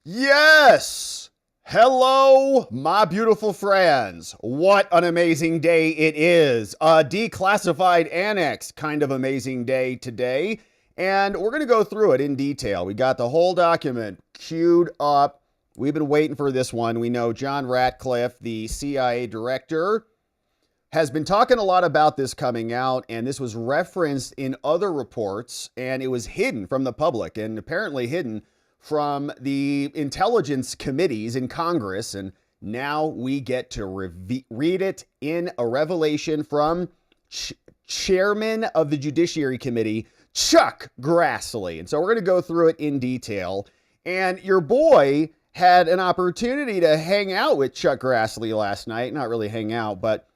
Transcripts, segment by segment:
Yes! Hello, my beautiful friends. What an amazing day it is. A declassified Annex kind of amazing day today. And we're going to go through it in detail. We got the whole document queued up. We've been waiting for this one. We know John Ratcliffe, the CIA director, has been talking a lot about this coming out, and this was referenced in other reports, and it was hidden from the public and apparently hidden from the intelligence committees in Congress. And now we get to read it in a revelation from Chairman of the Judiciary Committee, Chuck Grassley. And so we're going to go through it in detail. And your boy had an opportunity to hang out with Chuck Grassley last night. Not really hang out, but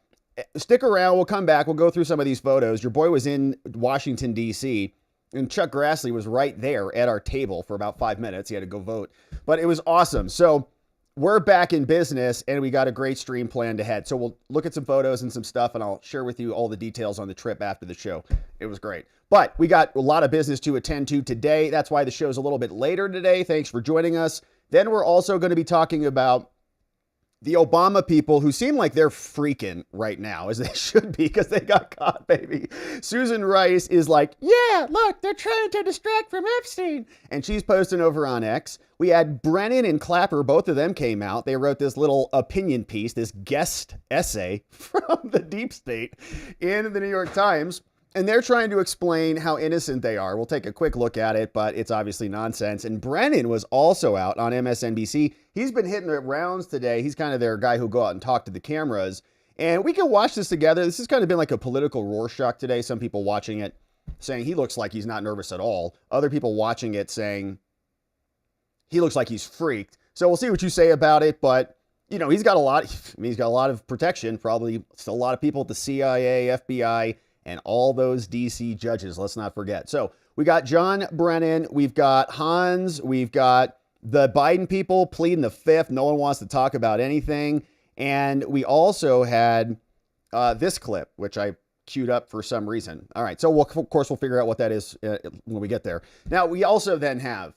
stick around. We'll come back. We'll go through some of these photos. Your boy was in Washington, D.C., and Chuck Grassley was right there at our table for about 5 minutes. He had to go vote, but it was awesome. So we're back in business, and we got a great stream planned ahead. So we'll look at some photos and some stuff, and I'll share with you all the details on the trip after the show. It was great. But we got a lot of business to attend to today. That's why the show's a little bit later today. Thanks for joining us. Then we're also going to be talking about the Obama people, who seem like they're freaking right now, as they should be, because they got caught, baby. Susan Rice is like, yeah, look, they're trying to distract from Epstein. And she's posting over on X. We had Brennan and Clapper, both of them came out. They wrote this little opinion piece, this guest essay from the deep state in the New York Times. And they're trying to explain how innocent they are. We'll take a quick look at it, but it's obviously nonsense. And Brennan was also out on MSNBC. He's been hitting the rounds today. He's kind of their guy who'll go out and talk to the cameras. And we can watch this together. This has kind of been like a political Rorschach today. Some people watching it saying he looks like he's not nervous at all. Other people watching it saying he looks like he's freaked. So we'll see what you say about it. But, you know, he's got a lot of protection. Probably still a lot of people at the CIA, FBI, and all those DC judges, let's not forget. So we got John Brennan, we've got Hans, we've got the Biden people pleading the fifth. No one wants to talk about anything. And we also had this clip, which I queued up for some reason. All right, so of course we'll figure out what that is when we get there. Now, we also then have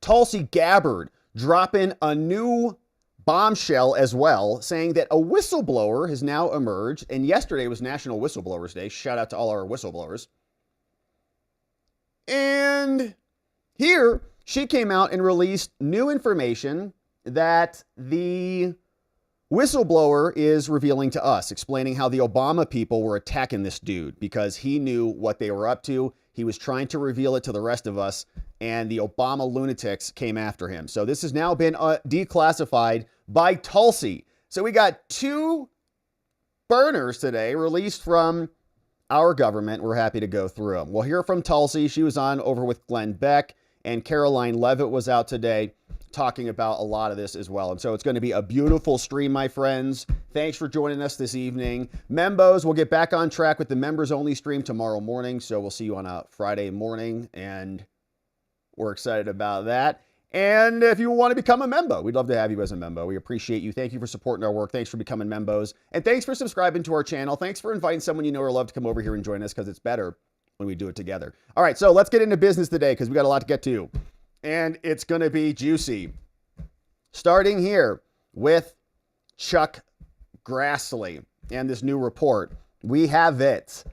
Tulsi Gabbard dropping a new bombshell as well, saying that a whistleblower has now emerged. And yesterday was National Whistleblowers Day. Shout out to all our whistleblowers. And here she came out and released new information that the whistleblower is revealing to us, explaining how the Obama people were attacking this dude because he knew what they were up to. He was trying to reveal it to the rest of us, and the Obama lunatics came after him. So this has now been declassified by Tulsi. So we got two burners today released from our government. We're happy to go through them. We'll hear from Tulsi. She was on over with Glenn Beck, and Caroline Levitt was out today talking about a lot of this as well. And so it's going to be a beautiful stream, my friends. Thanks for joining us this evening. Membos, we'll get back on track with the members only stream tomorrow morning. So we'll see you on a Friday morning, and we're excited about that. And if you want to become a member, we'd love to have you as a member. We appreciate you. Thank you for supporting our work. Thanks for becoming members. And thanks for subscribing to our channel. Thanks for inviting someone you know or love to come over here and join us, because it's better when we do it together. All right, so let's get into business today, because we got a lot to get to. And it's going to be juicy. Starting here with Chuck Grassley and this new report. We have it.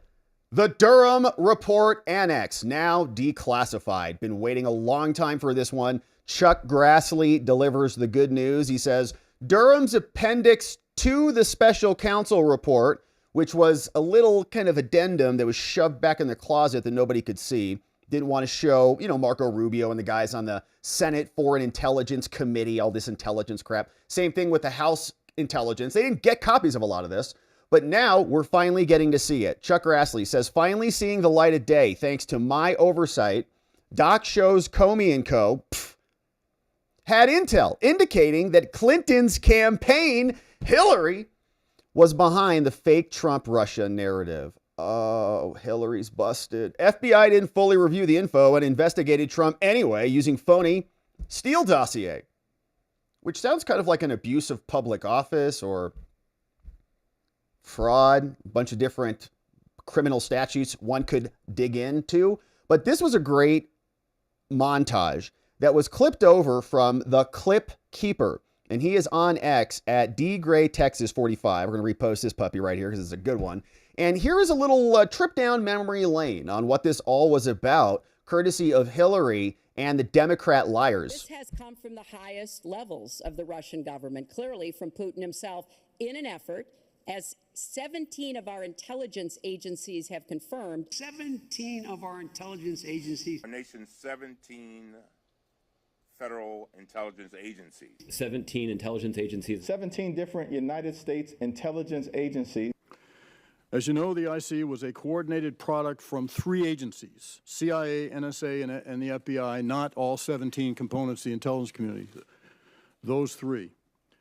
The Durham Report Annex, now declassified. Been waiting a long time for this one. Chuck Grassley delivers the good news. He says, Durham's appendix to the special counsel report, which was a little kind of addendum that was shoved back in the closet that nobody could see. Didn't want to show, Marco Rubio and the guys on the Senate Foreign Intelligence Committee, all this intelligence crap. Same thing with the House Intelligence. They didn't get copies of a lot of this, but now we're finally getting to see it. Chuck Grassley says, finally seeing the light of day, thanks to my oversight. Doc shows Comey and Co. Had intel indicating that Clinton's campaign, Hillary, was behind the fake Trump-Russia narrative. Oh, Hillary's busted. FBI didn't fully review the info and investigated Trump anyway using phony Steele dossier, which sounds kind of like an abuse of public office or fraud, a bunch of different criminal statutes one could dig into. But this was a great montage. that was clipped over from the Clip Keeper. And he is on X at DGrayTexas45. We're going to repost this puppy right here because it's a good one. And here is a little trip down memory lane on what this all was about, courtesy of Hillary and the Democrat liars. This has come from the highest levels of the Russian government, clearly from Putin himself, in an effort, as 17 of our intelligence agencies have confirmed. 17 of our intelligence agencies. Our nation's 17 federal intelligence agencies. 17 intelligence agencies. 17 different United States intelligence agencies. As you know, the IC was a coordinated product from 3 agencies, CIA, NSA, and the FBI, not all 17 components of the intelligence community, those 3.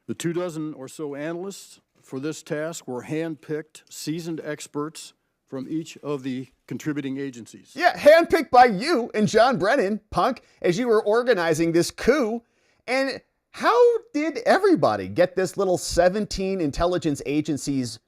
The 24 or so analysts for this task were hand-picked, seasoned experts from each of the contributing agencies. Yeah, handpicked by you and John Brennan, punk, as you were organizing this coup. And how did everybody get this little 17 intelligence agencies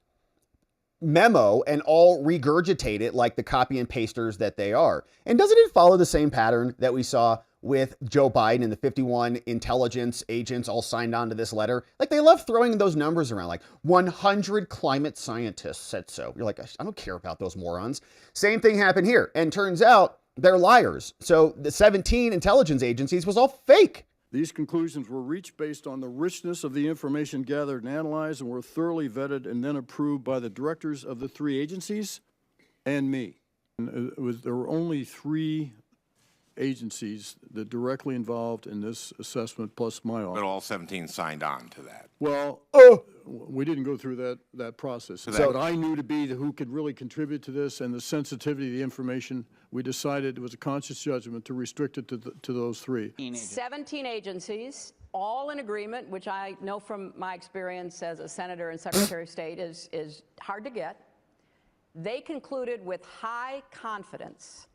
memo and all regurgitate it like the copy and pasters that they are? And doesn't it follow the same pattern that we saw with Joe Biden and the 51 intelligence agents all signed on to this letter? Like, they love throwing those numbers around, like 100 climate scientists said so. You're like, I don't care about those morons. Same thing happened here. And turns out they're liars. So the 17 intelligence agencies was all fake. These conclusions were reached based on the richness of the information gathered and analyzed, and were thoroughly vetted and then approved by the directors of the 3 agencies and me. And there were only 3 agencies that directly involved in this assessment, plus my office. But all 17 signed on to that. Well, we didn't go through that process. So What I knew to be who could really contribute to this and the sensitivity of the information, we decided it was a conscious judgment to restrict it to those 3. 17 agencies, all in agreement, which I know from my experience as a senator and secretary of state is hard to get. They concluded with high confidence.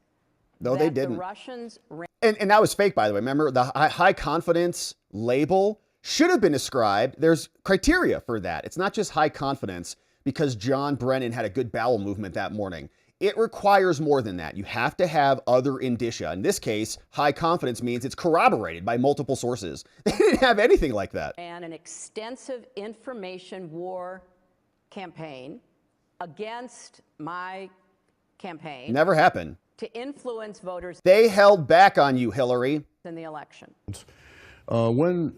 No, they didn't. The Russians and that was fake, by the way. Remember, the high confidence label should have been ascribed. There's criteria for that. It's not just high confidence because John Brennan had a good bowel movement that morning. It requires more than that. You have to have other indicia. In this case, high confidence means it's corroborated by multiple sources. They didn't have anything like that. And an extensive information war campaign against my campaign. Never happened. To influence voters. They held back on you, Hillary. In the election. When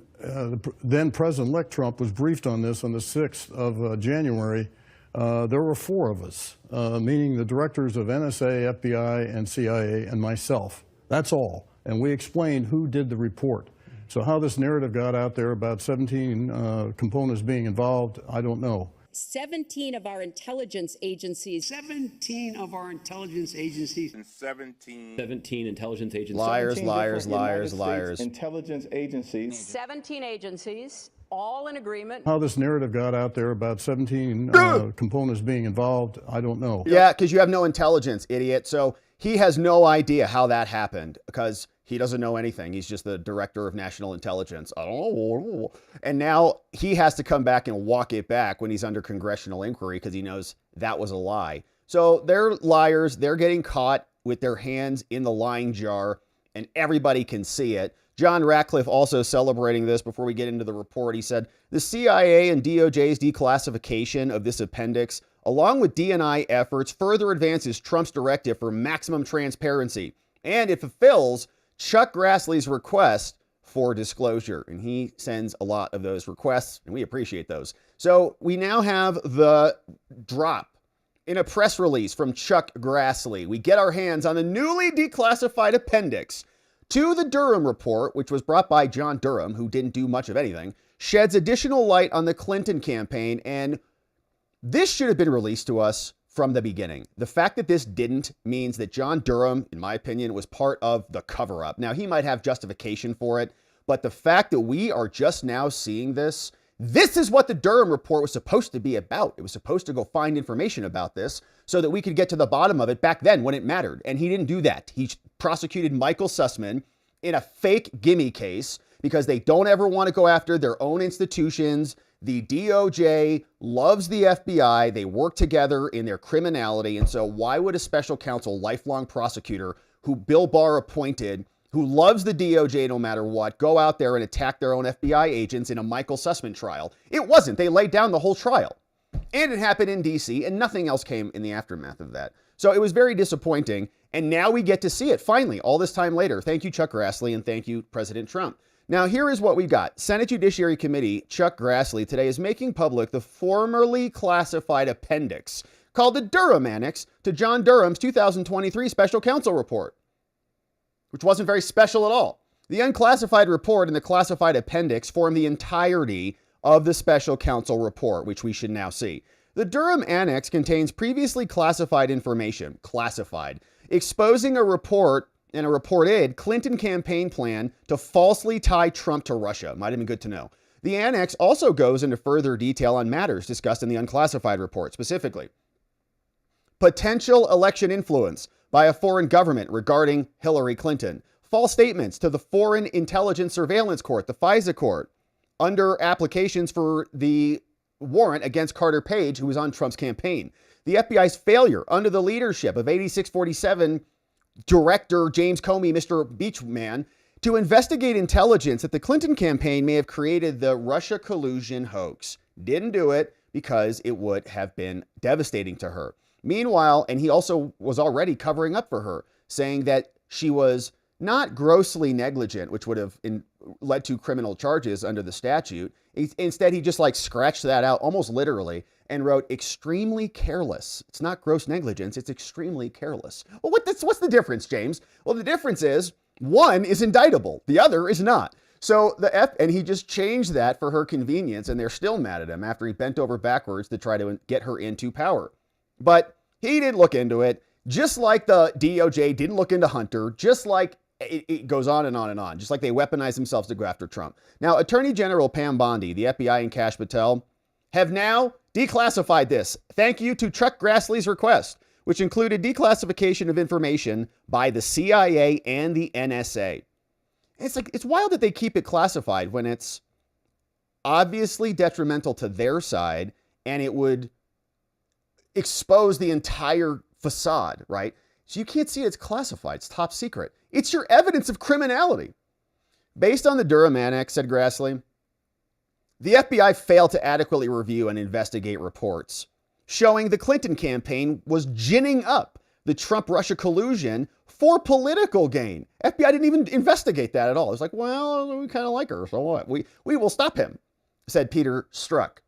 then President-elect Trump was briefed on this on the 6th of January, there were 4 of us, meaning the directors of NSA, FBI, and CIA, and myself. That's all. And we explained who did the report. So how this narrative got out there about 17 components being involved, I don't know. 17 of our intelligence agencies. 17 of our intelligence agencies. And 17 intelligence agencies. Liars, liars, liars, liars. Intelligence agencies. 17 agencies, all in agreement. How this narrative got out there about 17 components being involved, I don't know. Yeah, because you have no intelligence, idiot. So he has no idea how that happened because he doesn't know anything. He's just the director of national intelligence. I don't know. And now he has to come back and walk it back when he's under congressional inquiry because he knows that was a lie. So they're liars. They're getting caught with their hands in the lying jar, and everybody can see it. John Ratcliffe also celebrating this before we get into the report. He said, the CIA and DOJ's declassification of this appendix, along with DNI efforts, further advances Trump's directive for maximum transparency. And it fulfills Chuck Grassley's request for disclosure. And he sends a lot of those requests, and we appreciate those. So we now have the drop in a press release from Chuck Grassley. We get our hands on the newly declassified appendix to the Durham report, which was brought by John Durham, who didn't do much of anything, sheds additional light on the Clinton campaign. And this should have been released to us from the beginning. The fact that this didn't means that John Durham, in my opinion, was part of the cover-up. Now, he might have justification for it, but the fact that we are just now seeing this is what the Durham report was supposed to be about. It was supposed to go find information about this so that we could get to the bottom of it back then when it mattered. And he didn't do that. He prosecuted Michael Sussman in a fake gimme case because they don't ever want to go after their own institutions. The DOJ loves the FBI. They work together in their criminality. And so why would a special counsel, lifelong prosecutor who Bill Barr appointed, who loves the DOJ no matter what, go out there and attack their own FBI agents in a Michael Sussman trial. It wasn't. They laid down the whole trial. And it happened in D.C., and nothing else came in the aftermath of that. So it was very disappointing, and now we get to see it, finally, all this time later. Thank you, Chuck Grassley, and thank you, President Trump. Now, here is what we got. Senate Judiciary Committee Chuck Grassley today is making public the formerly classified appendix called the Durham Annex to John Durham's 2023 Special Counsel Report, which wasn't very special at all. The unclassified report and the classified appendix form the entirety of the Special Counsel Report, which we should now see. The Durham Annex contains previously classified information, exposing a report and a reported Clinton campaign plan to falsely tie Trump to Russia. Might have been good to know. The annex also goes into further detail on matters discussed in the unclassified report, specifically potential election influence by a foreign government regarding Hillary Clinton, false statements to the Foreign Intelligence Surveillance Court, the FISA court, under applications for the warrant against Carter Page, who was on Trump's campaign, the FBI's failure under the leadership of 8647 Director James Comey, Mr. Beachman, to investigate intelligence that the Clinton campaign may have created the Russia collusion hoax. Didn't do it because it would have been devastating to her. Meanwhile, and he also was already covering up for her, saying that she was not grossly negligent, which would have led to criminal charges under the statute. Instead, he just scratched that out almost literally and wrote extremely careless. It's not gross negligence, it's extremely careless. Well, what's the difference, James? Well, the difference is one is indictable, the other is not. So and he just changed that for her convenience, and they're still mad at him after he bent over backwards to try to get her into power. But he didn't look into it, just like the DOJ didn't look into Hunter, just like it goes on and on and on, just like they weaponize themselves to go after Trump. Now, Attorney General Pam Bondi, the FBI, and Kash Patel have now declassified this. Thank you to Chuck Grassley's request, which included declassification of information by the CIA and the NSA. It's wild that they keep it classified when it's obviously detrimental to their side and it would expose the entire facade, right? So you can't see it's classified. It's top secret. It's your evidence of criminality. Based on the Durham Annex, said Grassley, the FBI failed to adequately review and investigate reports showing the Clinton campaign was ginning up the Trump-Russia collusion for political gain. FBI didn't even investigate that at all. It's like, well, we kind of like her, so what? We will stop him, said Peter Strzok,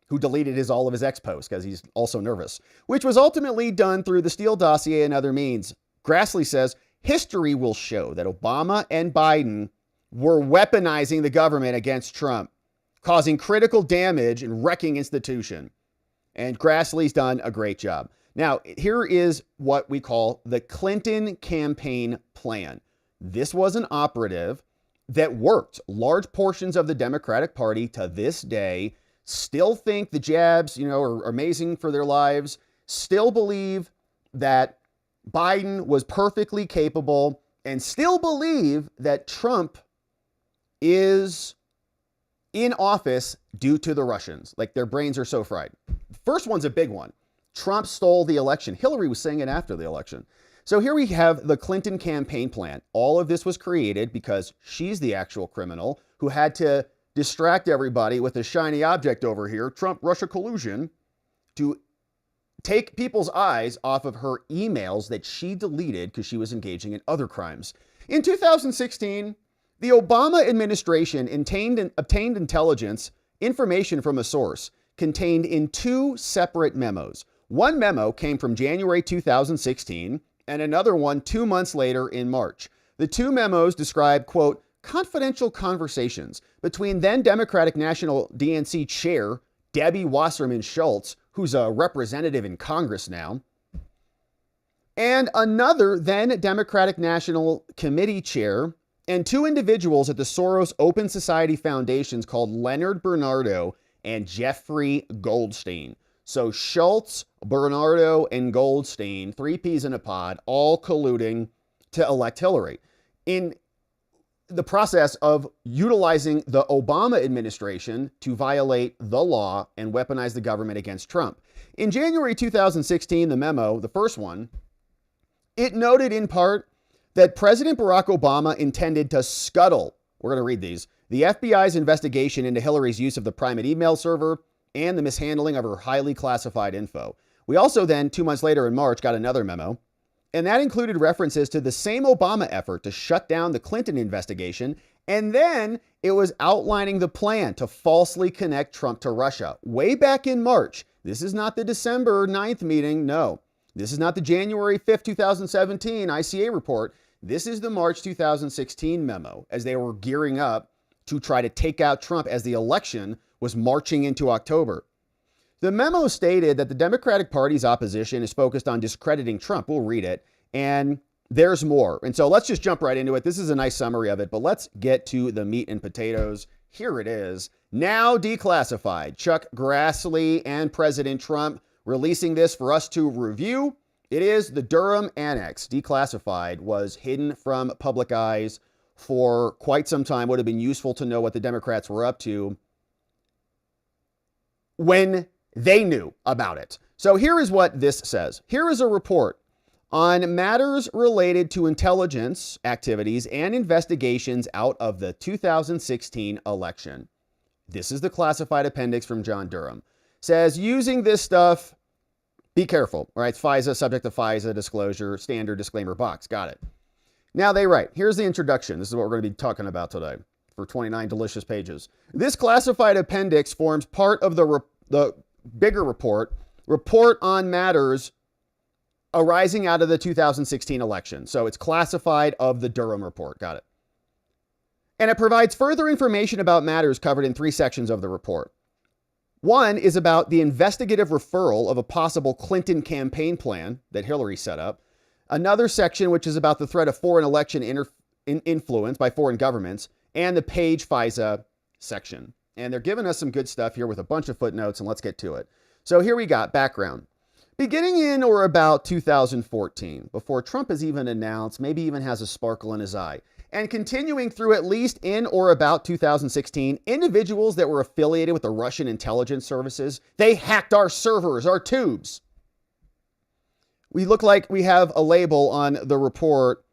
who deleted all of his ex posts because he's also nervous, which was ultimately done through the Steele dossier and other means. Grassley says, history will show that Obama and Biden were weaponizing the government against Trump, causing critical damage and wrecking institution. And Grassley's done a great job. Now, here is what we call the Clinton campaign plan. This was an operative that worked. Large portions of the Democratic Party to this day still think the jabs, are amazing for their lives, still believe that Biden was perfectly capable, and still believe that Trump is in office due to the Russians. Like, their brains are so fried. First one's a big one. Trump stole the election. Hillary was saying it after the election. So here we have the Clinton campaign plan. All of this was created because she's the actual criminal who had to distract everybody with a shiny object over here, Trump-Russia collusion, to take people's eyes off of her emails that she deleted because she was engaging in other crimes. In 2016, the Obama administration obtained intelligence information from a source contained in two separate memos. One memo came from January 2016 and another one 2 months later in March. The two memos describe, quote, confidential conversations between then Democratic National DNC Chair Debbie Wasserman Schultz, who's a representative in Congress now, and another then Democratic National Committee Chair, and two individuals at the Soros Open Society Foundations called Leonard Bernardo and Jeffrey Goldstein. So Schultz, Bernardo, and Goldstein, three peas in a pod, all colluding to elect Hillary in the process of utilizing the Obama administration to violate the law and weaponize the government against Trump. In January 2016, the memo, the first one, it noted in part that President Barack Obama intended to scuttle, we're going to read these, the FBI's investigation into Hillary's use of the private email server and the mishandling of her highly classified info. We also then, 2 months later in March, got another memo, and that included references to the same Obama effort to shut down the Clinton investigation, and then it was outlining the plan to falsely connect Trump to Russia. Way back in March. This is not the December 9th meeting, no. This is not the January 5th, 2017 ICA report. This is the March 2016 memo, as they were gearing up to try to take out Trump as the election was marching into October. The memo stated that the Democratic Party's opposition is focused on discrediting Trump. We'll read it. And there's more. And so let's just jump right into it. This is a nice summary of it, but let's get to the meat and potatoes. Here it is. Now declassified. Chuck Grassley and President Trump releasing this for us to review. It is the Durham Annex. Declassified, was hidden from public eyes for quite some time. Would have been useful to know what the Democrats were up to when they knew about it. So here is what this says. Here is a report on matters related to intelligence activities and investigations out of the 2016 election. This is the classified appendix from John Durham. Says using this stuff, be careful, all right? FISA, subject to FISA disclosure, standard disclaimer box. Got it. Now they write, here's the introduction. This is what we're going to be talking about today for 29 delicious pages. This classified appendix forms part of the bigger report on matters arising out of the 2016 election. So it's classified of the Durham report. Got it. And it provides further information about matters covered in 3 sections of the report. One is about the investigative referral of a possible Clinton campaign plan that Hillary set up. Another section, which is about the threat of foreign election influence by foreign governments, and the Page FISA section. And they're giving us some good stuff here with a bunch of footnotes, and let's get to it. So here we got background. Beginning in or about 2014, before Trump is even announced, maybe even has a sparkle in his eye, and continuing through at least in or about 2016, individuals that were affiliated with the Russian intelligence services, they hacked our servers, our tubes. We look like we have a label on the report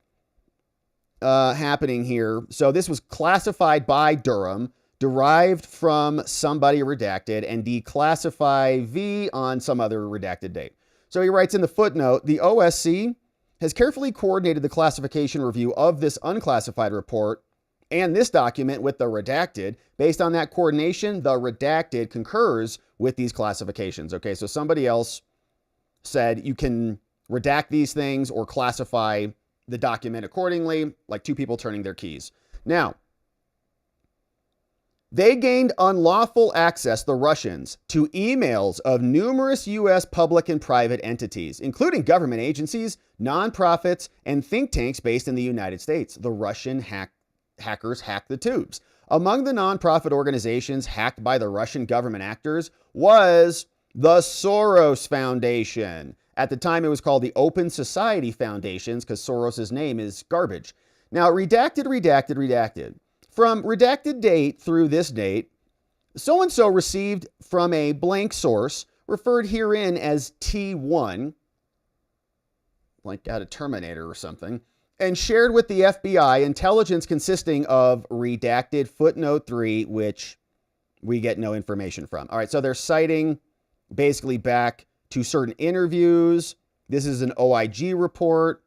happening here. So this was classified by Durham, derived from somebody redacted, and declassify V on some other redacted date. So he writes in the footnote, the OSC has carefully coordinated the classification review of this unclassified report and this document with the redacted. Based on that coordination, the redacted concurs with these classifications. Okay, so somebody else said you can redact these things or classify the document accordingly, like 2 people turning their keys. Now, they gained unlawful access, the Russians, to emails of numerous U.S. public and private entities, including government agencies, nonprofits, and think tanks based in the United States. The Russian hackers hacked the tubes. Among the nonprofit organizations hacked by the Russian government actors was the Soros Foundation. At the time, it was called the Open Society Foundations because Soros's name is garbage. Now, redacted. From redacted date through this date, so-and-so received from a blank source, referred herein as T1, like out of Terminator or something, and shared with the FBI intelligence consisting of redacted footnote 3, which we get no information from. All right, so they're citing basically back to certain interviews. This is an OIG report.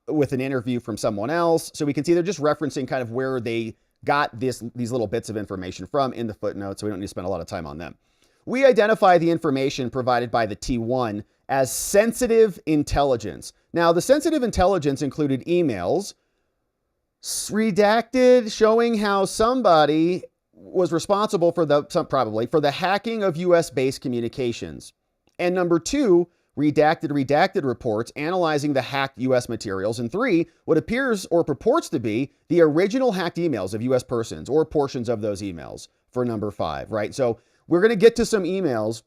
With an interview from someone else. So we can see they're just referencing kind of where they got these little bits of information from in the footnotes, so we don't need to spend a lot of time on them. We identify the information provided by the T1 as sensitive intelligence. Now, the sensitive intelligence included emails, redacted, showing how somebody was responsible for probably for the hacking of US-based communications. And number 2, redacted reports analyzing the hacked U.S. materials. And 3, what appears or purports to be the original hacked emails of U.S. persons or portions of those emails for number 5, right? So we're going to get to some emails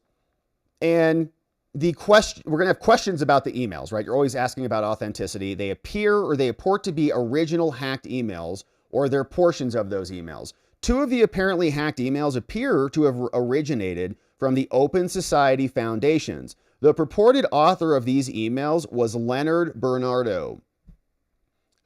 and we're going to have questions about the emails, right? You're always asking about authenticity. They appear or they purport to be original hacked emails or they're portions of those emails. 2 of the apparently hacked emails appear to have originated from the Open Society Foundations. The purported author of these emails was Leonard Bernardo.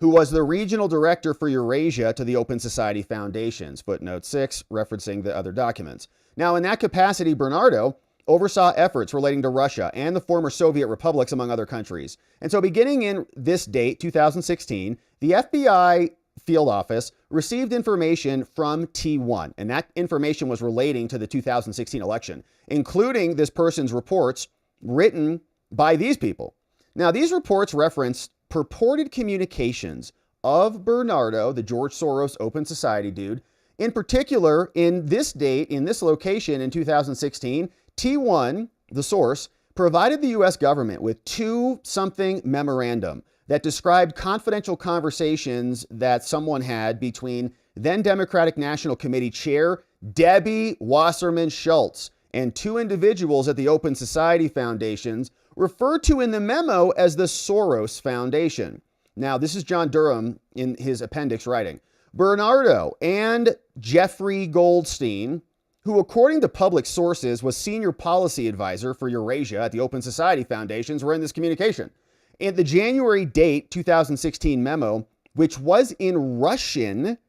who was the regional director for Eurasia to the Open Society Foundations, footnote 6, referencing the other documents. Now, in that capacity, Bernardo oversaw efforts relating to Russia and the former Soviet republics, among other countries. And so beginning in this date, 2016, the FBI field office received information from T1, and that information was relating to the 2016 election, including this person's reports written by these people. Now, these reports referenced purported communications of Bernardo, the George Soros Open Society dude. In particular, in this date, in this location in 2016, T1, the source, provided the U.S. government with 2-something memorandum that described confidential conversations that someone had between then Democratic National Committee Chair Debbie Wasserman Schultz and 2 individuals at the Open Society Foundations, referred to in the memo as the Soros Foundation. Now, this is John Durham in his appendix writing. Bernardo and Jeffrey Goldstein, who according to public sources was senior policy advisor for Eurasia at the Open Society Foundations, were in this communication. In the January date 2016 memo, which was in Russian,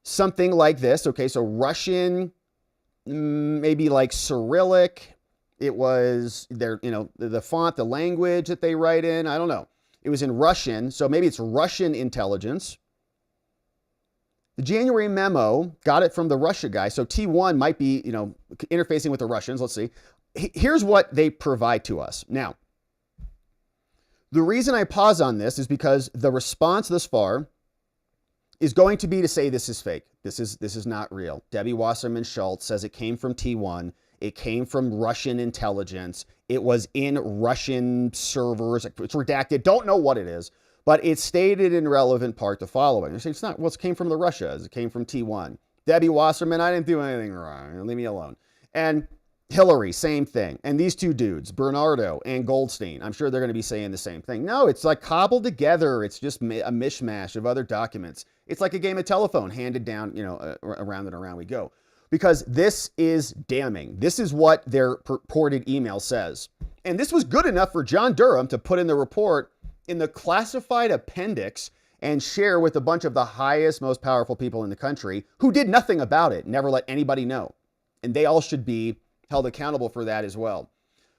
something like this. Okay, so Russian, maybe like Cyrillic. It was their, the font, the language that they write in. I don't know. It was in Russian, so maybe it's Russian intelligence. The January memo got it from the Russia guy, so T1 might be, interfacing with the Russians. Let's see. Here's what they provide to us. Now, the reason I pause on this is because the response thus far is going to be to say this is fake. This is not real. Debbie Wasserman Schultz says it came from T1. It came from Russian intelligence. It was in Russian servers. It's redacted. Don't know what it is, but it stated in relevant part the following. They say it's not, well, it came from the Russias. It came from T1. Debbie Wasserman, I didn't do anything wrong. Leave me alone. And Hillary, same thing. And these 2 dudes, Bernardo and Goldstein, I'm sure they're going to be saying the same thing. No, it's like cobbled together. It's just a mishmash of other documents. It's like a game of telephone handed down, around and around we go. Because this is damning. This is what their purported email says. And this was good enough for John Durham to put in the report in the classified appendix and share with a bunch of the highest, most powerful people in the country who did nothing about it, never let anybody know. And they all should be held accountable for that as well.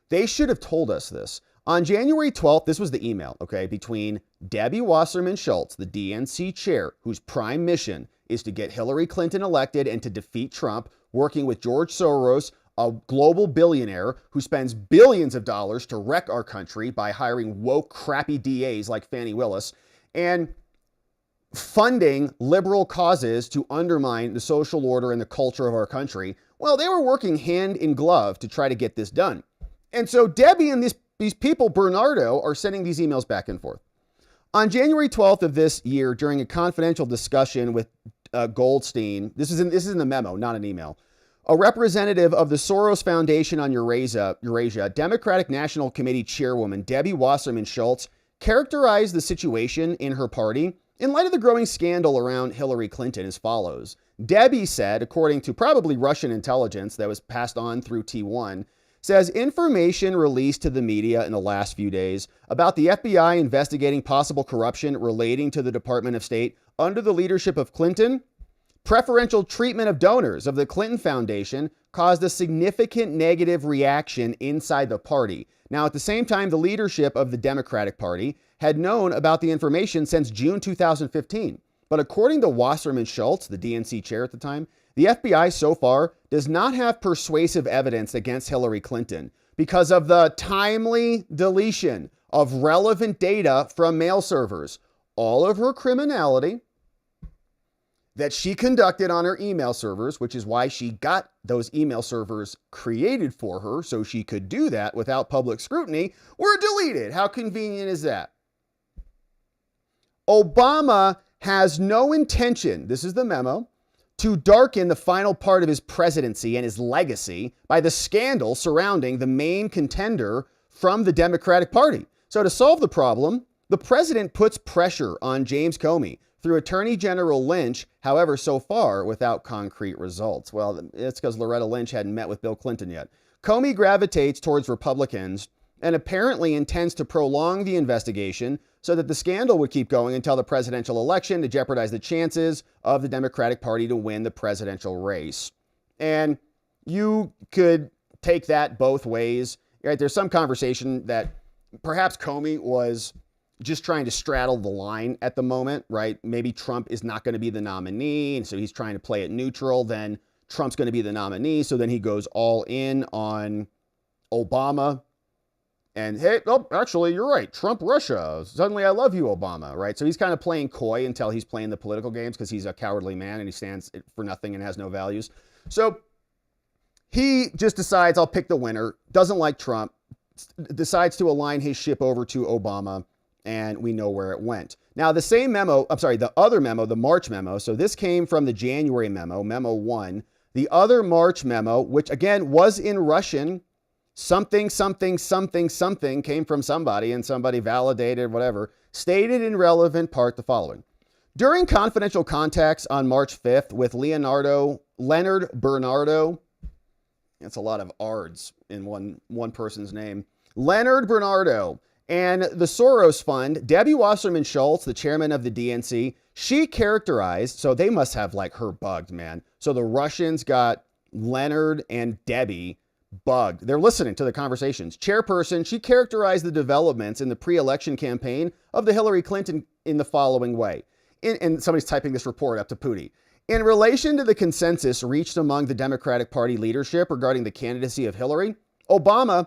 They should have told us this. On January 12th, this was the email, okay, between Debbie Wasserman Schultz, the DNC chair, whose prime mission is to get Hillary Clinton elected and to defeat Trump, working with George Soros, a global billionaire who spends billions of dollars to wreck our country by hiring woke, crappy DAs like Fani Willis, and funding liberal causes to undermine the social order and the culture of our country. Well, they were working hand in glove to try to get this done. And so Debbie and these people, Bernardo, are sending these emails back and forth. On January 12th of this year, during a confidential discussion with Goldstein, this is in the memo, not an email, a representative of the Soros Foundation on Eurasia, Democratic National Committee chairwoman Debbie Wasserman Schultz, characterized the situation in her party in light of the growing scandal around Hillary Clinton as follows. Debbie said, according to probably Russian intelligence that was passed on through T1, says information released to the media in the last few days about the FBI investigating possible corruption relating to the Department of State under the leadership of Clinton, preferential treatment of donors of the Clinton Foundation caused a significant negative reaction inside the party. Now, at the same time, the leadership of the Democratic Party had known about the information since June 2015. But according to Wasserman Schultz, the DNC chair at the time, the FBI so far does not have persuasive evidence against Hillary Clinton because of the timely deletion of relevant data from mail servers. All of her criminality that she conducted on her email servers, which is why she got those email servers created for her so she could do that without public scrutiny, were deleted. How convenient is that? Obama has no intention, this is the memo, to darken the final part of his presidency and his legacy by the scandal surrounding the main contender from the Democratic Party. So to solve the problem, the president puts pressure on James Comey through Attorney General Lynch, however, so far without concrete results. Well, it's because Loretta Lynch hadn't met with Bill Clinton yet. Comey gravitates towards Republicans and apparently intends to prolong the investigation so that the scandal would keep going until the presidential election to jeopardize the chances of the Democratic Party to win the presidential race. And you could take that both ways, right? There's some conversation that perhaps Comey was just trying to straddle the line at the moment, right? Maybe Trump is not going to be the nominee, and so he's trying to play it neutral. Then Trump's going to be the nominee, so then he goes all in on Obama. And hey, oh, actually, you're right. Trump, Russia. Suddenly, I love you, Obama, right? So he's kind of playing coy until he's playing the political games because he's a cowardly man and he stands for nothing and has no values. So he just decides, I'll pick the winner, doesn't like Trump, decides to align his ship over to Obama, and we know where it went. Now, the same memo, the other memo, the March memo, so this came from the January memo, memo 1. The other March memo, which again was in Russian, something came from somebody and somebody validated, whatever, stated in relevant part the following. During confidential contacts on March 5th with Leonard Bernardo, that's a lot of R's in one person's name, Leonard Bernardo, and the Soros Fund, Debbie Wasserman Schultz, the chairman of the DNC, she characterized, so they must have like her bugged, man. So the Russians got Leonard and Debbie bugged. They're listening to the conversations. Chairperson, she characterized the developments in the pre-election campaign of the Hillary Clinton in the following way. And somebody's typing this report up to Pooty. In relation to the consensus reached among the Democratic Party leadership regarding the candidacy of Hillary, Obama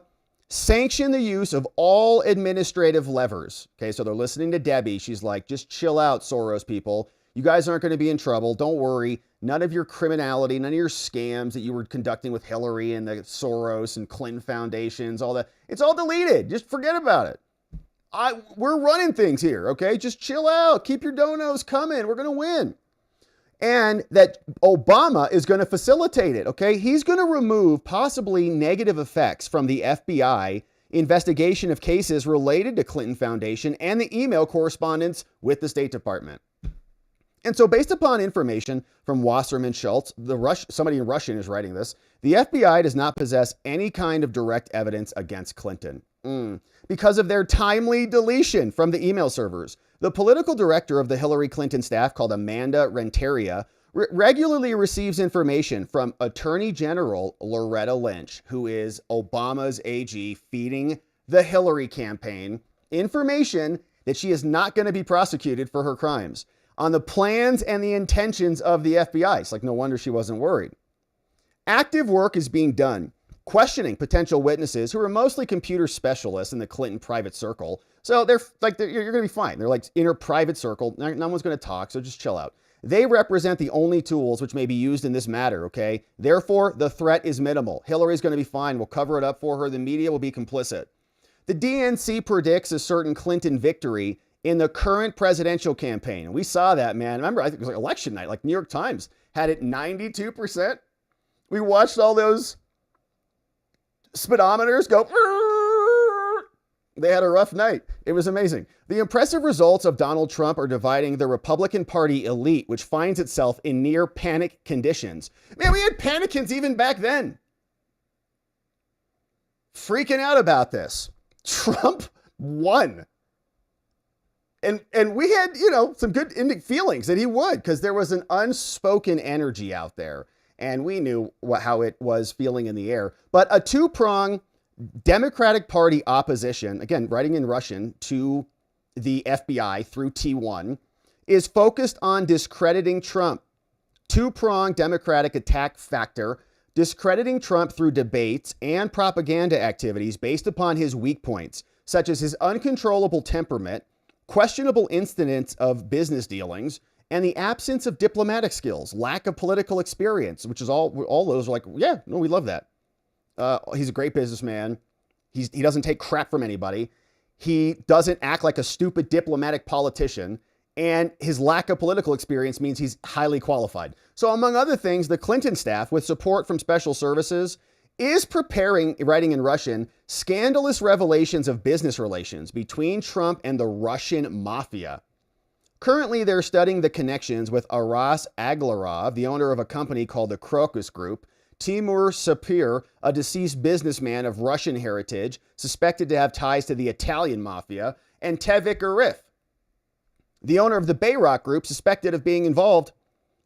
sanctioned the use of all administrative levers. Okay, so they're listening to Debbie. She's like, just chill out, Soros people. You guys aren't going to be in trouble. Don't worry. None of your criminality, none of your scams that you were conducting with Hillary and the Soros and Clinton foundations, all that. It's all deleted. Just forget about it. We're running things here, okay? Just chill out. Keep your donos coming. We're going to win. And that Obama is going to facilitate it, okay? He's going to remove possibly negative effects from the FBI investigation of cases related to Clinton Foundation and the email correspondence with the State Department. And so based upon information from Wasserman Schultz, somebody in Russian is writing this, the FBI does not possess any kind of direct evidence against Clinton because of their timely deletion from the email servers. The political director of the Hillary Clinton staff, called Amanda Renteria, regularly receives information from Attorney General Loretta Lynch, who is Obama's AG, feeding the Hillary campaign information that she is not going to be prosecuted for her crimes, on the plans and the intentions of the FBI. It's like, no wonder she wasn't worried. Active work is being done, questioning potential witnesses who are mostly computer specialists in the Clinton private circle. So you're going to be fine. They're like inner private circle. No one's going to talk, so just chill out. They represent the only tools which may be used in this matter, okay? Therefore, the threat is minimal. Hillary's going to be fine. We'll cover it up for her. The media will be complicit. The DNC predicts a certain Clinton victory in the current presidential campaign. We saw that, man. Remember, I think it was like election night, like New York Times had it 92%. We watched all those speedometers go. They had a rough night. It was amazing. The impressive results of Donald Trump are dividing the Republican Party elite, which finds itself in near panic conditions. Man, we had panicans even back then. Freaking out about this. Trump won. And we had, some good feelings that he would, because there was an unspoken energy out there. And we knew how it was feeling in the air. But a two-prong Democratic Party opposition, again, writing in Russian, to the FBI through T1, is focused on discrediting Trump. Two-prong Democratic attack factor, discrediting Trump through debates and propaganda activities based upon his weak points, such as his uncontrollable temperament, questionable incidents of business dealings, and the absence of diplomatic skills, lack of political experience, which is all those are like, yeah, no, we love that. He's a great businessman. He doesn't take crap from anybody. He doesn't act like a stupid diplomatic politician. And his lack of political experience means he's highly qualified. So among other things, the Clinton staff, with support from special services, is preparing, writing in Russian, scandalous revelations of business relations between Trump and the Russian mafia. Currently, they're studying the connections with Aras Aglarov, the owner of a company called the Crocus Group, Timur Sapir, a deceased businessman of Russian heritage, suspected to have ties to the Italian mafia, and Tevik Arif, the owner of the Bayrock Group, suspected of being involved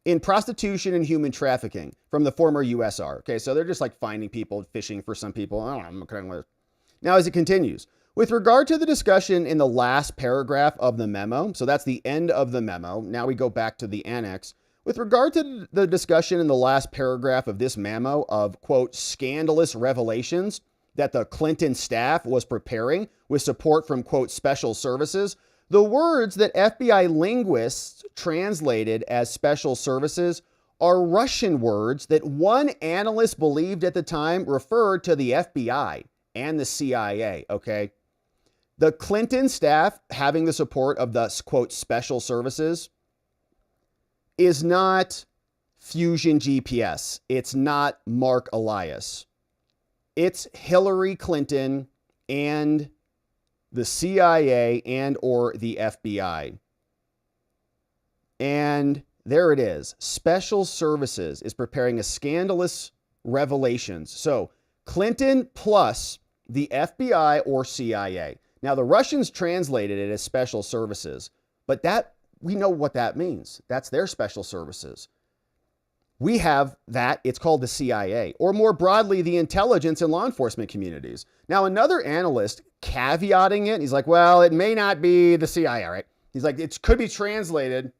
in prostitution and human trafficking from the former USR. Okay, so they're just like finding people, fishing for some people. I don't know. Now, as it continues, with regard to the discussion in the last paragraph of the memo, so that's the end of the memo. Now we go back to the annex. With regard to the discussion in the last paragraph of this memo of, quote, scandalous revelations that the Clinton staff was preparing with support from, quote, special services, the words that FBI linguists translated as special services are Russian words that one analyst believed at the time referred to the FBI and the CIA, okay? The Clinton staff having the support of the, quote, special services is not Fusion GPS. It's not Mark Elias. It's Hillary Clinton and the CIA and or the FBI. And there it is. Special Services is preparing a scandalous revelations. So Clinton plus the FBI or CIA. Now the Russians translated it as Special Services, but that we know what that means. That's their special services. We have that. It's called the CIA, or more broadly, the intelligence and law enforcement communities. Now, another analyst caveating it, he's like, well, it may not be the CIA, right? He's like, it could be translated.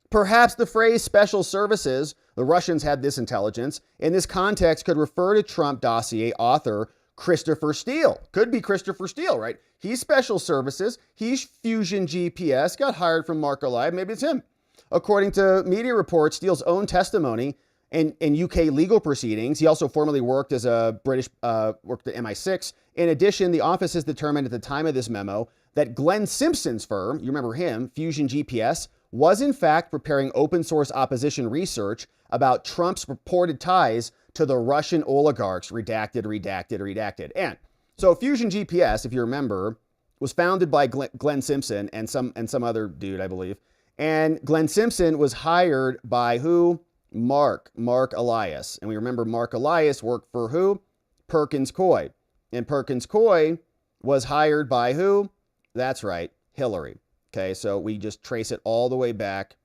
Perhaps the phrase special services, the Russians had this intelligence, in this context could refer to Trump dossier author Christopher Steele. Could be Christopher Steele, right? He's special services. He's Fusion GPS, got hired from Mark Elias. Maybe it's him. According to media reports, Steele's own testimony in UK legal proceedings, he also formerly worked as a worked at MI6. In addition, the office has determined at the time of this memo that Glenn Simpson's firm, you remember him, Fusion GPS, was in fact preparing open source opposition research about Trump's purported ties to the Russian oligarchs, redacted. And so Fusion GPS, if you remember, was founded by Glenn Simpson and some other dude, I believe. And Glenn Simpson was hired by who? Mark Elias. And we remember Mark Elias worked for who? Perkins Coie. And Perkins Coie was hired by who? That's right, Hillary. Okay, so we just trace it all the way back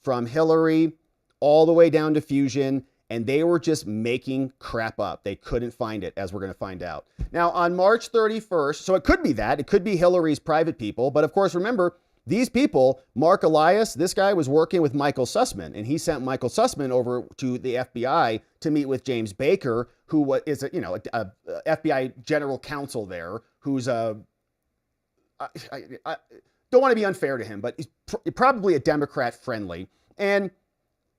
from Hillary all the way down to Fusion, and they were just making crap up. They couldn't find it, as we're going to find out. Now, on March 31st, so it could be that. It could be Hillary's private people, but of course, remember, these people, Mark Elias, this guy was working with Michael Sussman, and he sent Michael Sussman over to the FBI to meet with James Baker, who is a FBI general counsel there, who's I don't want to be unfair to him, but he's probably a Democrat friendly. And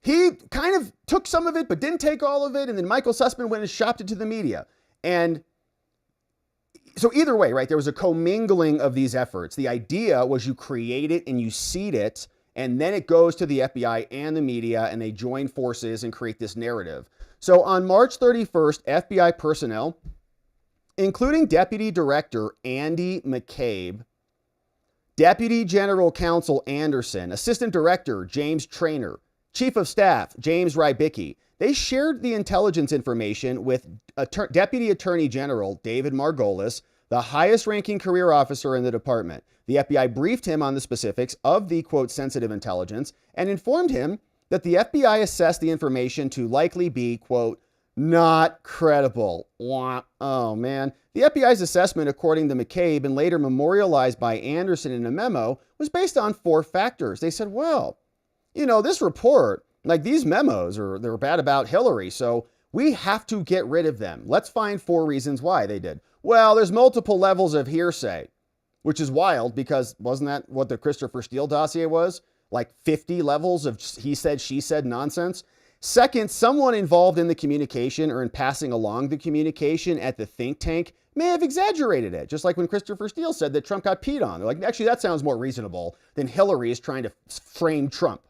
he kind of took some of it, but didn't take all of it. And then Michael Sussman went and shopped it to the media. And so either way, right, there was a commingling of these efforts. The idea was you create it and you seed it, and then it goes to the FBI and the media, and they join forces and create this narrative. So on March 31st, FBI personnel, including Deputy Director Andy McCabe, Deputy General Counsel Anderson, Assistant Director James Traynor, Chief of Staff James Rybicki, they shared the intelligence information with Deputy Attorney General David Margolis, the highest ranking career officer in the department. The FBI briefed him on the specifics of the, quote, sensitive intelligence and informed him that the FBI assessed the information to likely be, quote, not credible. Oh, man. The FBI's assessment, according to McCabe and later memorialized by Anderson in a memo, was based on 4 factors. They said, well, you know, this report, like these memos, they're bad about Hillary, so we have to get rid of them. Let's find 4 reasons why they did. Well, there's multiple levels of hearsay, which is wild because wasn't that what the Christopher Steele dossier was? Like 50 levels of he said, she said nonsense. Second, someone involved in the communication or in passing along the communication at the think tank may have exaggerated it, just like when Christopher Steele said that Trump got peed on. They're like, actually, that sounds more reasonable than Hillary is trying to frame Trump.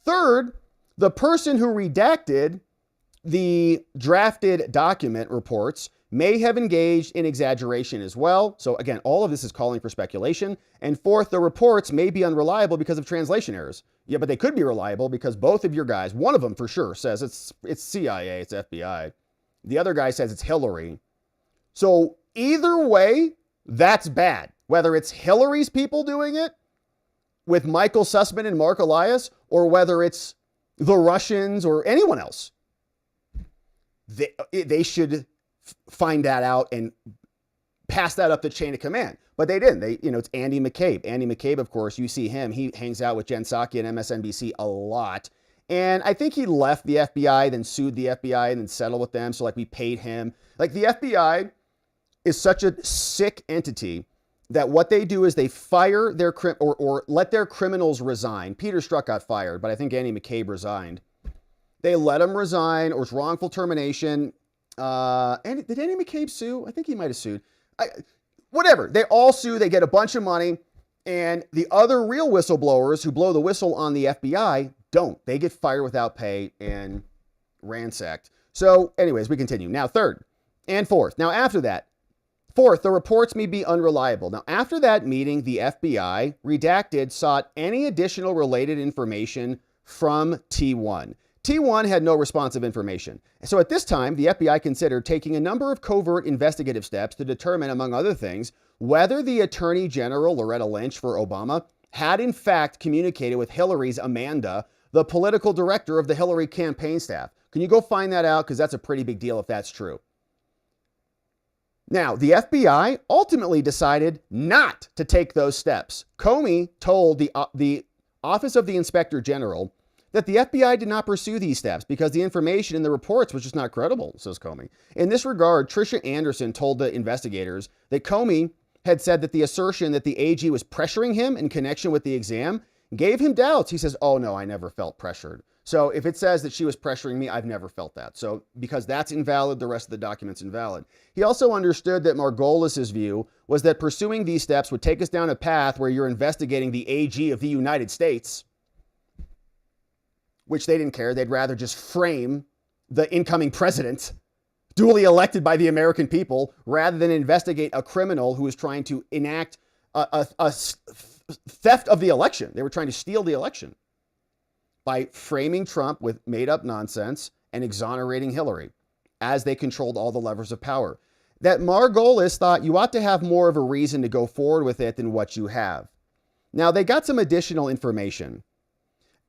Third, the person who redacted the drafted document reports may have engaged in exaggeration as well. So again, all of this is calling for speculation. And fourth, the reports may be unreliable because of translation errors. Yeah, but they could be reliable because both of your guys, one of them for sure says it's CIA, it's FBI. The other guy says it's Hillary. So either way, that's bad. whether it's Hillary's people doing it with Michael Sussman and Mark Elias, or whether it's the Russians or anyone else. They should find that out and pass that up the chain of command. But they didn't. It's Andy McCabe. Andy McCabe, of course, you see him. He hangs out with Jen Psaki and MSNBC a lot. And I think he left the FBI, then sued the FBI, and then settled with them. So, we paid him. The FBI is such a sick entity that what they do is they fire their or let their criminals resign. Peter Strzok got fired, but I think Andy McCabe resigned. They let him resign, or it's wrongful termination. And did Andy McCabe sue? I think he might have sued. Whatever. They all sue. They get a bunch of money. And the other real whistleblowers who blow the whistle on the FBI don't. They get fired without pay and ransacked. So anyways, we continue. Now, third and fourth. Now, after that, fourth, the reports may be unreliable. Now, after that meeting, the FBI, redacted, sought any additional related information from T1. T1 had no responsive information. So at this time, the FBI considered taking a number of covert investigative steps to determine, among other things, whether the Attorney General, Loretta Lynch for Obama, had in fact communicated with Hillary's Amanda, the political director of the Hillary campaign staff. Can you go find that out? Because that's a pretty big deal if that's true. Now, the FBI ultimately decided not to take those steps. Comey told the Office of the Inspector General that the FBI did not pursue these steps because the information in the reports was just not credible, says Comey. In this regard, Tricia Anderson told the investigators that Comey had said that the assertion that the AG was pressuring him in connection with the exam gave him doubts. He says, oh no, I never felt pressured. So if it says that she was pressuring me, I've never felt that. So because that's invalid, the rest of the document's invalid. He also understood that Margolis's view was that pursuing these steps would take us down a path where you're investigating the AG of the United States, which they didn't care. They'd rather just frame the incoming president, duly elected by the American people, rather than investigate a criminal who was trying to enact a theft of the election. They were trying to steal the election by framing Trump with made-up nonsense and exonerating Hillary as they controlled all the levers of power. That Margolis thought you ought to have more of a reason to go forward with it than what you have. Now, they got some additional information.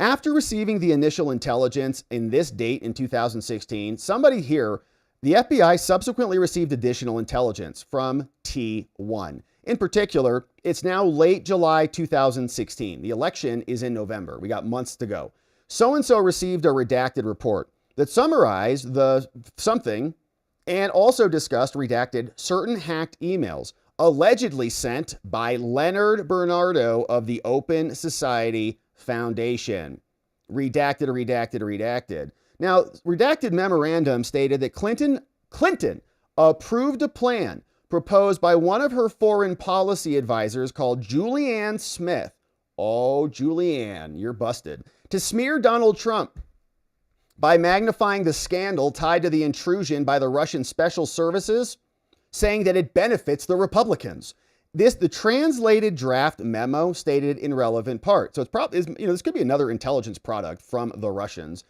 After receiving the initial intelligence in this date in 2016, somebody here, the FBI subsequently received additional intelligence from T1. In particular, it's now late July 2016. The election is in November. We got months to go. So-and-so received a redacted report that summarized the something and also discussed redacted certain hacked emails allegedly sent by Leonard Bernardo of the Open Society Foundation. Redacted, redacted, redacted. Now, redacted memorandum stated that Clinton approved a plan proposed by one of her foreign policy advisors called Julianne Smith. Oh, Julianne, you're busted. To smear Donald Trump by magnifying the scandal tied to the intrusion by the Russian special services, saying that it benefits the Republicans. The translated draft memo stated in relevant part. So it's probably, this could be another intelligence product from the Russians,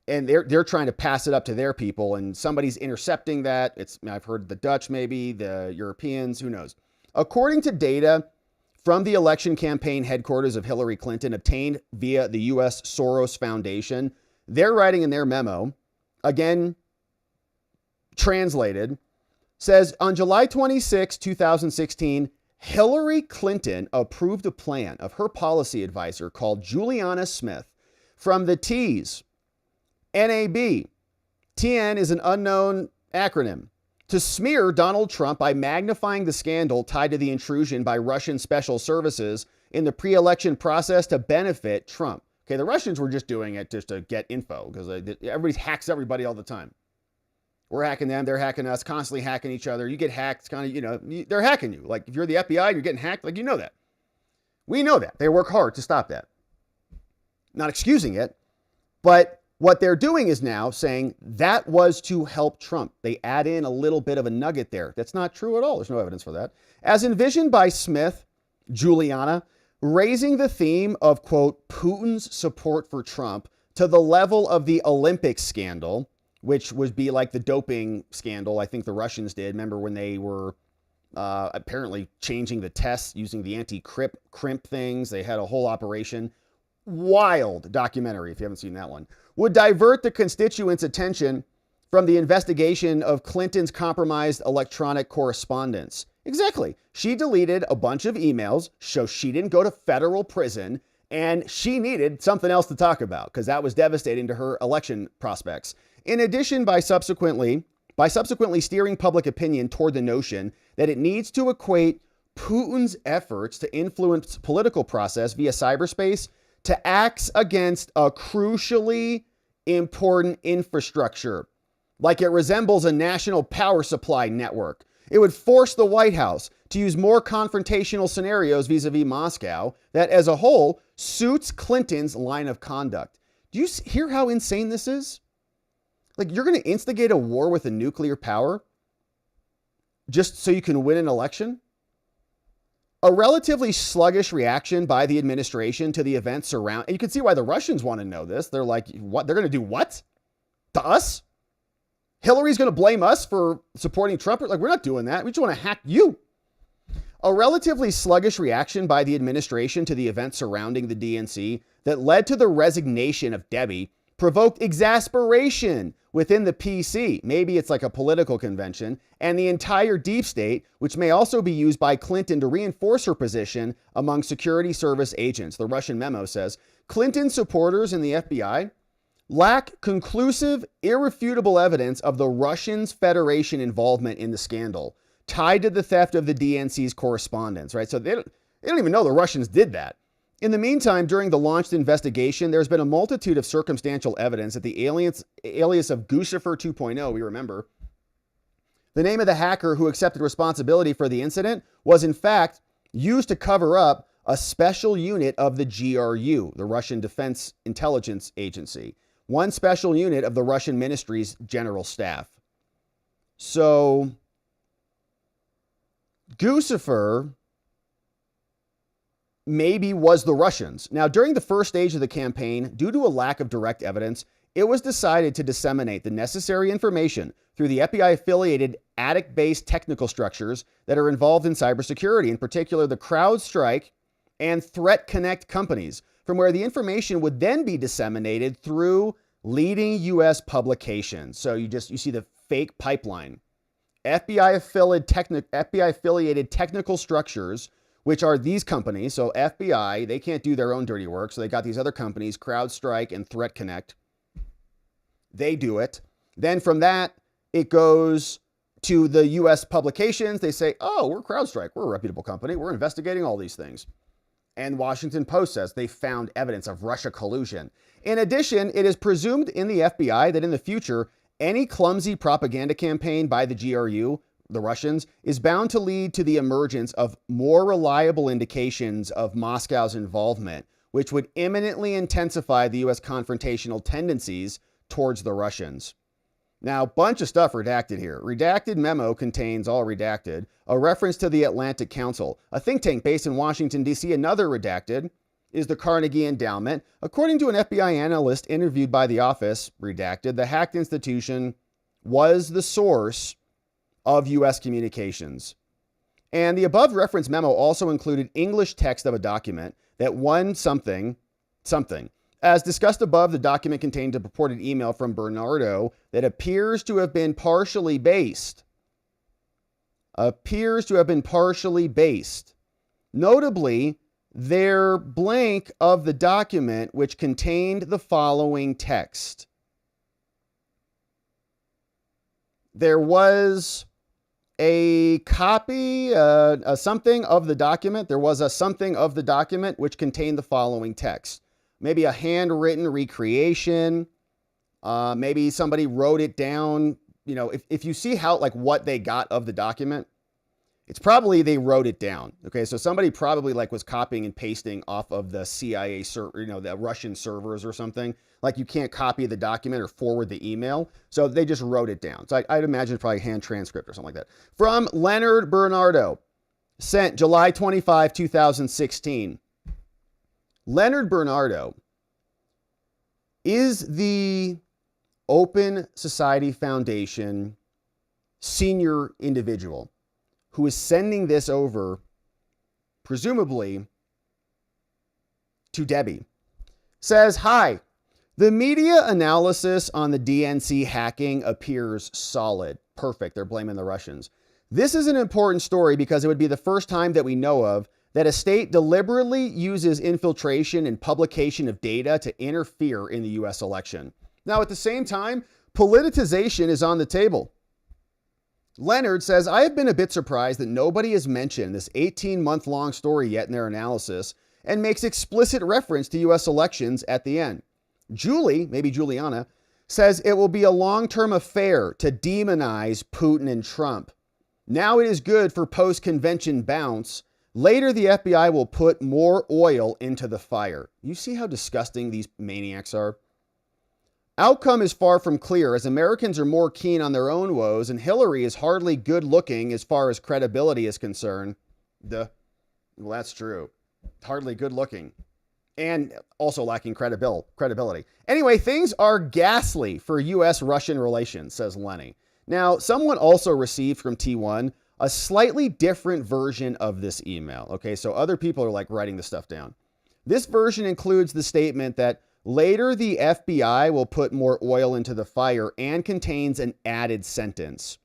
and they're trying to pass it up to their people, and somebody's intercepting that. I've heard the Dutch, maybe the Europeans, who knows? According to data from the election campaign headquarters of Hillary Clinton obtained via the U.S. Soros Foundation, they're writing in their memo, again translated, says on July 26, 2016. Hillary Clinton approved a plan of her policy advisor called Juliana Smith from the T's, NAB. TN is an unknown acronym. To smear Donald Trump by magnifying the scandal tied to the intrusion by Russian special services in the pre-election process to benefit Trump. Okay, the Russians were just doing it just to get info because everybody hacks everybody all the time. We're hacking them. They're hacking us, constantly hacking each other. You get hacked. It's kind of, they're hacking you. Like if you're the FBI and you're getting hacked, you know that. We know that. They work hard to stop that. Not excusing it, but what they're doing is now saying that was to help Trump. They add in a little bit of a nugget there. That's not true at all. There's no evidence for that. As envisioned by Smith, Juliana, raising the theme of, quote, Putin's support for Trump to the level of the Olympics scandal, which would be like the doping scandal I think the Russians did. Remember when they were apparently changing the tests using the anti-crimp things. They had a whole operation. Wild documentary, if you haven't seen that one. Would divert the constituents' attention from the investigation of Clinton's compromised electronic correspondence. Exactly. She deleted a bunch of emails, so she didn't go to federal prison, and she needed something else to talk about because that was devastating to her election prospects. In addition, by subsequently steering public opinion toward the notion that it needs to equate Putin's efforts to influence political process via cyberspace to acts against a crucially important infrastructure, like it resembles a national power supply network. It would force the White House to use more confrontational scenarios vis-a-vis Moscow that, as a whole, suits Clinton's line of conduct. Do you hear how insane this is? Like, you're going to instigate a war with a nuclear power just so you can win an election? A relatively sluggish reaction by the administration to the events surrounding, and you can see why the Russians want to know this. They're like, what? They're going to do what? To us? Hillary's going to blame us for supporting Trump? Like, we're not doing that. We just want to hack you. A relatively sluggish reaction by the administration to the events surrounding the DNC that led to the resignation of Debbie provoked exasperation within the PC. Maybe it's like a political convention, and the entire deep state, which may also be used by Clinton to reinforce her position among security service agents. The Russian memo says Clinton supporters in the FBI lack conclusive, irrefutable evidence of the Russian Federation involvement in the scandal tied to the theft of the DNC's correspondence, right? So they don't even know the Russians did that. In the meantime, during the launched investigation, there's been a multitude of circumstantial evidence that the alias of Gouveia 2.0, we remember, the name of the hacker who accepted responsibility for the incident, was in fact used to cover up a special unit of the GRU, the Russian Defense Intelligence Agency, one special unit of the Russian ministry's general staff. So, Gouveia maybe was the Russians. Now, during the first stage of the campaign, due to a lack of direct evidence, it was decided to disseminate the necessary information through the FBI-affiliated attic-based technical structures that are involved in cybersecurity, in particular the CrowdStrike and Threat Connect companies, from where the information would then be disseminated through leading U.S. publications. So you see the fake pipeline. FBI-affiliated technical structures, which are these companies. So FBI, they can't do their own dirty work. So they got these other companies, CrowdStrike and Threat Connect. They do it. Then from that, it goes to the U.S. publications. They say, oh, we're CrowdStrike. We're a reputable company. We're investigating all these things. And Washington Post says they found evidence of Russia collusion. In addition, it is presumed in the FBI that in the future, any clumsy propaganda campaign by the GRU, the Russians, is bound to lead to the emergence of more reliable indications of Moscow's involvement, which would imminently intensify the U.S. confrontational tendencies towards the Russians. Now, bunch of stuff redacted here. Redacted memo contains, all redacted, a reference to the Atlantic Council, a think tank based in Washington, D.C. Another redacted is the Carnegie Endowment. According to an FBI analyst interviewed by The Office, redacted, the hacked institution was the source of U.S. communications. And the above referenced memo also included English text of a document that one something. As discussed above, the document contained a purported email from Bernardo that appears to have been partially based. Notably, their blank of the document, which contained the following text. There was a copy, something of the document. There was a something of the document which contained the following text. Maybe a handwritten recreation. Maybe somebody wrote it down. You know, if you see how, like, what they got of the document, it's probably they wrote it down. Okay, so somebody probably like was copying and pasting off of the CIA server, the Russian servers or something. Like, you can't copy the document or forward the email, so they just wrote it down. So I'd imagine probably hand transcript or something like that. From Leonard Bernardo, sent July 25, 2016. Leonard Bernardo is the Open Society Foundation senior individual who is sending this over, presumably, to Debbie, says, "Hi, the media analysis on the DNC hacking appears solid." Perfect. They're blaming the Russians. "This is an important story because it would be the first time that we know of that a state deliberately uses infiltration and publication of data to interfere in the U.S. election." Now, at the same time, politicization is on the table. Leonard says, "I have been a bit surprised that nobody has mentioned this 18-month-long story yet in their analysis and makes explicit reference to U.S. elections at the end." Julie, maybe Juliana, says it will be a long-term affair to demonize Putin and Trump. Now it is good for post-convention bounce. Later, the FBI will put more oil into the fire. You see how disgusting these maniacs are? Outcome is far from clear, as Americans are more keen on their own woes, and Hillary is hardly good looking as far as credibility is concerned. Well, that's true. Hardly good looking. And also lacking credibility. Anyway, things are ghastly for U.S.-Russian relations, says Lenny. Now, someone also received from T1 a slightly different version of this email. Okay, so other people are like writing this stuff down. This version includes the statement that later the FBI will put more oil into the fire and contains an added sentence.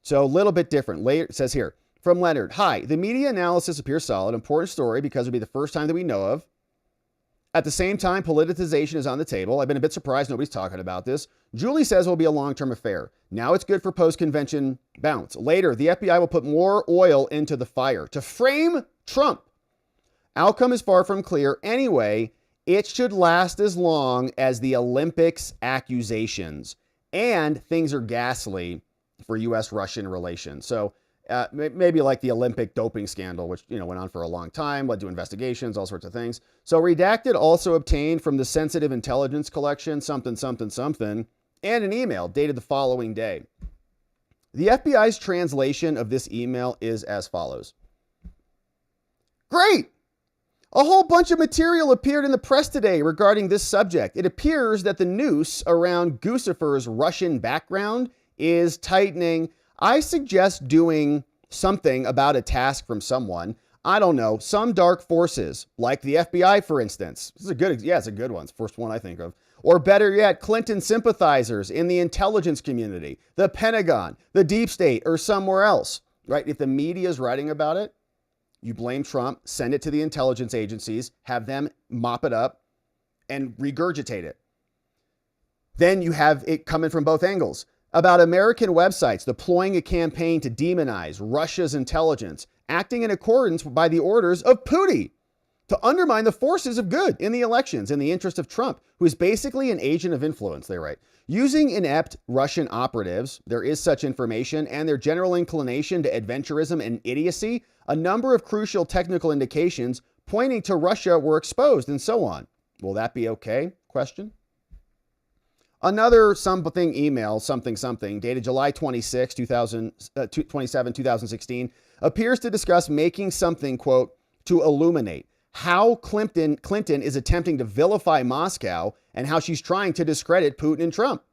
So a little bit different. Later, it says here, from Leonard, "Hi, the media analysis appears solid. Important story because it would be the first time that we know of. At the same time, politicization is on the table. I've been a bit surprised nobody's talking about this. Julie says it will be a long-term affair. Now it's good for post-convention bounce. Later, the FBI will put more oil into the fire to frame Trump. Outcome is far from clear. Anyway, it should last as long as the Olympics accusations. And things are ghastly for U.S.-Russian relations." So maybe like the Olympic doping scandal, which went on for a long time, led to investigations, all sorts of things. So redacted also obtained from the sensitive intelligence collection, something, something, something, and an email dated the following day. The FBI's translation of this email is as follows. "Great! A whole bunch of material appeared in the press today regarding this subject. It appears that the noose around Guccifer's Russian background is tightening. I suggest doing something about a task from someone. I don't know, some dark forces, like the FBI, for instance." This is it's a good one. It's the first one I think of. "Or better yet, Clinton sympathizers in the intelligence community, the Pentagon, the deep state, or somewhere else," right? If the media is writing about it, you blame Trump, send it to the intelligence agencies, have them mop it up and regurgitate it. Then you have it coming from both angles. About American websites deploying a campaign to demonize Russia's intelligence, acting in accordance by the orders of Putin to undermine the forces of good in the elections in the interest of Trump, who is basically an agent of influence, they write. Using inept Russian operatives, there is such information, and their general inclination to adventurism and idiocy, a number of crucial technical indications pointing to Russia were exposed, and so on. Will that be okay? Question. Another something email, something, dated July 26, 2016, appears to discuss making something, quote, to illuminate how Clinton is attempting to vilify Moscow and how she's trying to discredit Putin and Trump.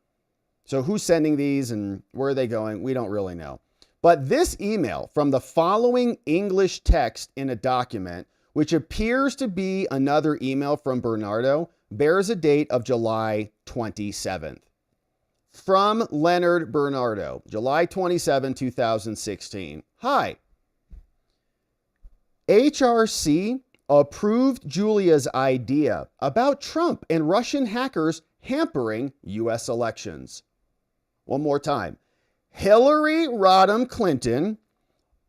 So who's sending these and where are they going? We don't really know. But this email from the following English text in a document, which appears to be another email from Bernardo, bears a date of July 27th. From Leonard Bernardo, July 27, 2016. "Hi. HRC approved Julia's idea about Trump and Russian hackers hampering U.S. elections." One more time. Hillary Rodham Clinton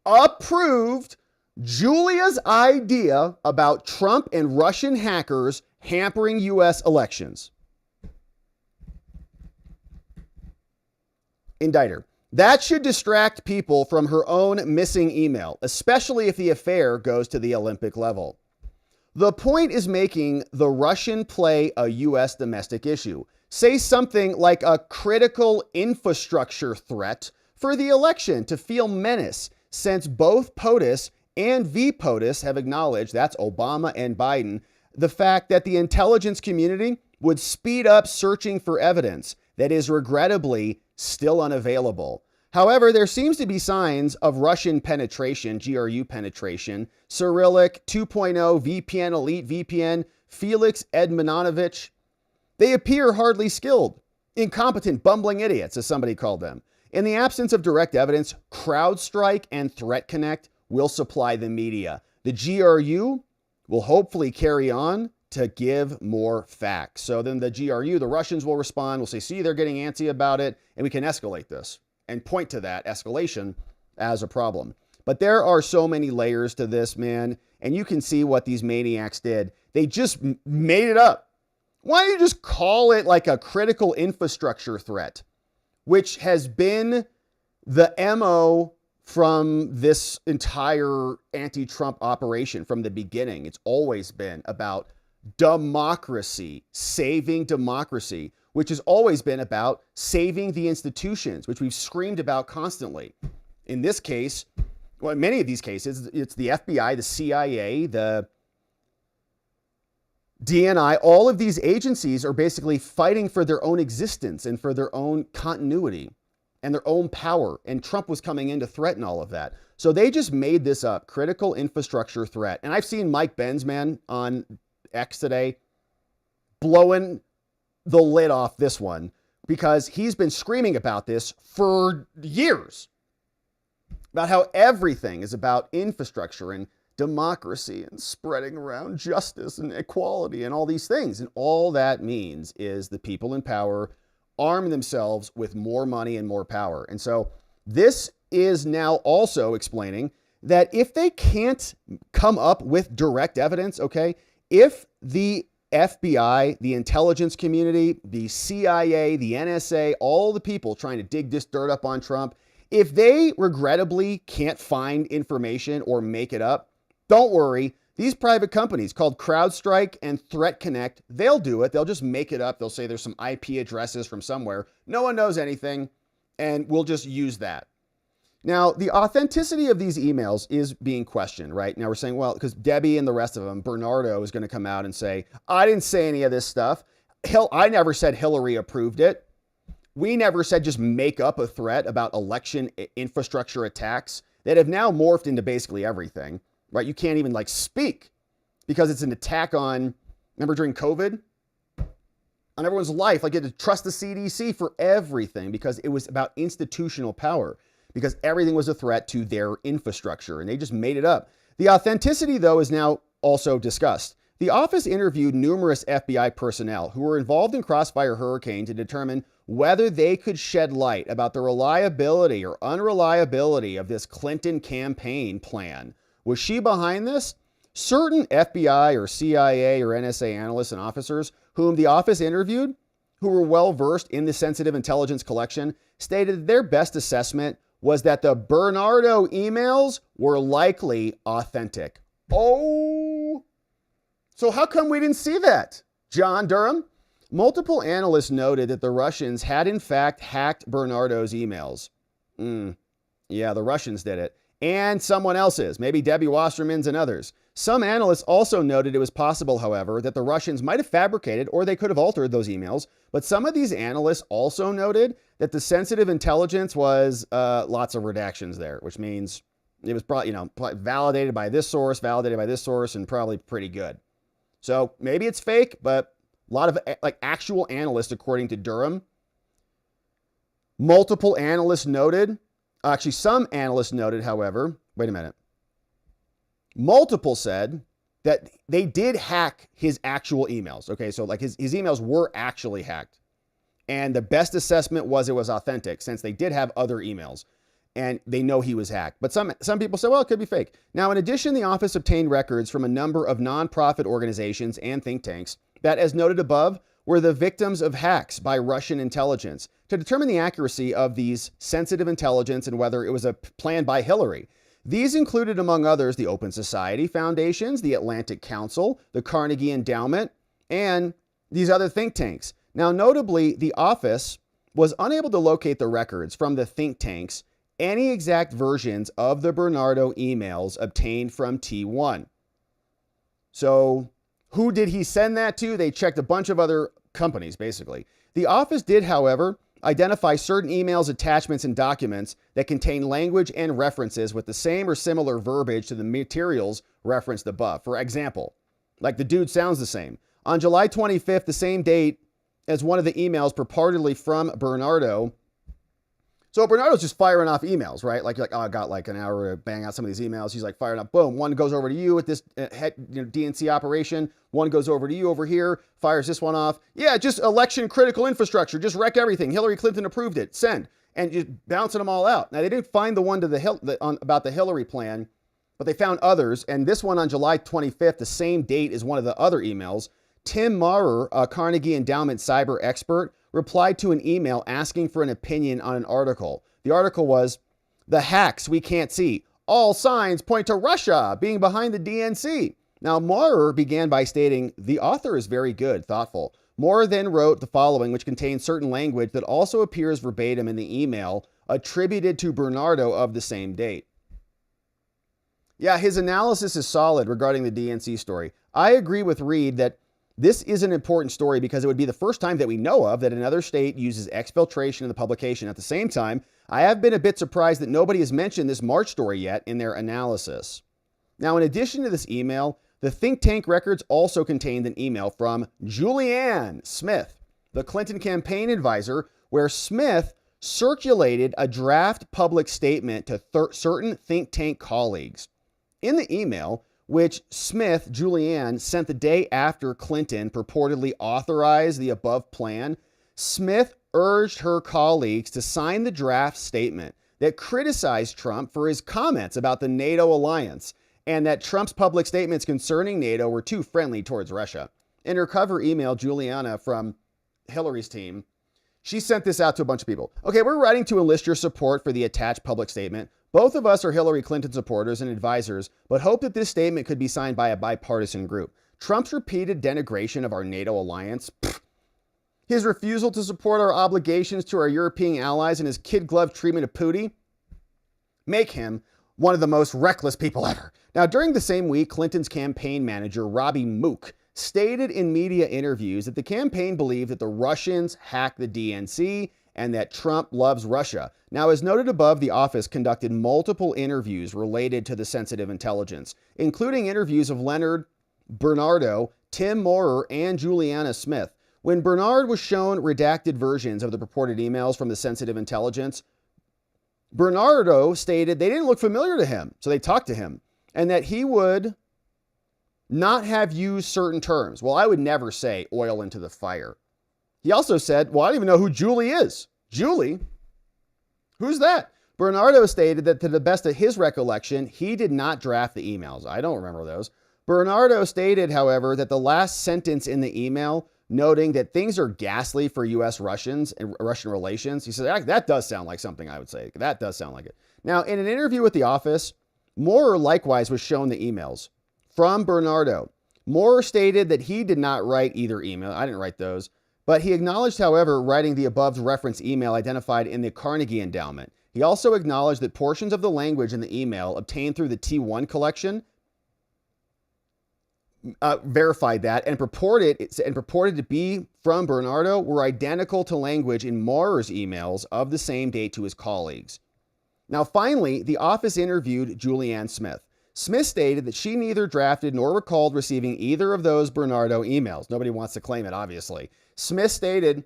approved Julia's idea about Trump and Russian hackers hampering U.S. elections. Indicter. That should distract people from her own missing email, especially if the affair goes to the Olympic level. The point is making the Russian play a U.S. domestic issue. Say something like a critical infrastructure threat for the election to feel menace, since both POTUS and VPOTUS have acknowledged, that's Obama and Biden, the fact that the intelligence community would speed up searching for evidence that is regrettably still unavailable. However, there seems to be signs of Russian penetration, GRU penetration, Cyrillic 2.0, VPN, Elite VPN, Felix Edmonovich. They appear hardly skilled, incompetent, bumbling idiots, as somebody called them. In the absence of direct evidence, CrowdStrike and Threat Connect will supply the media. The GRU will hopefully carry on to give more facts. So then the GRU, the Russians will respond, will say, see, they're getting antsy about it, and we can escalate this and point to that escalation as a problem. But there are so many layers to this, man, and you can see what these maniacs did. They just made it up. Why don't you just call it like a critical infrastructure threat, which has been the MO from this entire anti-Trump operation from the beginning. It's always been about democracy, saving democracy, which has always been about saving the institutions, which we've screamed about constantly. In this case, well, in many of these cases, it's the FBI, the CIA, the DNI. All of these agencies are basically fighting for their own existence and for their own continuity and their own power. And Trump was coming in to threaten all of that. So they just made this up, critical infrastructure threat. And I've seen Mike Benz, man, on X today, blowing the lid off this one because he's been screaming about this for years, about how everything is about infrastructure and democracy and spreading around justice and equality and all these things. And all that means is the people in power arm themselves with more money and more power. And so this is now also explaining that if they can't come up with direct evidence, okay, if the FBI, the intelligence community, the CIA, the NSA, all the people trying to dig this dirt up on Trump, if they regrettably can't find information or make it up, don't worry. These private companies called CrowdStrike and Threat Connect, they'll do it. They'll just make it up. They'll say there's some IP addresses from somewhere. No one knows anything, and we'll just use that. Now, the authenticity of these emails is being questioned, right? Now we're saying, well, because Debbie and the rest of them, Bernardo is going to come out and say, I didn't say any of this stuff. I never said Hillary approved it. We never said just make up a threat about election infrastructure attacks that have now morphed into basically everything, right? You can't even like speak because it's an attack on, remember during COVID? On everyone's life, like you had to trust the CDC for everything because it was about institutional power, because everything was a threat to their infrastructure and they just made it up. The authenticity, though, is now also discussed. The office interviewed numerous FBI personnel who were involved in Crossfire Hurricane to determine whether they could shed light about the reliability or unreliability of this Clinton campaign plan. Was she behind this? Certain FBI or CIA or NSA analysts and officers whom the office interviewed, who were well versed in the sensitive intelligence collection, stated their best assessment was that the Bernardo emails were likely authentic. Oh, so how come we didn't see that, John Durham? Multiple analysts noted that the Russians had in fact hacked Bernardo's emails. Yeah, the Russians did it. And someone else's, maybe Debbie Wasserman's and others. Some analysts also noted it was possible, however, that the Russians might have fabricated or they could have altered those emails. But some of these analysts also noted that the sensitive intelligence was lots of redactions there, which means it was probably, validated by this source, and probably pretty good. So maybe it's fake, but a lot of actual analysts, according to Durham, multiple analysts noted, actually some analysts noted, however, wait a minute. Multiple said that they did hack his actual emails. Okay, so his emails were actually hacked. And the best assessment was it was authentic since they did have other emails and they know he was hacked. But some people say, well, it could be fake. Now, in addition, the office obtained records from a number of nonprofit organizations and think tanks that, as noted above, were the victims of hacks by Russian intelligence to determine the accuracy of these sensitive intelligence and whether it was a plan by Hillary. These included, among others, the Open Society Foundations, the Atlantic Council, the Carnegie Endowment, and these other think tanks. Now, notably, the office was unable to locate the records from the think tanks, any exact versions of the Bernardo emails obtained from T1. So who did he send that to? They checked a bunch of other companies, basically. The office did, however, identify certain emails, attachments, and documents that contain language and references with the same or similar verbiage to the materials referenced above. For example, like the dude sounds the same. On July 25th, the same date as one of the emails purportedly from Bernardo. So Bernardo's just firing off emails, right? Like, oh, I got like an hour to bang out some of these emails. He's like firing up, boom. One goes over to you at this DNC operation. One goes over to you over here, fires this one off. Yeah, just election critical infrastructure. Just wreck everything. Hillary Clinton approved it. Send. And just bouncing them all out. Now, they didn't find the one to about the Hillary plan, but they found others. And this one on July 25th, the same date as one of the other emails, Tim Maurer, a Carnegie Endowment cyber expert, replied to an email asking for an opinion on an article. The article was, "The hacks we can't see. All signs point to Russia being behind the DNC." Now, Maurer began by stating, "The author is very good, thoughtful." Maurer then wrote the following, which contains certain language that also appears verbatim in the email attributed to Bernardo of the same date. Yeah, his analysis is solid regarding the DNC story. I agree with Reed that this is an important story because it would be the first time that we know of that another state uses exfiltration in the publication. At the same time, I have been a bit surprised that nobody has mentioned this March story yet in their analysis. Now, in addition to this email, the think tank records also contained an email from Julianne Smith, the Clinton campaign advisor, where Smith circulated a draft public statement to certain think tank colleagues. In the email, which Smith, Julianne, sent the day after Clinton purportedly authorized the above plan, Smith urged her colleagues to sign the draft statement that criticized Trump for his comments about the NATO alliance and that Trump's public statements concerning NATO were too friendly towards Russia. In her cover email, Juliana from Hillary's team, she sent this out to a bunch of people. "Okay, we're writing to enlist your support for the attached public statement. Both of us are Hillary Clinton supporters and advisors, but hope that this statement could be signed by a bipartisan group. Trump's repeated denigration of our NATO alliance, his refusal to support our obligations to our European allies, and his kid-glove treatment of Putin make him one of the most reckless people ever." Now, during the same week, Clinton's campaign manager, Robbie Mook, stated in media interviews that the campaign believed that the Russians hacked the DNC and that Trump loves Russia. Now, as noted above, the office conducted multiple interviews related to the sensitive intelligence, including interviews of Leonard Bernardo, Tim Maurer, and Juliana Smith. When Bernard was shown redacted versions of the purported emails from the sensitive intelligence, Bernardo stated they didn't look familiar to him, so they talked to him, and that he would not have used certain terms. Well, I would never say oil into the fire. He also said, well, I don't even know who Julie is. Julie? Who's that? Bernardo stated that to the best of his recollection, he did not draft the emails. I don't remember those. Bernardo stated, however, that the last sentence in the email, noting that things are ghastly for U.S.-Russians and Russian relations, he said, that does sound like something I would say. That does sound like it. Now, in an interview with The Office, Maurer likewise was shown the emails from Bernardo. Maurer stated that he did not write either email. I didn't write those. But he acknowledged, however, writing the above reference email identified in the Carnegie Endowment. He also acknowledged that portions of the language in the email obtained through the T1 collection verified that and purported to be from Bernardo were identical to language in Maurer's emails of the same date to his colleagues. Now, finally, the office interviewed Julianne Smith. Smith stated that she neither drafted nor recalled receiving either of those Bernardo emails. Nobody wants to claim it, obviously. Smith stated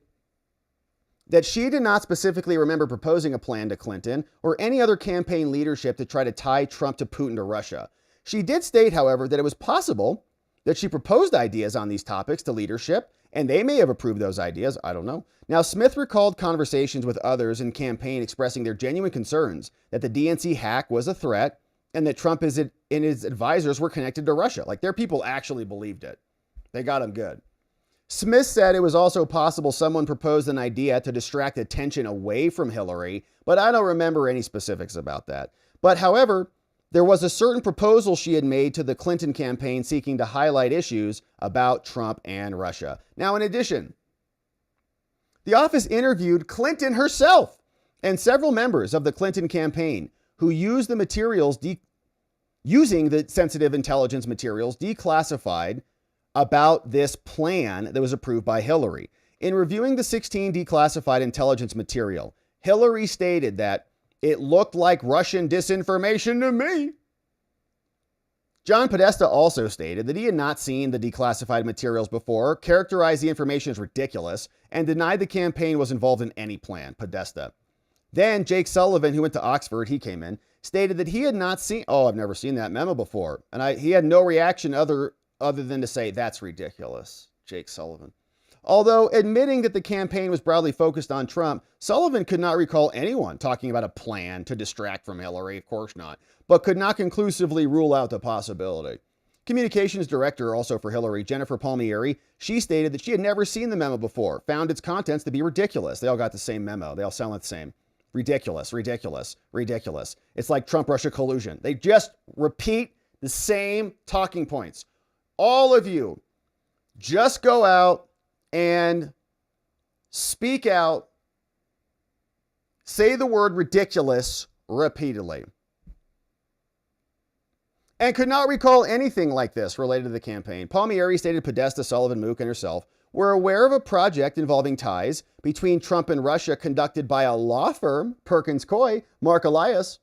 that she did not specifically remember proposing a plan to Clinton or any other campaign leadership to try to tie Trump to Putin to Russia. She did state, however, that it was possible that she proposed ideas on these topics to leadership, and they may have approved those ideas. I don't know. Now, Smith recalled conversations with others in campaign expressing their genuine concerns that the DNC hack was a threat and that Trump and his advisors were connected to Russia. Like, their people actually believed it. They got him good. Smith said it was also possible someone proposed an idea to distract attention away from Hillary, but I don't remember any specifics about that. But however, there was a certain proposal she had made to the Clinton campaign seeking to highlight issues about Trump and Russia. Now, in addition, the office interviewed Clinton herself and several members of the Clinton campaign who used the materials, using the sensitive intelligence materials declassified about this plan that was approved by Hillary. In reviewing the 16 declassified intelligence material, Hillary stated that it looked like Russian disinformation to me. John Podesta also stated that he had not seen the declassified materials before, characterized the information as ridiculous, and denied the campaign was involved in any plan. Podesta. Then Jake Sullivan, who went to Oxford, he came in, stated that he had not seen, I've never seen that memo before. And he had no reaction other than to say, that's ridiculous, Jake Sullivan. Although admitting that the campaign was broadly focused on Trump, Sullivan could not recall anyone talking about a plan to distract from Hillary, of course not, but could not conclusively rule out the possibility. Communications director also for Hillary, Jennifer Palmieri, she stated that she had never seen the memo before, found its contents to be ridiculous. They all got the same memo. They all sound like the same. Ridiculous, ridiculous, ridiculous. It's like Trump-Russia collusion. They just repeat the same talking points. All of you, just go out and speak out, say the word ridiculous repeatedly. And could not recall anything like this related to the campaign. Palmieri stated Podesta, Sullivan, Mook, and herself were aware of a project involving ties between Trump and Russia conducted by a law firm, Perkins Coie, Mark Elias.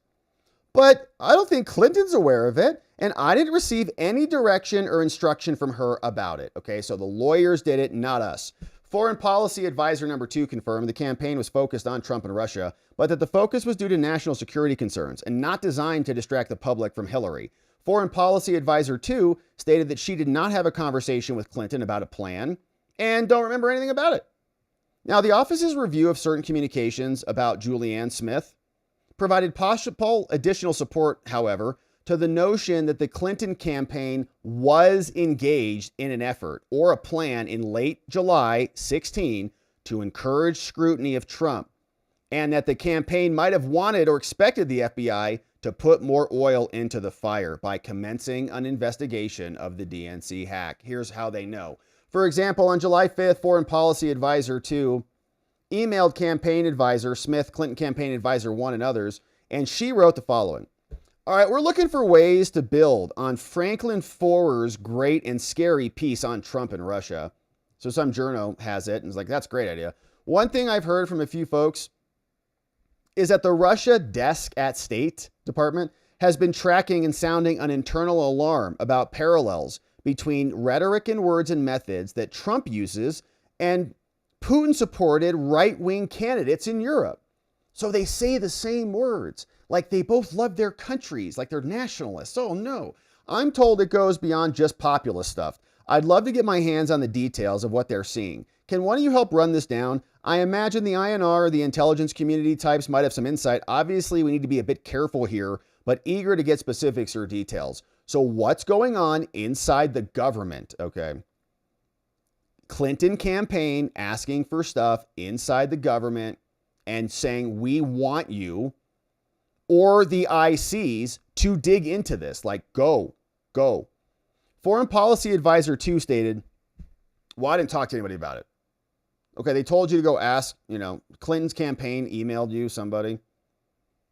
But I don't think Clinton's aware of it, and I didn't receive any direction or instruction from her about it. Okay, so the lawyers did it, not us. Foreign Policy Advisor number 2 confirmed the campaign was focused on Trump and Russia, but that the focus was due to national security concerns and not designed to distract the public from Hillary. Foreign Policy Advisor 2 stated that she did not have a conversation with Clinton about a plan and don't remember anything about it. Now, the office's review of certain communications about Julianne Smith provided possible additional support, however, to the notion that the Clinton campaign was engaged in an effort or a plan in late July 16 to encourage scrutiny of Trump, and that the campaign might have wanted or expected the FBI to put more oil into the fire by commencing an investigation of the DNC hack. Here's how they know. For example, on July 5th, Foreign Policy Advisor 2 emailed campaign advisor Smith, Clinton campaign advisor 1, and others, and she wrote the following. All right, we're looking for ways to build on Franklin Foer's great and scary piece on Trump and Russia. So some journo has it and is like, that's a great idea. One thing I've heard from a few folks is that the Russia desk at State Department has been tracking and sounding an internal alarm about parallels between rhetoric and words and methods that Trump uses and Putin-supported right-wing candidates in Europe. So they say the same words, like they both love their countries, like they're nationalists. Oh no, I'm told it goes beyond just populist stuff. I'd love to get my hands on the details of what they're seeing. Can one of you help run this down? I imagine the INR or the intelligence community types might have some insight. Obviously, we need to be a bit careful here, but eager to get specifics or details. So what's going on inside the government, okay? Clinton campaign asking for stuff inside the government and saying, we want you, or the ICs, to dig into this. Like, go. Foreign Policy Advisor 2 stated, well, I didn't talk to anybody about it. Okay, they told you to go ask, Clinton's campaign emailed you, somebody,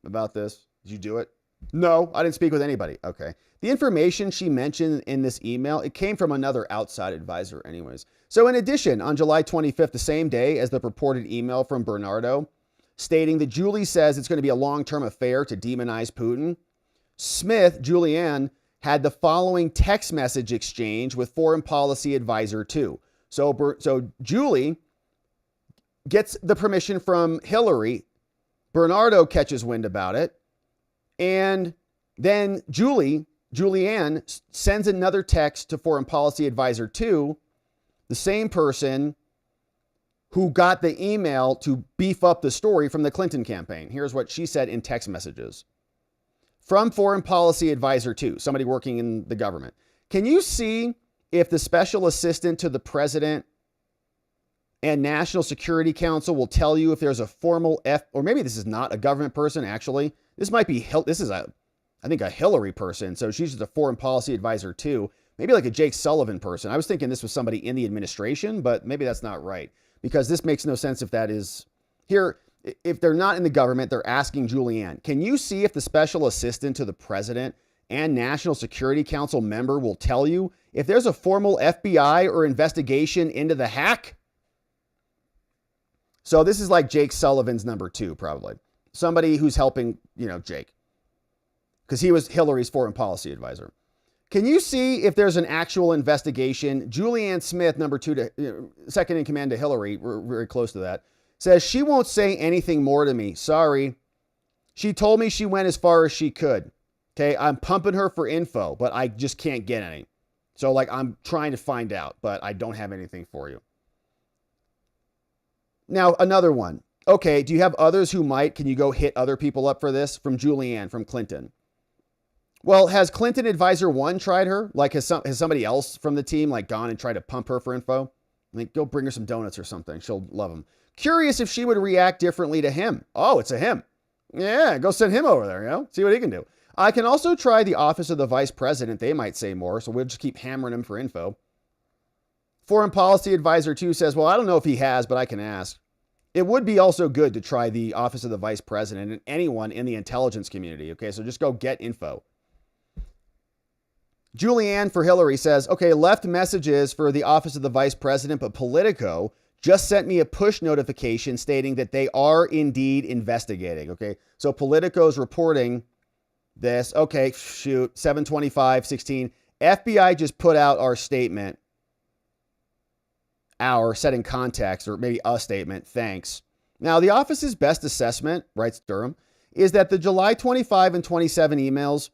about this. Did you do it? No, I didn't speak with anybody. Okay. The information she mentioned in this email, it came from another outside advisor anyways. So in addition, on July 25th, the same day as the purported email from Bernardo, stating that Julie says it's going to be a long-term affair to demonize Putin, Smith, Julianne, had the following text message exchange with Foreign Policy Advisor 2. So Julie gets the permission from Hillary. Bernardo catches wind about it. And then Julianne sends another text to Foreign Policy Advisor 2, the same person who got the email to beef up the story from the Clinton campaign. Here's what she said in text messages. From Foreign Policy Advisor 2, somebody working in the government. Can you see if the special assistant to the president and National Security Council will tell you if there's a formal or maybe this is not a government person, actually. This might be, I think a Hillary person. So she's just a Foreign Policy Advisor 2, maybe like a Jake Sullivan person. I was thinking this was somebody in the administration, but maybe that's not right, because this makes no sense if that is here. If they're not in the government, they're asking Julianne, can you see if the special assistant to the president and National Security Council member will tell you if there's a formal FBI or investigation into the hack? So this is like Jake Sullivan's number 2, probably. Somebody who's helping, Jake. Because he was Hillary's foreign policy advisor. Can you see if there's an actual investigation? Julianne Smith, number 2, second in command to Hillary, we're very close to that, says she won't say anything more to me. Sorry. She told me she went as far as she could. Okay, I'm pumping her for info, but I just can't get any. So I'm trying to find out, but I don't have anything for you. Now, another one. Okay, do you have others who might? Can you go hit other people up for this? From Julianne, from Clinton. Well, has Clinton Advisor 1 tried her? Has somebody else from the team gone and tried to pump her for info? Go bring her some donuts or something. She'll love them. Curious if she would react differently to him. Oh, it's a him. Yeah, go send him over there, see what he can do. I can also try the office of the vice president. They might say more, so we'll just keep hammering him for info. Foreign Policy Advisor 2 says, well, I don't know if he has, but I can ask. It would be also good to try the office of the vice president and anyone in the intelligence community. Okay, so just go get info. Julianne for Hillary says, okay, left messages for the office of the vice president, but Politico just sent me a push notification stating that they are indeed investigating. Okay, so Politico's reporting this. Okay, shoot, 7/25/16. FBI just put out our statement. Our setting context, or maybe a statement. Thanks. Now, the office's best assessment, writes Durham, is that the July 25 and 27 emails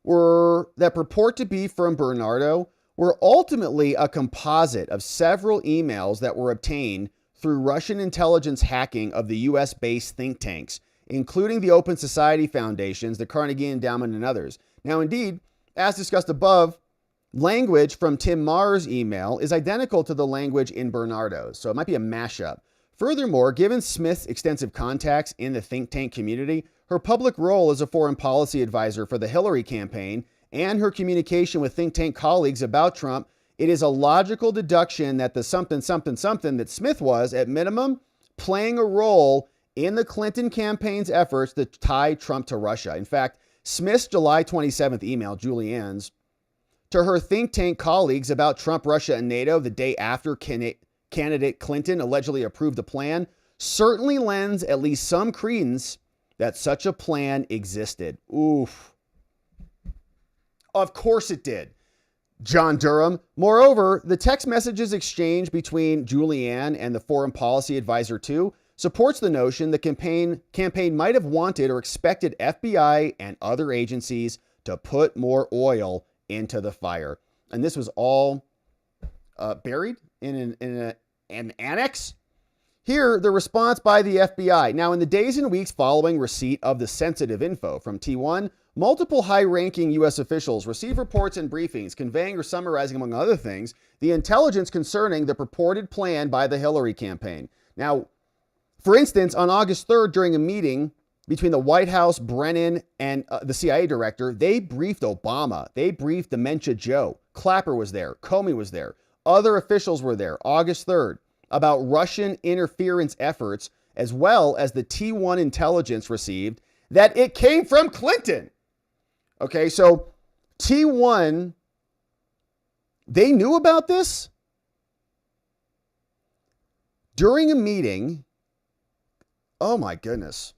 that purport to be from Bernardo were ultimately a composite of several emails that were obtained through Russian intelligence hacking of the US-based think tanks, including the Open Society Foundations, the Carnegie Endowment, and others. Now, indeed, as discussed above, language from Tim Maher's email is identical to the language in Bernardo's, so it might be a mashup. Furthermore, given Smith's extensive contacts in the think tank community, her public role as a foreign policy advisor for the Hillary campaign, and her communication with think tank colleagues about Trump, it is a logical deduction that the something that Smith was, at minimum, playing a role in the Clinton campaign's efforts to tie Trump to Russia. In fact, Smith's July 27th email, Julianne's, to her think tank colleagues about Trump, Russia, and NATO the day after candidate Clinton allegedly approved the plan certainly lends at least some credence that such a plan existed. Oof. Of course it did, John Durham. Moreover, the text messages exchanged between Julianne and the Foreign Policy Advisor 2 supports the notion the campaign might have wanted or expected FBI and other agencies to put more oil into the fire. And this was all buried in an annex. Here, the response by the FBI. Now, in the days and weeks following receipt of the sensitive info from T1, multiple high-ranking U.S. officials received reports and briefings conveying or summarizing, among other things, the intelligence concerning the purported plan by the Hillary campaign. Now, for instance, on August 3rd, during a meeting between the White House, Brennan, and the CIA director, they briefed Obama. They briefed Dementia Joe. Clapper was there. Comey was there. Other officials were there, August 3rd, about Russian interference efforts, as well as the T1 intelligence received that it came from Clinton. Okay, so T1, they knew about this during a meeting. Oh my goodness.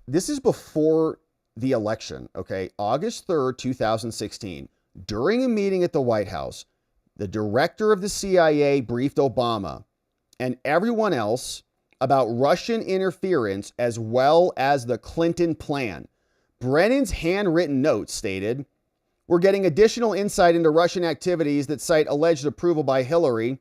This is before the election, okay? August 3rd, 2016. During a meeting at the White House, the director of the CIA briefed Obama and everyone else about Russian interference as well as the Clinton plan. Brennan's handwritten notes stated, "We're getting additional insight into Russian activities that cite alleged approval by Hillary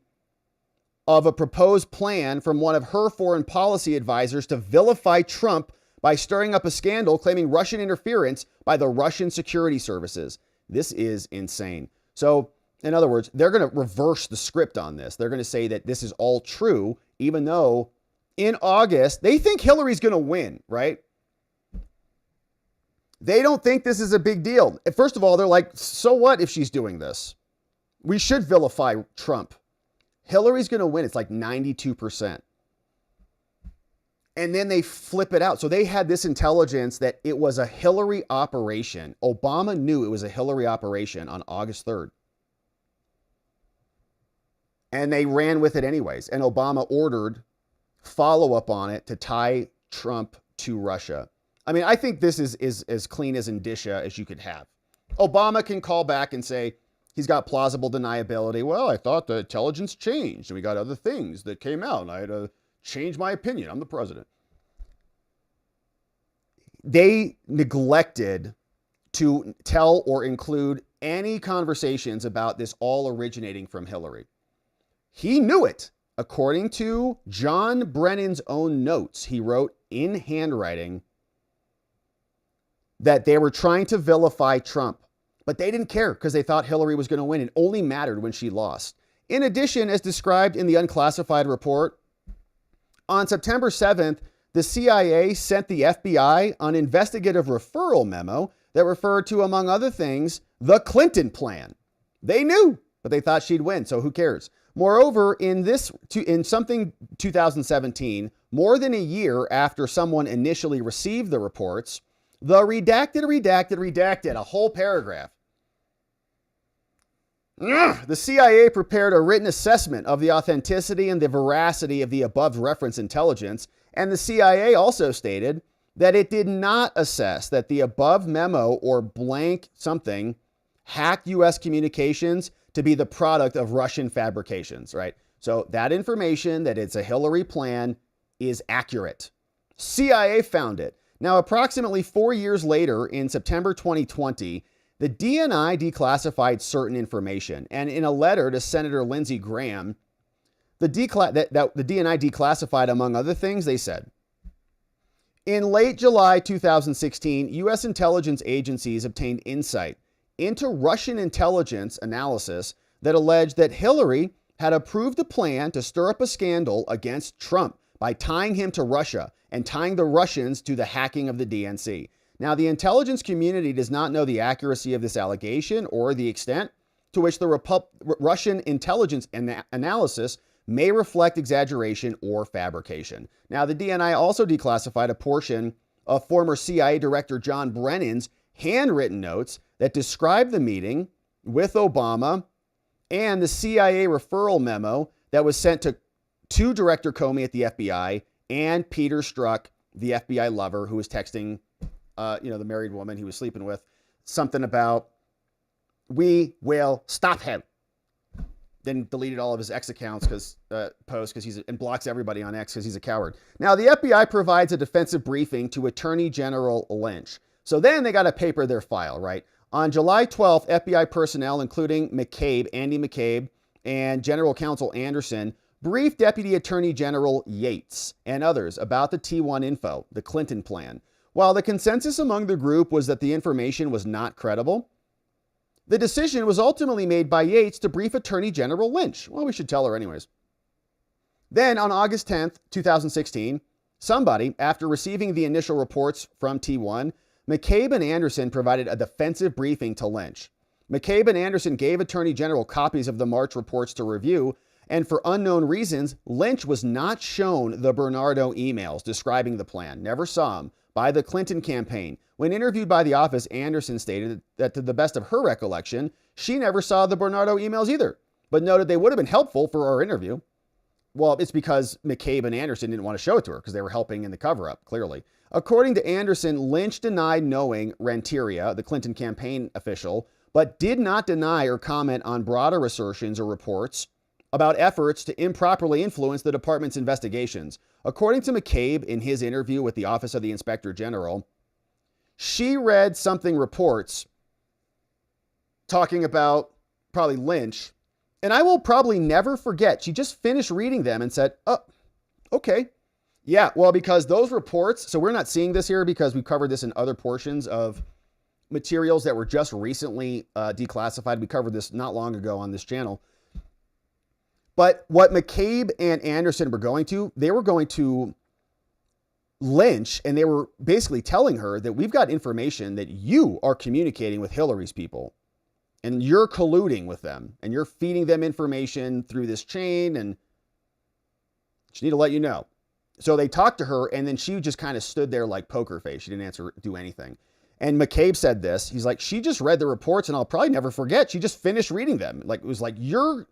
of a proposed plan from one of her foreign policy advisors to vilify Trump by stirring up a scandal claiming Russian interference by the Russian security services." This is insane. So, in other words, they're going to reverse the script on this. They're going to say that this is all true, even though in August, they think Hillary's going to win, right? They don't think this is a big deal. First of all, they're like, so what if she's doing this? We should vilify Trump. Hillary's going to win. It's like 92%. And then they flip it out. So they had this intelligence that it was a Hillary operation. Obama knew it was a Hillary operation on August 3rd. And they ran with it anyways. And Obama ordered follow-up on it to tie Trump to Russia. I mean, I think this is as clean as indicia as you could have. Obama can call back and say he's got plausible deniability. Well, I thought the intelligence changed and we got other things that came out and I had to change my opinion. I'm the president. They neglected to tell or include any conversations about this all originating from Hillary. He knew it. According to John Brennan's own notes, he wrote in handwriting that they were trying to vilify Trump, but they didn't care because they thought Hillary was going to win. It only mattered when she lost. In addition, as described in the unclassified report, on September 7th, the CIA sent the FBI an investigative referral memo that referred to, among other things, the Clinton plan. They knew, but they thought she'd win, so who cares? Moreover, in something 2017, more than a year after someone initially received the reports, the redacted, a whole paragraph. The CIA prepared a written assessment of the authenticity and the veracity of the above referenced intelligence, and the CIA also stated that it did not assess that the above memo or blank something hacked U.S. communications to be the product of Russian fabrications, right? So that information that it's a Hillary plan is accurate. CIA found it. Now, approximately 4 years later, in September 2020, the DNI declassified certain information. And in a letter to Senator Lindsey Graham, the DNI declassified, among other things, they said, in late July 2016, U.S. intelligence agencies obtained insight into Russian intelligence analysis that alleged that Hillary had approved a plan to stir up a scandal against Trump by tying him to Russia and tying the Russians to the hacking of the DNC. Now, the intelligence community does not know the accuracy of this allegation or the extent to which the Russian intelligence analysis may reflect exaggeration or fabrication. Now, the DNI also declassified a portion of former CIA Director John Brennan's handwritten notes that describe the meeting with Obama and the CIA referral memo that was sent to Director Comey at the FBI and Peter Strzok, the FBI lover who was texting, the married woman he was sleeping with, something about, we will stop him. Then deleted all of his X accounts posts and blocks everybody on X because he's a coward. Now, the FBI provides a defensive briefing to Attorney General Lynch. So then they got to paper their file, right? On July 12th, FBI personnel, including Andy McCabe, and General Counsel Anderson, briefed Deputy Attorney General Yates and others about the T1 info, the Clinton plan. While the consensus among the group was that the information was not credible, the decision was ultimately made by Yates to brief Attorney General Lynch. Well, we should tell her anyways. Then on August 10th, 2016, somebody, after receiving the initial reports from T1, McCabe and Anderson provided a defensive briefing to Lynch. McCabe and Anderson gave Attorney General copies of the March reports to review, and for unknown reasons, Lynch was not shown the Bernardo emails describing the plan, never saw them, by the Clinton campaign. When interviewed by the office, Anderson stated that to the best of her recollection, she never saw the Bernardo emails either, but noted they would have been helpful for our interview. Well, it's because McCabe and Anderson didn't want to show it to her because they were helping in the cover-up, clearly. According to Anderson, Lynch denied knowing Renteria, the Clinton campaign official, but did not deny or comment on broader assertions or reports about efforts to improperly influence the department's investigations. According to McCabe, in his interview with the Office of the Inspector General, she read something reports talking about probably Lynch, and I will probably never forget, she just finished reading them and said, oh, okay. Yeah, well, because those reports, so we're not seeing this here because we covered this in other portions of materials that were just recently declassified. We covered this not long ago on this channel. But what McCabe and Anderson were going to, they were going to Lynch, and they were basically telling her that we've got information that you are communicating with Hillary's people, and you're colluding with them, and you're feeding them information through this chain, and she need to let you know. So they talked to her, and then she just kind of stood there like poker face. She didn't do anything. And McCabe said this. He's like, she just read the reports, and I'll probably never forget. She just finished reading them. Like, it was like, you're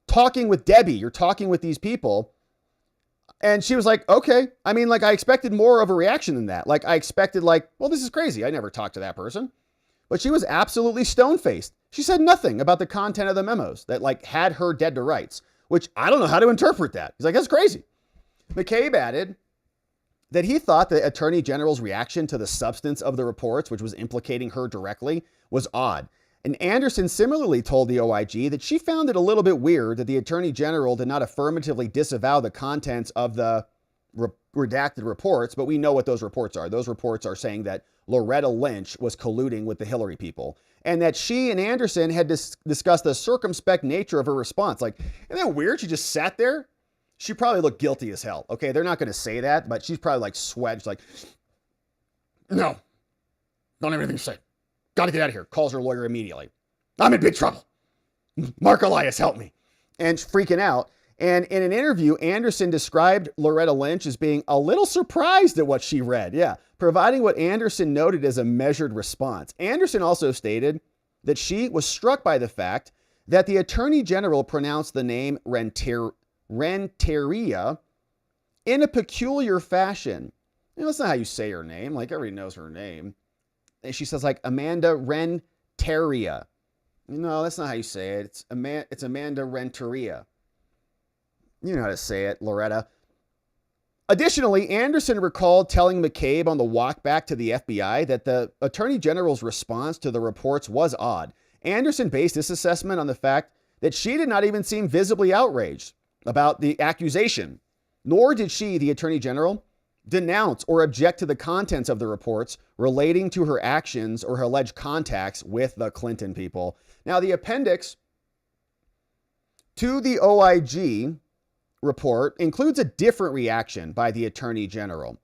talking with Debbie. You're talking with these people. And she was like, okay. I mean, like, I expected more of a reaction than that. Like, I expected, like, well, this is crazy. I never talked to that person. But she was absolutely stone-faced. She said nothing about the content of the memos that, like, had her dead to rights, which I don't know how to interpret that. He's like, that's crazy. McCabe added that he thought the Attorney General's reaction to the substance of the reports, which was implicating her directly, was odd. And Anderson similarly told the OIG that she found it a little bit weird that the Attorney General did not affirmatively disavow the contents of the redacted reports, but we know what those reports are. Those reports are saying that Loretta Lynch was colluding with the Hillary people, and that she and Anderson had discussed the circumspect nature of her response. Like, isn't that weird? She just sat there. She probably looked guilty as hell. Okay, they're not going to say that, but she's probably like sweat. She's like, no, don't have anything to say. Got to get out of here. Calls her lawyer immediately. I'm in big trouble. Mark Elias, help me. And freaking out. And in an interview, Anderson described Loretta Lynch as being a little surprised at what she read. Yeah, providing what Anderson noted as a measured response. Anderson also stated that she was struck by the fact that the Attorney General pronounced the name Renteria in a peculiar fashion. You know, that's not how you say her name. Like, everybody knows her name. And she says, like, Amanda Renteria. No, that's not how you say it. It's Amanda Renteria. You know how to say it, Loretta. Additionally, Anderson recalled telling McCabe on the walk back to the FBI that the Attorney General's response to the reports was odd. Anderson based this assessment on the fact that she did not even seem visibly outraged about the accusation, nor did she, the Attorney General, denounce or object to the contents of the reports relating to her actions or her alleged contacts with the Clinton people. Now, the appendix to the OIG report includes a different reaction by the Attorney General.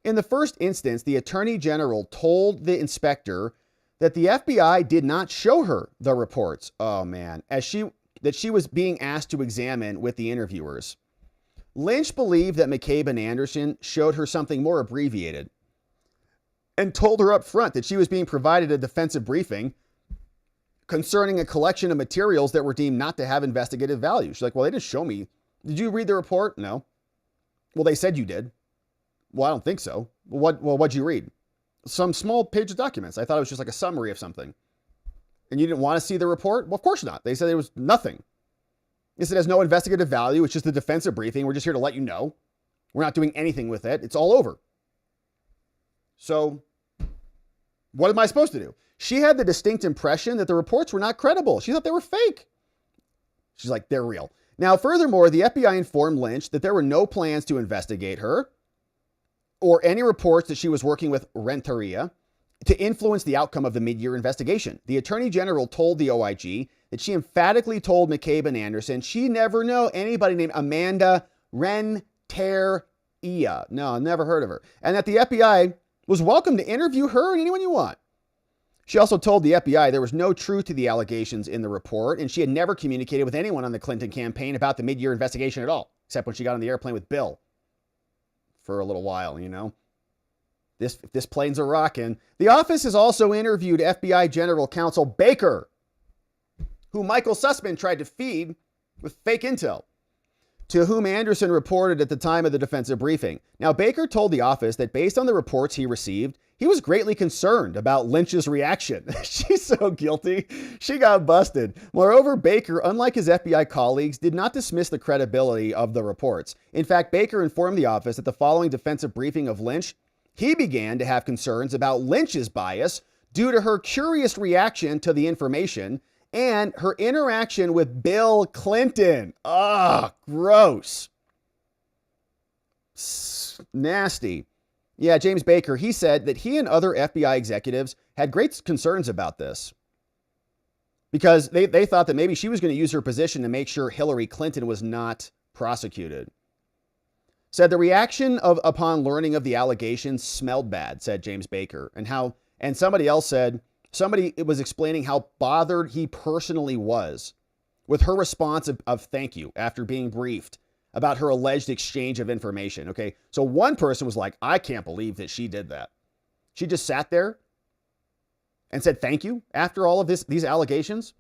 In the first instance, the Attorney General told the inspector that the FBI did not show her the reports. Oh man, that she was being asked to examine with the interviewers. Lynch believed that McCabe and Anderson showed her something more abbreviated and told her up front that she was being provided a defensive briefing concerning a collection of materials that were deemed not to have investigative value. She's like, well, they didn't show me. Did you read the report? No. Well, they said you did. Well, I don't think so. What'd you read? Some small page of documents. I thought it was just like a summary of something. And you didn't want to see the report? Well, of course not. They said there was nothing. They said it has no investigative value. It's just a defensive briefing. We're just here to let you know. We're not doing anything with it. It's all over. So what am I supposed to do? She had the distinct impression that the reports were not credible. She thought they were fake. She's like, they're real. Now, furthermore, the FBI informed Lynch that there were no plans to investigate her or any reports that she was working with Renteria to influence the outcome of the mid-year investigation. The Attorney General told the OIG that she emphatically told McCabe and Anderson she never knew anybody named Amanda Renteria. No, never heard of her. And that the FBI was welcome to interview her and anyone you want. She also told the FBI there was no truth to the allegations in the report, and she had never communicated with anyone on the Clinton campaign about the mid-year investigation at all, except when she got on the airplane with Bill for a little while, you know. This plane's a rockin'. The office has also interviewed FBI General Counsel Baker, who Michael Sussman tried to feed with fake intel, to whom Anderson reported at the time of the defensive briefing. Now, Baker told the office that based on the reports he received, he was greatly concerned about Lynch's reaction. She's so guilty. She got busted. Moreover, Baker, unlike his FBI colleagues, did not dismiss the credibility of the reports. In fact, Baker informed the office that the following defensive briefing of Lynch, he began to have concerns about Lynch's bias due to her curious reaction to the information and her interaction with Bill Clinton. Ah, gross. Nasty. Yeah, James Baker, he said that he and other FBI executives had great concerns about this because they thought that maybe she was going to use her position to make sure Hillary Clinton was not prosecuted. Said the reaction upon learning of the allegations smelled bad, said James Baker, and somebody else said, somebody was explaining how bothered he personally was with her response of thank you after being briefed about her alleged exchange of information. Okay, so one person was like, I can't believe that she did that. She just sat there and said thank you after all of these allegations.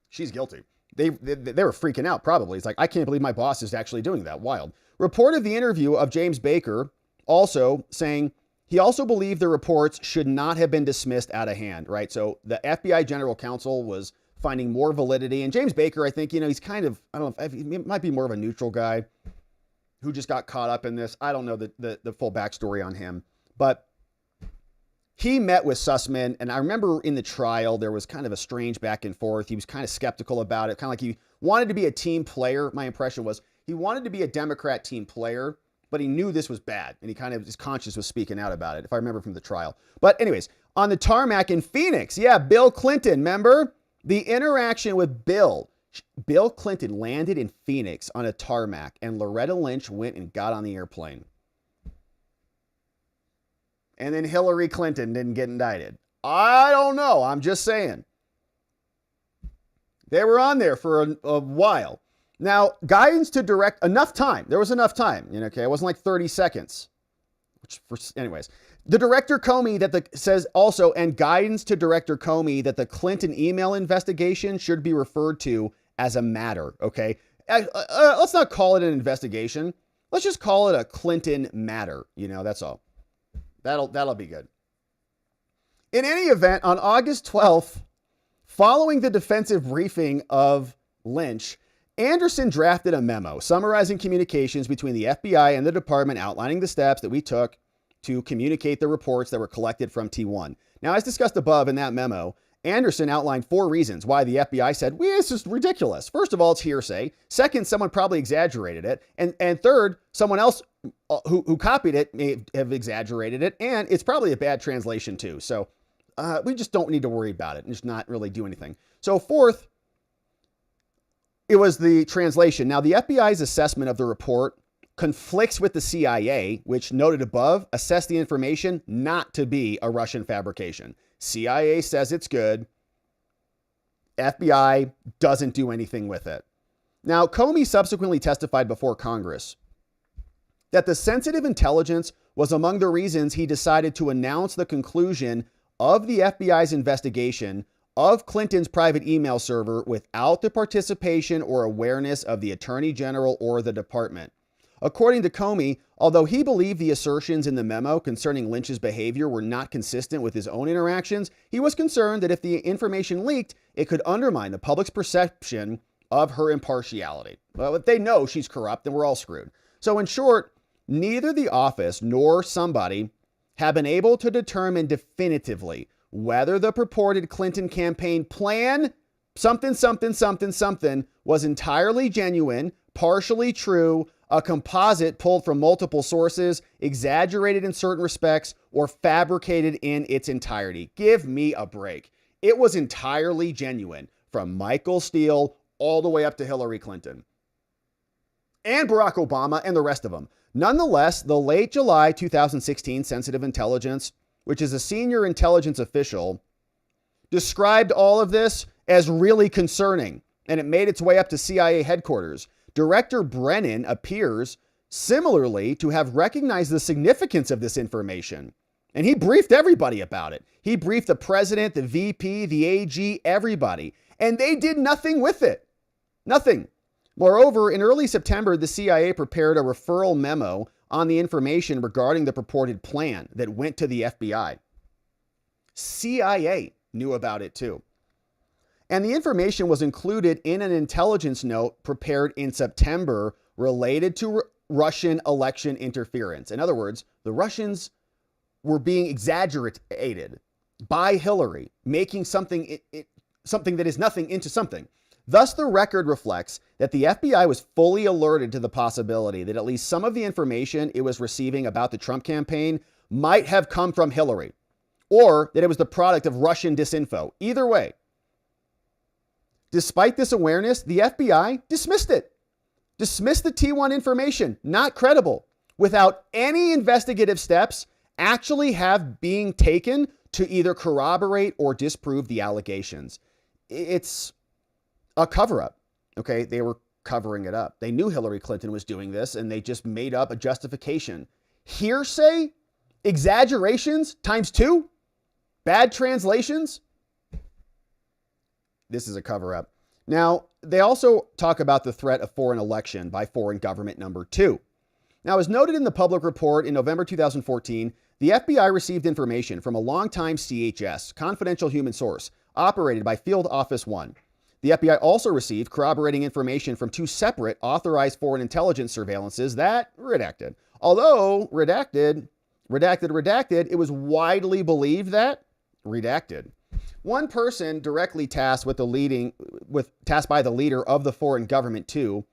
She's guilty. they were freaking out probably. It's like, I can't believe my boss is actually doing that. Wild. Reported the interview of James Baker, also saying he also believed the reports should not have been dismissed out of hand, right? So the FBI general counsel was finding more validity. And James Baker, I think, he's kind of, I don't know, if he might be more of a neutral guy who just got caught up in this. I don't know the full backstory on him, but he met with Sussman. And I remember in the trial, there was kind of a strange back and forth. He was kind of skeptical about it, kind of like he wanted to be a team player. My impression was he wanted to be a Democrat team player, but he knew this was bad. And he kind of, his conscience was speaking out about it, if I remember from the trial. But anyways, on the tarmac in Phoenix, yeah, Bill Clinton, remember? The interaction with Bill Clinton landed in Phoenix on a tarmac, and Loretta Lynch went and got on the airplane. And then Hillary Clinton didn't get indicted. I don't know. I'm just saying. They were on there for a while. Now, guidance to direct, enough time. There was enough time. Okay, it wasn't like 30 seconds. Anyways, the Director Comey says also, and guidance to Director Comey that the Clinton email investigation should be referred to as a matter. Okay, let's not call it an investigation. Let's just call it a Clinton matter. That's all. That'll be good. In any event, on August 12th, following the defensive briefing of Lynch, Anderson drafted a memo summarizing communications between the FBI and the department, outlining the steps that we took to communicate the reports that were collected from T1. Now, as discussed above in that memo, Anderson outlined 4 reasons why the FBI said, this is ridiculous. First of all, it's hearsay. Second, someone probably exaggerated it. And third, someone else who copied it may have exaggerated it. And it's probably a bad translation too. So we just don't need to worry about it and just not really do anything. So fourth, it was the translation. Now, the FBI's assessment of the report conflicts with the CIA, which, noted above, assessed the information not to be a Russian fabrication. CIA says it's good. FBI doesn't do anything with it. Now, Comey subsequently testified before Congress that the sensitive intelligence was among the reasons he decided to announce the conclusion of the FBI's investigation of Clinton's private email server without the participation or awareness of the Attorney General or the department. According to Comey, although he believed the assertions in the memo concerning Lynch's behavior were not consistent with his own interactions, he was concerned that if the information leaked, it could undermine the public's perception of her impartiality. Well, if they know she's corrupt, then we're all screwed. So in short, neither the office nor somebody have been able to determine definitively whether the purported Clinton campaign plan, something was entirely genuine, partially true, a composite pulled from multiple sources, exaggerated in certain respects, or fabricated in its entirety. Give me a break. It was entirely genuine, from Michael Steele all the way up to Hillary Clinton and Barack Obama and the rest of them. Nonetheless, the late July 2016 Sensitive Intelligence, which is a senior intelligence official, described all of this as really concerning, and it made its way up to CIA headquarters. Director Brennan appears similarly to have recognized the significance of this information, and he briefed everybody about it. He briefed the president, the VP, the AG, everybody, and they did nothing with it. Nothing. Moreover, in early September, the CIA prepared a referral memo on the information regarding the purported plan that went to the FBI. CIA knew about it too. And the information was included in an intelligence note prepared in September related to Russian election interference. In other words, the Russians were being exaggerated by Hillary, making something that is nothing into something. Thus, the record reflects that the FBI was fully alerted to the possibility that at least some of the information it was receiving about the Trump campaign might have come from Hillary, or that it was the product of Russian disinfo. Either way, despite this awareness, the FBI dismissed it. Dismissed the T1 information, not credible, without any investigative steps actually have being taken to either corroborate or disprove the allegations. It's a cover-up, okay? They were covering it up. They knew Hillary Clinton was doing this, and they just made up a justification. Hearsay, exaggerations times 2, bad translations. This is a cover-up. Now, they also talk about the threat of foreign election by foreign government number 2. Now, as noted in the public report in November 2014, the FBI received information from a longtime CHS, confidential human source, operated by Field Office 1. The FBI also received corroborating information from 2 separate authorized foreign intelligence surveillances that redacted. Although redacted, it was widely believed that redacted. One person directly tasked by the leader of the foreign government too,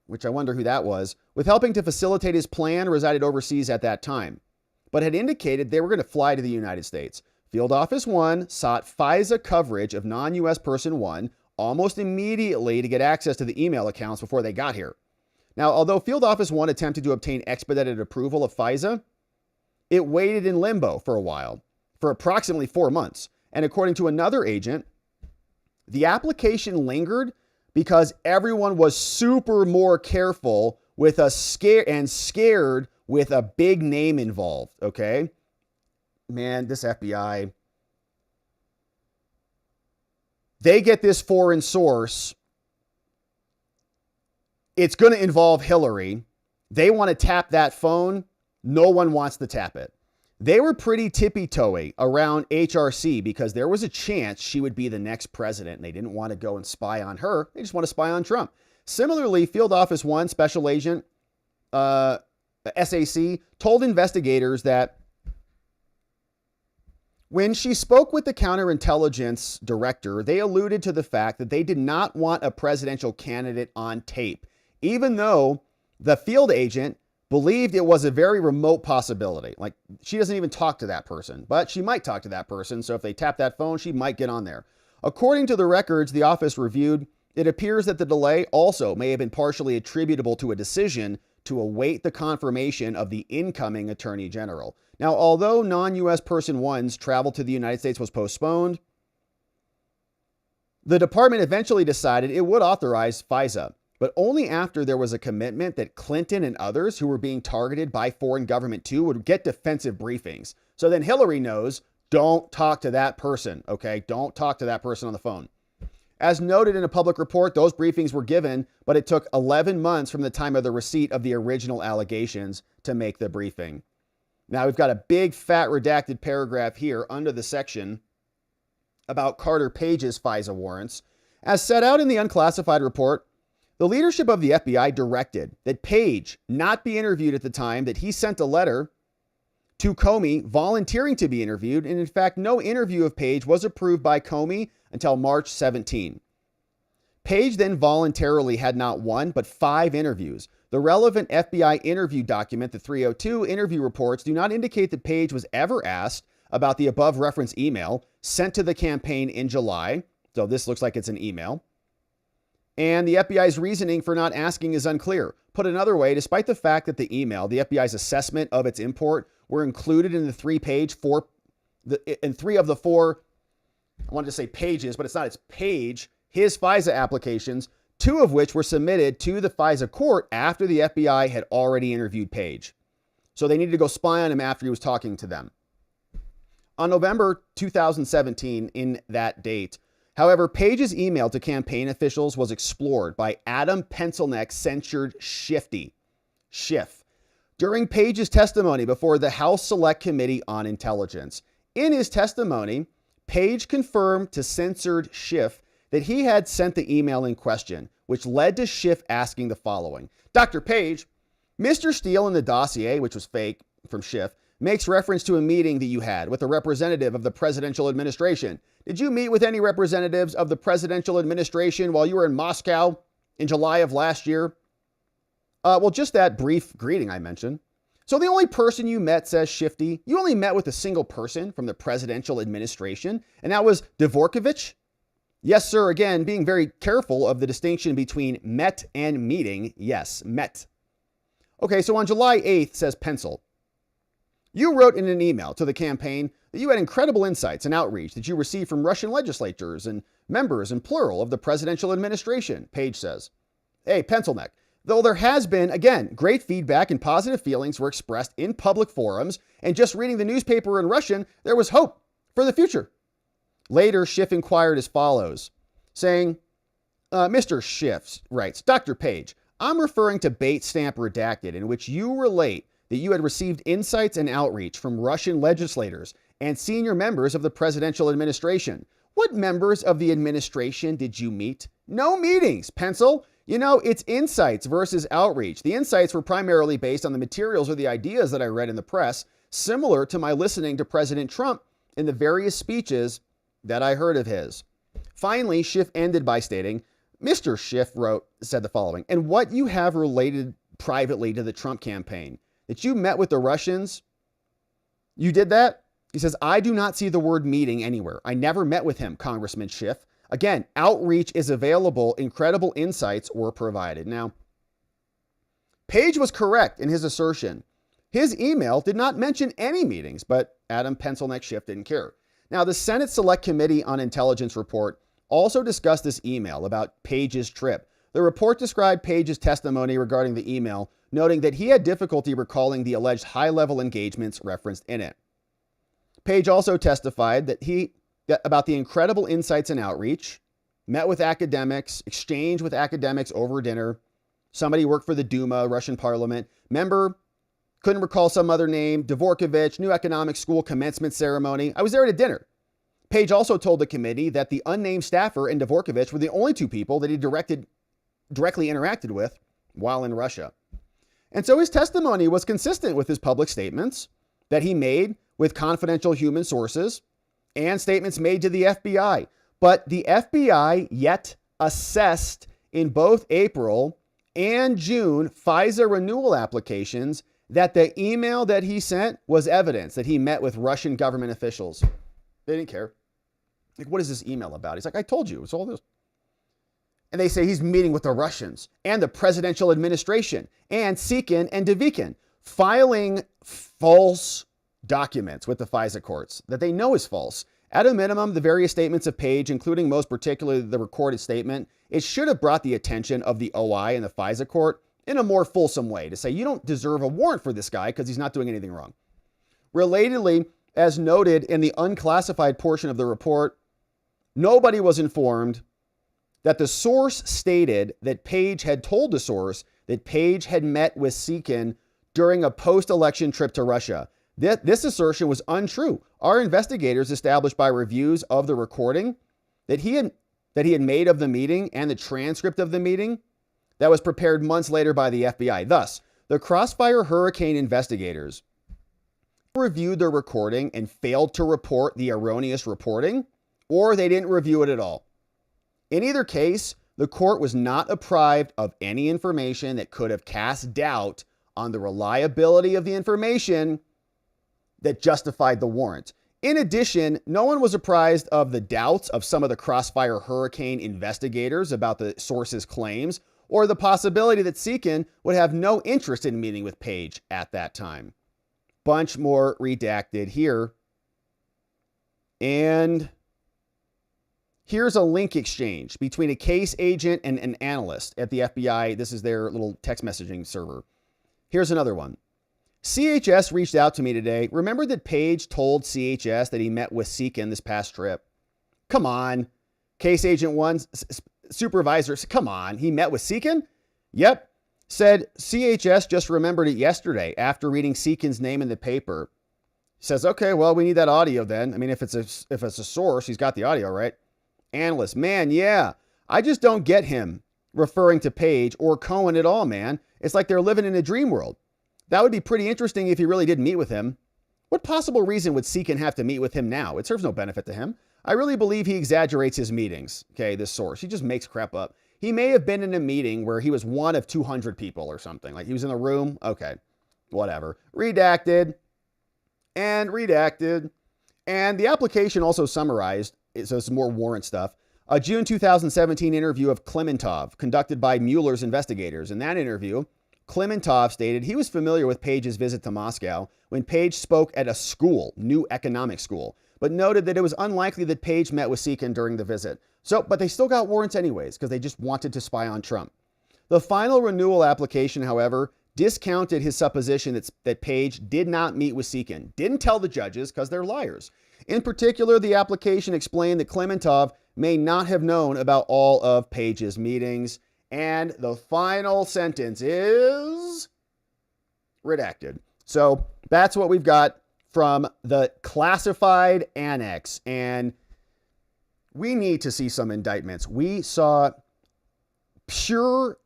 which I wonder who that was, with helping to facilitate his plan resided overseas at that time, but had indicated they were going to fly to the United States. Field Office 1 sought FISA coverage of non-U.S. person 1 almost immediately to get access to the email accounts before they got here. Now, although Field Office 1 attempted to obtain expedited approval of FISA, it waited in limbo for a while, for approximately 4 months. And according to another agent, the application lingered because everyone was super more careful with scared with a big name involved, okay? Man, this FBI, they get this foreign source. It's going to involve Hillary. They want to tap that phone. No one wants to tap it. They were pretty tippy-toey around HRC because there was a chance she would be the next president, and they didn't want to go and spy on her. They just want to spy on Trump. Similarly, Field Office 1 Special Agent SAC told investigators that when she spoke with the counterintelligence director, they alluded to the fact that they did not want a presidential candidate on tape, even though the field agent believed it was a very remote possibility. Like, she doesn't even talk to that person, but she might talk to that person. So if they tap that phone, she might get on there. According to the records the office reviewed, it appears that the delay also may have been partially attributable to a decision to await the confirmation of the incoming Attorney General. Now, although non-U.S. person 1's travel to the United States was postponed, the department eventually decided it would authorize FISA, but only after there was a commitment that Clinton and others who were being targeted by foreign government too would get defensive briefings. So then Hillary knows, don't talk to that person, okay? Don't talk to that person on the phone. As noted in a public report, those briefings were given, but it took 11 months from the time of the receipt of the original allegations to make the briefing. Now, we've got a big fat redacted paragraph here under the section about Carter Page's FISA warrants. As set out in the unclassified report, the leadership of the FBI directed that Page not be interviewed at the time that he sent a letter to Comey volunteering to be interviewed. And in fact, no interview of Page was approved by Comey until March 17. Page then voluntarily had not 1, but 5 interviews. The relevant FBI interview document, the 302 interview reports, do not indicate that Page was ever asked about the above referenced email sent to the campaign in July. So this looks like it's an email. And the FBI's reasoning for not asking is unclear. Put another way, despite the fact that the email, the FBI's assessment of its import, were included in the 3 of the 4, I wanted to say pages, but it's not, it's Page, his FISA applications, 2 of which were submitted to the FISA court after the FBI had already interviewed Page. So they needed to go spy on him after he was talking to them. On November 2017, in that date, however, Page's email to campaign officials was explored by Adam Pencilneck censured Schiff during Page's testimony before the House Select Committee on Intelligence. In his testimony, Page confirmed to censored Schiff that he had sent the email in question, which led to Schiff asking the following. Dr. Page, Mr. Steele in the dossier, which was fake from Schiff, makes reference to a meeting that you had with a representative of the presidential administration. Did you meet with any representatives of the presidential administration while you were in Moscow in July of last year? Well, just that brief greeting I mentioned. So the only person you met, says Shifty, you only met with a single person from the presidential administration, and that was Dvorkovich? Yes, sir. Again, being very careful of the distinction between met and meeting. Yes, met. Okay, so on July 8th, says Pencil, you wrote in an email to the campaign that you had incredible insights and outreach that you received from Russian legislators and members in plural of the presidential administration, Page says. Hey, Pencilneck, though there has been, again, great feedback and positive feelings were expressed in public forums, and just reading the newspaper in Russian, there was hope for the future. Later, Schiff inquired as follows, saying, Mr. Schiff writes, Dr. Page, I'm referring to Bait Stamp Redacted, in which you relate that you had received insights and outreach from Russian legislators and senior members of the presidential administration. What members of the administration did you meet? No meetings, pencil. You know, it's insights versus outreach. The insights were primarily based on the materials or the ideas that I read in the press, similar to my listening to President Trump in the various speeches that I heard of his. Finally, Schiff ended by stating, Mr. Schiff said the following, and what you have related privately to the Trump campaign, that you met with the Russians, you did that? He says, I do not see the word meeting anywhere. I never met with him, Congressman Schiff. Again, outreach is available. Incredible insights were provided. Now, Page was correct in his assertion. His email did not mention any meetings, but Adam Pencilneck Schiff didn't care. Now, the Senate Select Committee on Intelligence report also discussed this email about Page's trip. The report described Page's testimony regarding the email, noting that he had difficulty recalling the alleged high-level engagements referenced in it. Page also testified about the incredible insights and outreach, met with academics, exchanged with academics over dinner. Somebody worked for the Duma, Russian parliament. Member, couldn't recall some other name, Dvorkovich, New Economic School commencement ceremony. I was there at a dinner. Page also told the committee that the unnamed staffer and Dvorkovich were the only two people that he directly interacted with while in Russia. And so his testimony was consistent with his public statements that he made with confidential human sources and statements made to the FBI. But the FBI yet assessed in both April and June FISA renewal applications that the email that he sent was evidence that he met with Russian government officials. They didn't care. Like, what is this email about? He's like, I told you, it's all this. And they say he's meeting with the Russians and the presidential administration and Sekin and Devikin, filing false documents with the FISA courts that they know is false. At a minimum, the various statements of Page, including most particularly the recorded statement, it should have brought the attention of the OI and the FISA court in a more fulsome way to say, you don't deserve a warrant for this guy because he's not doing anything wrong. Relatedly, as noted in the unclassified portion of the report, nobody was informed that the source stated that Page had told the source that Page had met with Sekin during a post-election trip to Russia. This assertion was untrue. Our investigators established by reviews of the recording that he had made of the meeting and the transcript of the meeting that was prepared months later by the FBI. Thus, the Crossfire Hurricane investigators reviewed the recording and failed to report the erroneous reporting, or they didn't review it at all. In either case, the court was not deprived of any information that could have cast doubt on the reliability of the information that justified the warrant. In addition, no one was apprised of the doubts of some of the Crossfire Hurricane investigators about the source's claims, or the possibility that Sekin would have no interest in meeting with Page at that time. Bunch more redacted here. And here's a link exchange between a case agent and an analyst at the FBI. This is their little text messaging server. Here's another one. CHS reached out to me today. Remember that Page told CHS that he met with Sekin this past trip? Come on. Case agent one, supervisor, come on. He met with Sekin? Yep. Said CHS just remembered it yesterday after reading Sekin's name in the paper. Says, okay, well, we need that audio then. I mean, if it's a source, he's got the audio, right? Analyst, man, yeah. I just don't get him referring to Page or Cohen at all, man. It's like they're living in a dream world. That would be pretty interesting if he really did meet with him. What possible reason would Sekin have to meet with him now? It serves no benefit to him. I really believe he exaggerates his meetings. Okay, this source. He just makes crap up. He may have been in a meeting where he was one of 200 people or something. Like he was in the room. Okay, whatever. Redacted and redacted. And the application also summarized, so some more warrant stuff, a June 2017 interview of Klementov conducted by Mueller's investigators. In that interview, Klementov stated he was familiar with Page's visit to Moscow when Page spoke at a school, New Economic School, but noted that it was unlikely that Page met with Sekin during the visit. But they still got warrants anyways because they just wanted to spy on Trump. The final renewal application, however, discounted his supposition that Page did not meet with Sekin, didn't tell the judges because they're liars, In particular, the application explained that Klementov may not have known about all of Page's meetings. And the final sentence is redacted. So that's what we've got from the classified annex. And we need to see some indictments. We saw pure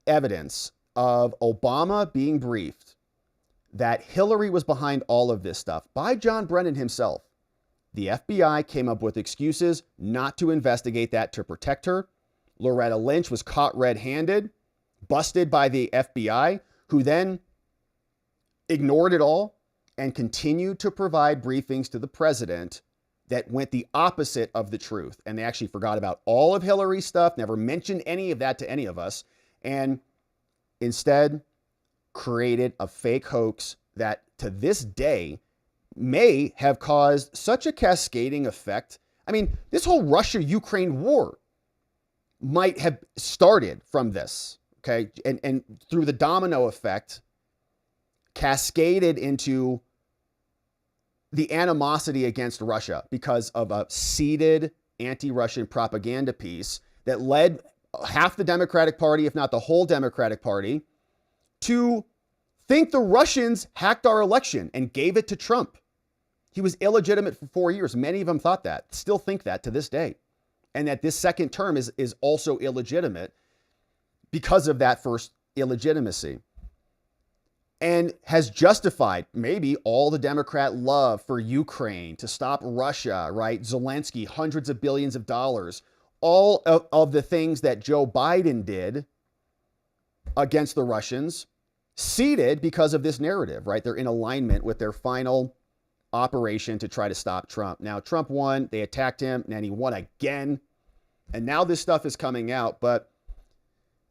evidence of Obama being briefed that Hillary was behind all of this stuff by John Brennan himself. The FBI came up with excuses not to investigate that to protect her. Loretta Lynch was caught red-handed, busted by the FBI, who then ignored it all and continued to provide briefings to the president that went the opposite of the truth. And they actually forgot about all of Hillary's stuff, never mentioned any of that to any of us, and instead created a fake hoax that to this day may have caused such a cascading effect. I mean, this whole Russia-Ukraine war might have started from this, okay? And through the domino effect, cascaded into the animosity against Russia because of a seeded anti-Russian propaganda piece that led half the Democratic Party, if not the whole Democratic Party, to think the Russians hacked our election and gave it to Trump. He was illegitimate for 4 years. Many of them thought that, still think that to this day. And that this second term is also illegitimate because of that first illegitimacy. And has justified maybe all the Democrat love for Ukraine to stop Russia, right? Zelensky, hundreds of billions of dollars. All of the things that Joe Biden did against the Russians, seeded because of this narrative, right? They're in alignment with their final operation to try to stop Trump. Now, Trump won. They attacked him, and he won again. And now this stuff is coming out. But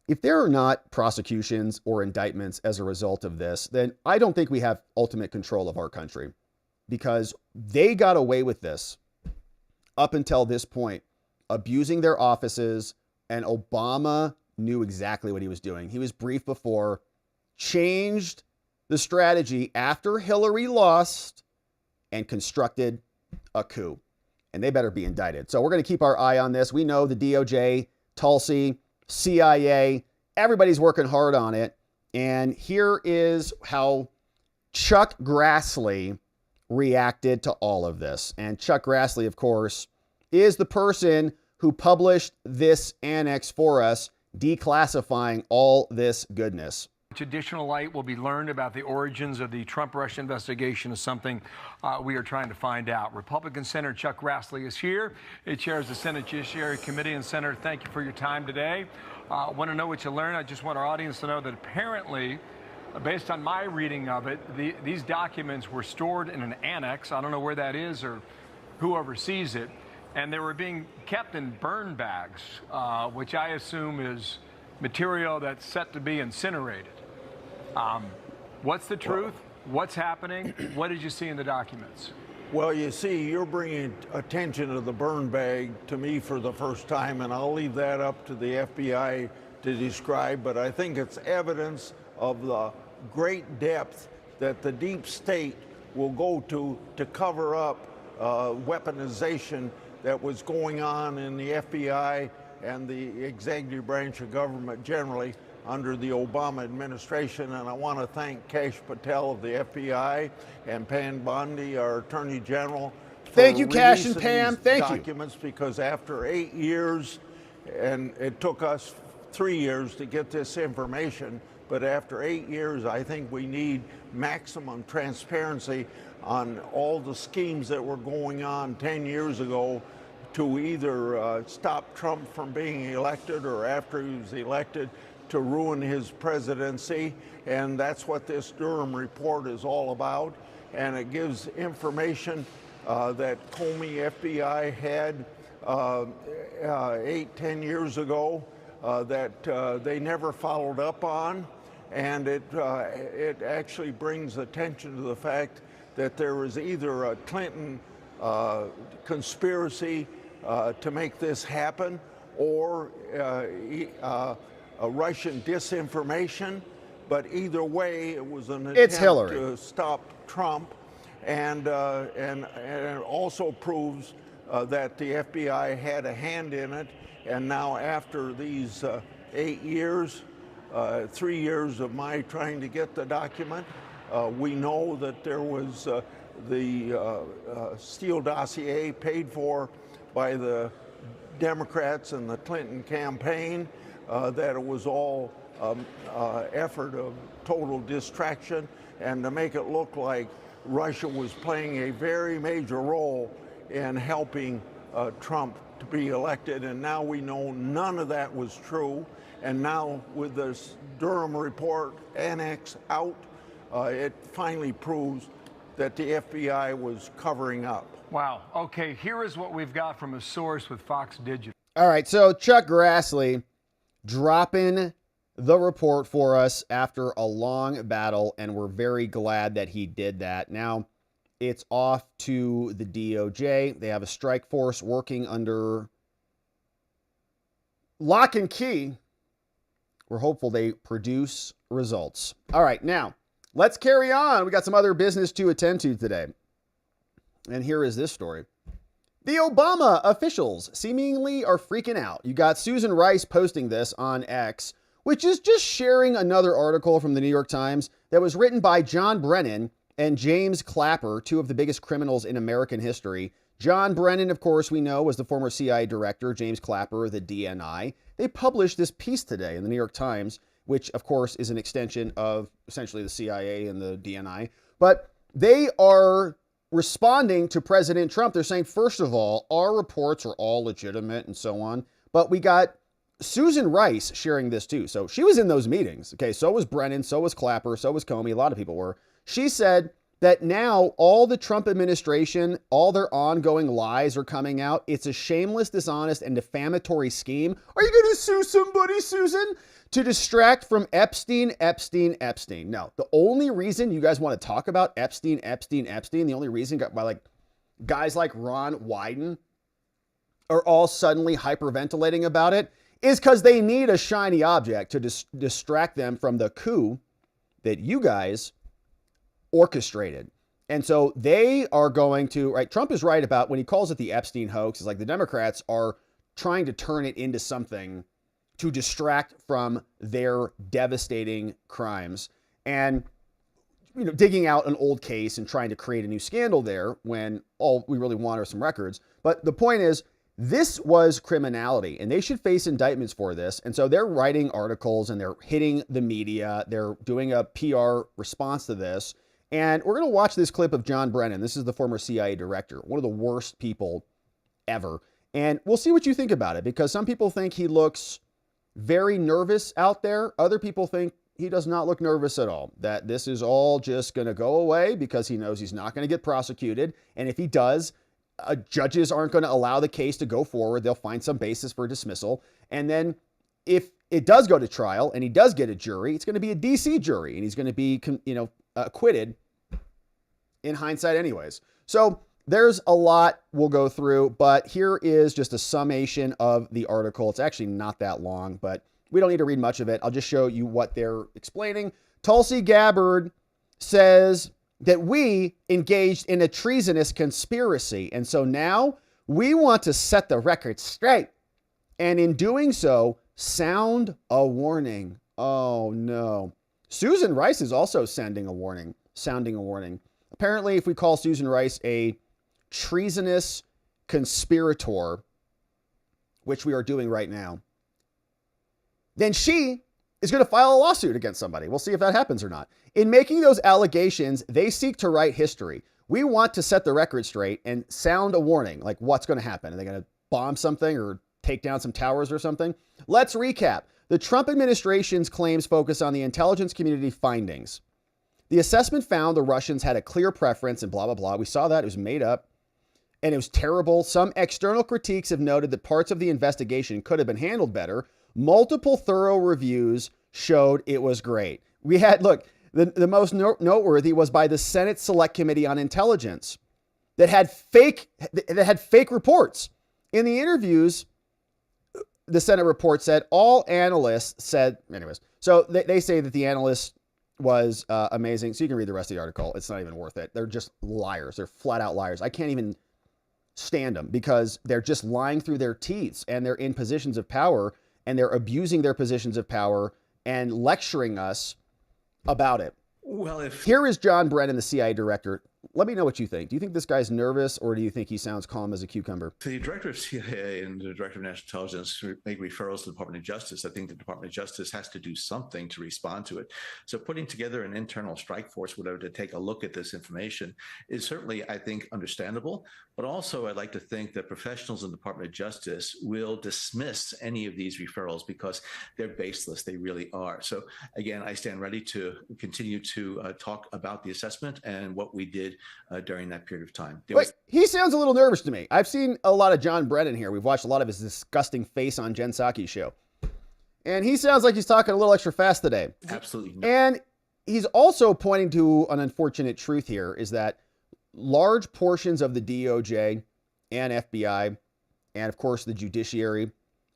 if there are not prosecutions or indictments as a result of this, then I don't think we have ultimate control of our country, because they got away with this up until this point, abusing their offices, and Obama knew exactly what he was doing. He was briefed before, changed the strategy after Hillary lost, and constructed a coup. And they better be indicted. So we're going to keep our eye on this. We know the DOJ, TULSI, CIA, everybody's working hard on it. And here is how Chuck Grassley reacted to all of this. And Chuck Grassley, of course, is the person who published this annex for us, declassifying all this goodness. Additional light will be learned about the origins of the Trump-Russia investigation is something we are trying to find out. Republican Senator Chuck Grassley is here. He chairs the Senate Judiciary Committee. And Senator, thank you for your time today. Want to know what you learned? I just want our audience to know that apparently, based on my reading of it, these documents were stored in an annex. I don't know where that is or who oversees it. And they were being kept in burn bags, which I assume is material that's set to be incinerated. What's the truth? What's happening? What did you see in the documents? Well, you see, you're bringing attention to the burn bag to me for the first time, and I'll leave that up to the FBI to describe, but I think it's evidence of the great depth that the deep state will go to cover up weaponization that was going on in the FBI and the executive branch of government generally under the Obama administration. And I want to thank Kash Patel of the FBI and Pam Bondi, our Attorney General. Thank you, Kash and Pam. Thank you. Documents, because after 8 years, and it took us 3 years to get this information, but after 8 years, I think we need maximum transparency on all the schemes that were going on 10 years ago to either stop Trump from being elected or after he was elected to ruin his presidency. And that's what this Durham report is all about. And it gives information that Comey FBI had 10 years ago that they never followed up on. And it actually brings attention to the fact that there was either a Clinton conspiracy to make this happen, or a Russian disinformation. But either way, it was an attempt to stop Trump. and it also proves that the FBI had a hand in it. And now, after these 8 years, 3 years of my trying to get the document, we know that there was the Steele dossier paid for by the Democrats and the Clinton campaign, that it was all effort of total distraction, and to make it look like Russia was playing a very major role in helping Trump to be elected. And now we know none of that was true. And now with this Durham report, Annex, out, it finally proves that the FBI was covering up. Wow. Okay, here is what we've got from a source with Fox Digital. All right, so Chuck Grassley dropping the report for us after a long battle, and we're very glad that he did that. Now, it's off to the DOJ. They have a strike force working under lock and key. We're hopeful they produce results. All right, now, let's carry on. We got some other business to attend to today. And here is this story. The Obama officials seemingly are freaking out. You got Susan Rice posting this on X, which is just sharing another article from the New York Times that was written by John Brennan and James Clapper, two of the biggest criminals in American history. John Brennan, of course, we know, was the former CIA director. James Clapper, the DNI. They published this piece today in the New York Times, which, of course, is an extension of essentially the CIA and the DNI. But they are responding to President Trump. They're saying, first of all, our reports are all legitimate and so on. But we got Susan Rice sharing this too. So she was in those meetings. Okay, so was Brennan, so was Clapper, so was Comey. A lot of people were. She said that now all the Trump administration, all their ongoing lies are coming out. It's a shameless, dishonest, and defamatory scheme. Are you going to sue somebody, Susan? To distract from Epstein. No, the only reason you guys want to talk about Epstein, the only reason by like guys like Ron Wyden are all suddenly hyperventilating about it is because they need a shiny object to distract them from the coup that you guys orchestrated. And so they are going to, right? Trump is right about when he calls it the Epstein hoax. It's like the Democrats are trying to turn it into something to distract from their devastating crimes and, you know, digging out an old case and trying to create a new scandal there when all we really want are some records. But the point is, this was criminality and they should face indictments for this. And so they're writing articles and they're hitting the media. They're doing a PR response to this. And we're going to watch this clip of John Brennan. This is the former CIA director, one of the worst people ever. And we'll see what you think about it, because some people think he looks very nervous out there. Other people think he does not look nervous at all, that this is all just going to go away because he knows he's not going to get prosecuted. And if he does, judges aren't going to allow the case to go forward. They'll find some basis for dismissal. And then if it does go to trial and he does get a jury, it's going to be a DC jury and he's going to be, acquitted in hindsight anyways. So there's a lot we'll go through, but here is just a summation of the article. It's actually not that long, but we don't need to read much of it. I'll just show you what they're explaining. Tulsi Gabbard says that we engaged in a treasonous conspiracy. And so now we want to set the record straight. And in doing so, sound a warning. Oh no. Susan Rice is also sounding a warning. Apparently, if we call Susan Rice a treasonous conspirator, which we are doing right now, then she is going to file a lawsuit against somebody. We'll see if that happens or not. In making those allegations, they seek to write history. We want to set the record straight and sound a warning, like what's going to happen. Are they going to bomb something or take down some towers or something? Let's recap. The Trump administration's claims focus on the intelligence community findings. The assessment found the Russians had a clear preference and blah, blah, blah. We saw that. It was made up and it was terrible. Some external critiques have noted that parts of the investigation could have been handled better. Multiple thorough reviews showed it was great. We had, look, the most noteworthy was by the Senate Select Committee on Intelligence that had fake reports. In the interviews, the Senate report said all analysts said, anyways, so they say that the analysts was amazing. So you can read the rest of the article. It's not even worth it. They're just liars. They're flat out liars. I can't even stand them because they're just lying through their teeth, and they're in positions of power, and they're abusing their positions of power and lecturing us about it. Well, Here is John Brennan, the CIA director. Let me know what you think. Do you think this guy's nervous, or do you think he sounds calm as a cucumber? the director of CIA and the director of national intelligence make referrals to the Department of Justice. I think the Department of Justice has to do something to respond to it. So putting together an internal strike force, whatever, to take a look at this information is certainly, I think, understandable. But also, I'd like to think that professionals in the Department of Justice will dismiss any of these referrals because they're baseless. They really are. So again, I stand ready to continue to talk about the assessment and what we did during that period of time. Wait, he sounds a little nervous to me. I've seen a lot of John Brennan here. We've watched a lot of his disgusting face on Jen Psaki's show. And he sounds like he's talking a little extra fast today. Absolutely. And he's also pointing to an unfortunate truth here, is that large portions of the DOJ and FBI and, of course, the judiciary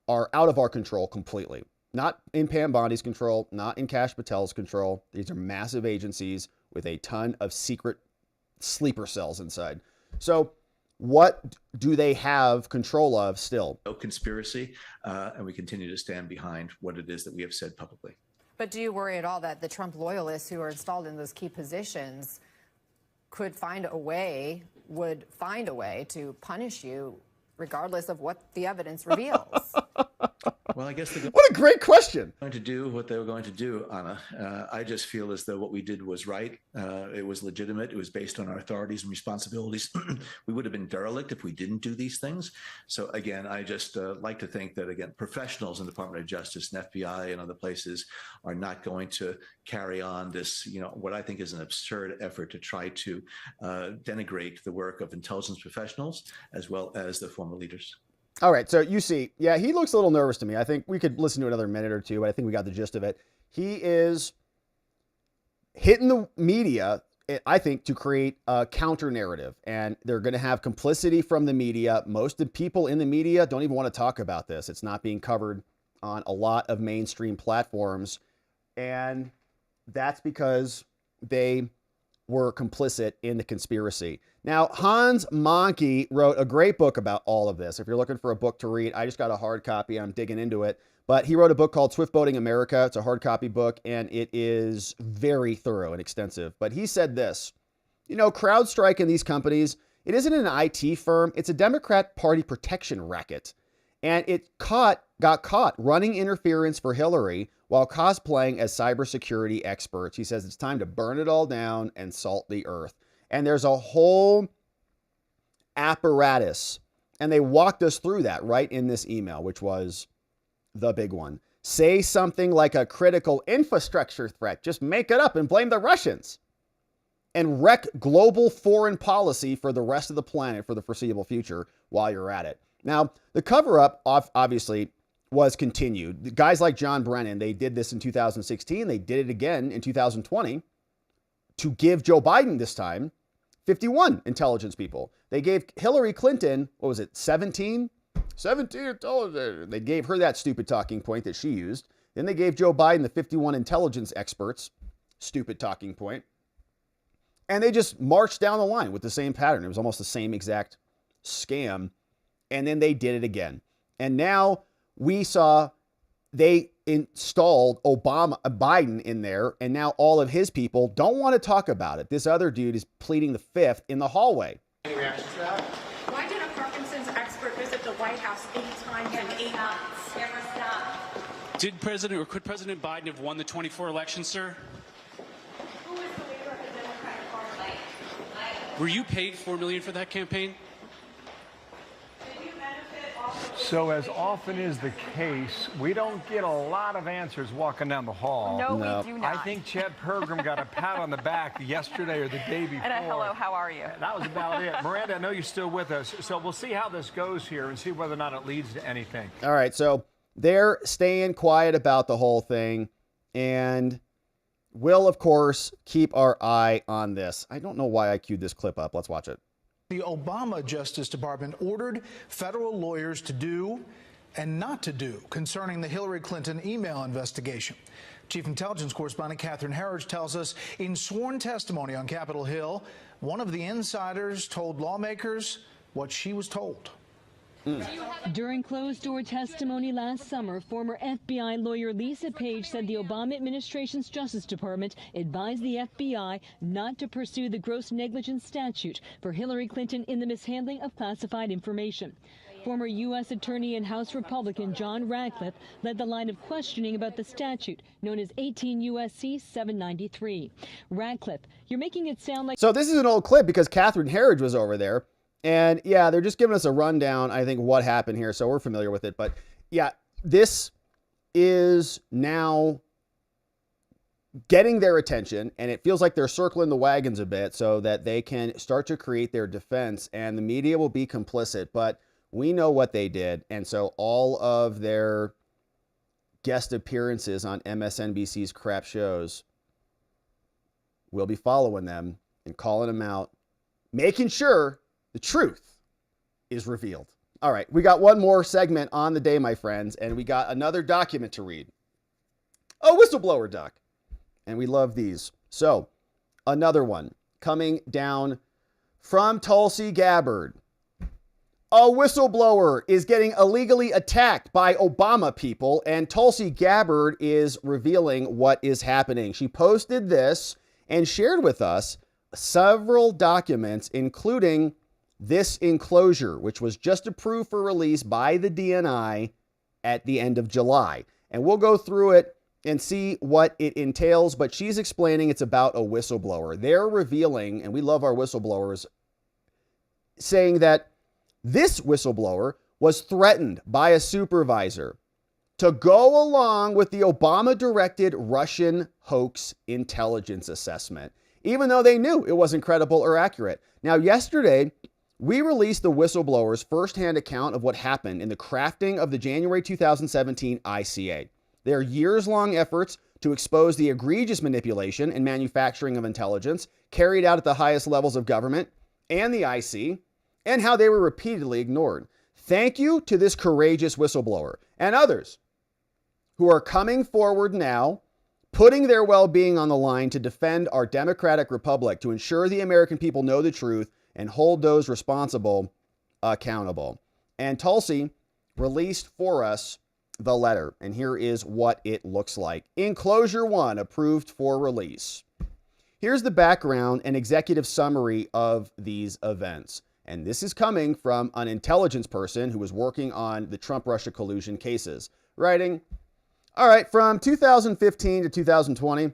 are out of our control completely. Not in Pam Bondi's control, not in Kash Patel's control. These are massive agencies with a ton of secret sleeper cells inside. So what do they have control of still? No conspiracy, and we continue to stand behind what it is that we have said publicly. But do you worry at all that the Trump loyalists who are installed in those key positions would find a way to punish you regardless of what the evidence reveals? Well, I guess what a great question. Going to do what they were going to do, Anna. I just feel as though what we did was right. It was legitimate. It was based on our authorities and responsibilities. We would have been derelict if we didn't do these things. So again, I just like to think that, again, professionals in the Department of Justice and FBI and other places are not going to carry on this, what I think is an absurd effort to try to denigrate the work of intelligence professionals as well as the former leaders. All right, so you see, yeah, he looks a little nervous to me. I think we could listen to another minute or two, but I think we got the gist of it. He is hitting the media, I think, to create a counter narrative, and they're going to have complicity from the media. Most of the people in the media don't even want to talk about this. It's not being covered on a lot of mainstream platforms, and that's because they were complicit in the conspiracy. Now, Hans Monkey wrote a great book about all of this. If you're looking for a book to read, I just got a hard copy. I'm digging into it. But he wrote a book called Swift Boating America. It's a hard copy book, and it is very thorough and extensive. But he said this, CrowdStrike and these companies, it isn't an IT firm. It's a Democrat Party protection racket. And it got caught running interference for Hillary while cosplaying as cybersecurity experts. He says it's time to burn it all down and salt the earth. And there's a whole apparatus. And they walked us through that right in this email, which was the big one. Say something like a critical infrastructure threat. Just make it up and blame the Russians. And wreck global foreign policy for the rest of the planet for the foreseeable future while you're at it. Now, the cover-up obviously was continued. The guys like John Brennan, they did this in 2016. They did it again in 2020 to give Joe Biden this time 51 intelligence people. They gave Hillary Clinton, 17? 17 intelligence. They gave her that stupid talking point that she used. Then they gave Joe Biden the 51 intelligence experts, stupid talking point. And they just marched down the line with the same pattern. It was almost the same exact scam. And then they did it again. And now we saw they installed Biden in there, and now all of his people don't want to talk about it. This other dude is pleading the fifth in the hallway. Any reaction to that? Why did a Parkinson's expert visit the White House 8 times in 8 months? Never stop. Could President Biden have won the 24 election, sir? Who was the leader of the Democratic Party? Were you paid $4 million for that campaign? So as often is the case, we don't get a lot of answers walking down the hall. No, we do not. I think Chet Pergram got a pat on the back yesterday or the day before. And a hello, how are you? That was about it. Miranda, I know you're still with us, so we'll see how this goes here and see whether or not it leads to anything. All right, so they're staying quiet about the whole thing, and we'll, of course, keep our eye on this. I don't know why I queued this clip up. Let's watch it. The Obama Justice Department ordered federal lawyers to do and not to do concerning the Hillary Clinton email investigation. Chief Intelligence Correspondent Catherine Herridge tells us in sworn testimony on Capitol Hill, one of the insiders told lawmakers what she was told. During closed-door testimony last summer, former FBI lawyer Lisa Page said the Obama administration's Justice Department advised the FBI not to pursue the gross negligence statute for Hillary Clinton in the mishandling of classified information. Former U.S. Attorney and House Republican John Radcliffe led the line of questioning about the statute, known as 18 U.S.C. 793. Radcliffe, you're making it sound like... So this is an old clip because Catherine Herridge was over there. And yeah, they're just giving us a rundown, I think, what happened here. So we're familiar with it. But yeah, this is now getting their attention, and it feels like they're circling the wagons a bit so that they can start to create their defense, and the media will be complicit. But we know what they did. And so all of their guest appearances on MSNBC's crap shows, we'll be following them and calling them out, making sure the truth is revealed. All right, we got one more segment on the day, my friends, and we got another document to read. A whistleblower doc. And we love these. So, another one coming down from Tulsi Gabbard. A whistleblower is getting illegally attacked by Obama people, and Tulsi Gabbard is revealing what is happening. She posted this and shared with us several documents, including this enclosure, which was just approved for release by the DNI at the end of July. And we'll go through it and see what it entails, but she's explaining it's about a whistleblower. They're revealing, and we love our whistleblowers, saying that this whistleblower was threatened by a supervisor to go along with the Obama-directed Russian hoax intelligence assessment, even though they knew it wasn't credible or accurate. Now, yesterday, we released the whistleblower's firsthand account of what happened in the crafting of the January 2017 ICA. Their years-long efforts to expose the egregious manipulation and manufacturing of intelligence carried out at the highest levels of government and the IC, and how they were repeatedly ignored. Thank you to this courageous whistleblower and others who are coming forward now, putting their well-being on the line to defend our democratic republic, to ensure the American people know the truth and hold those responsible accountable. And Tulsi released for us the letter, and here is what it looks like. Enclosure 1, approved for release. Here's the background and executive summary of these events. And this is coming from an intelligence person who was working on the Trump-Russia collusion cases, writing, all right, from 2015 to 2020,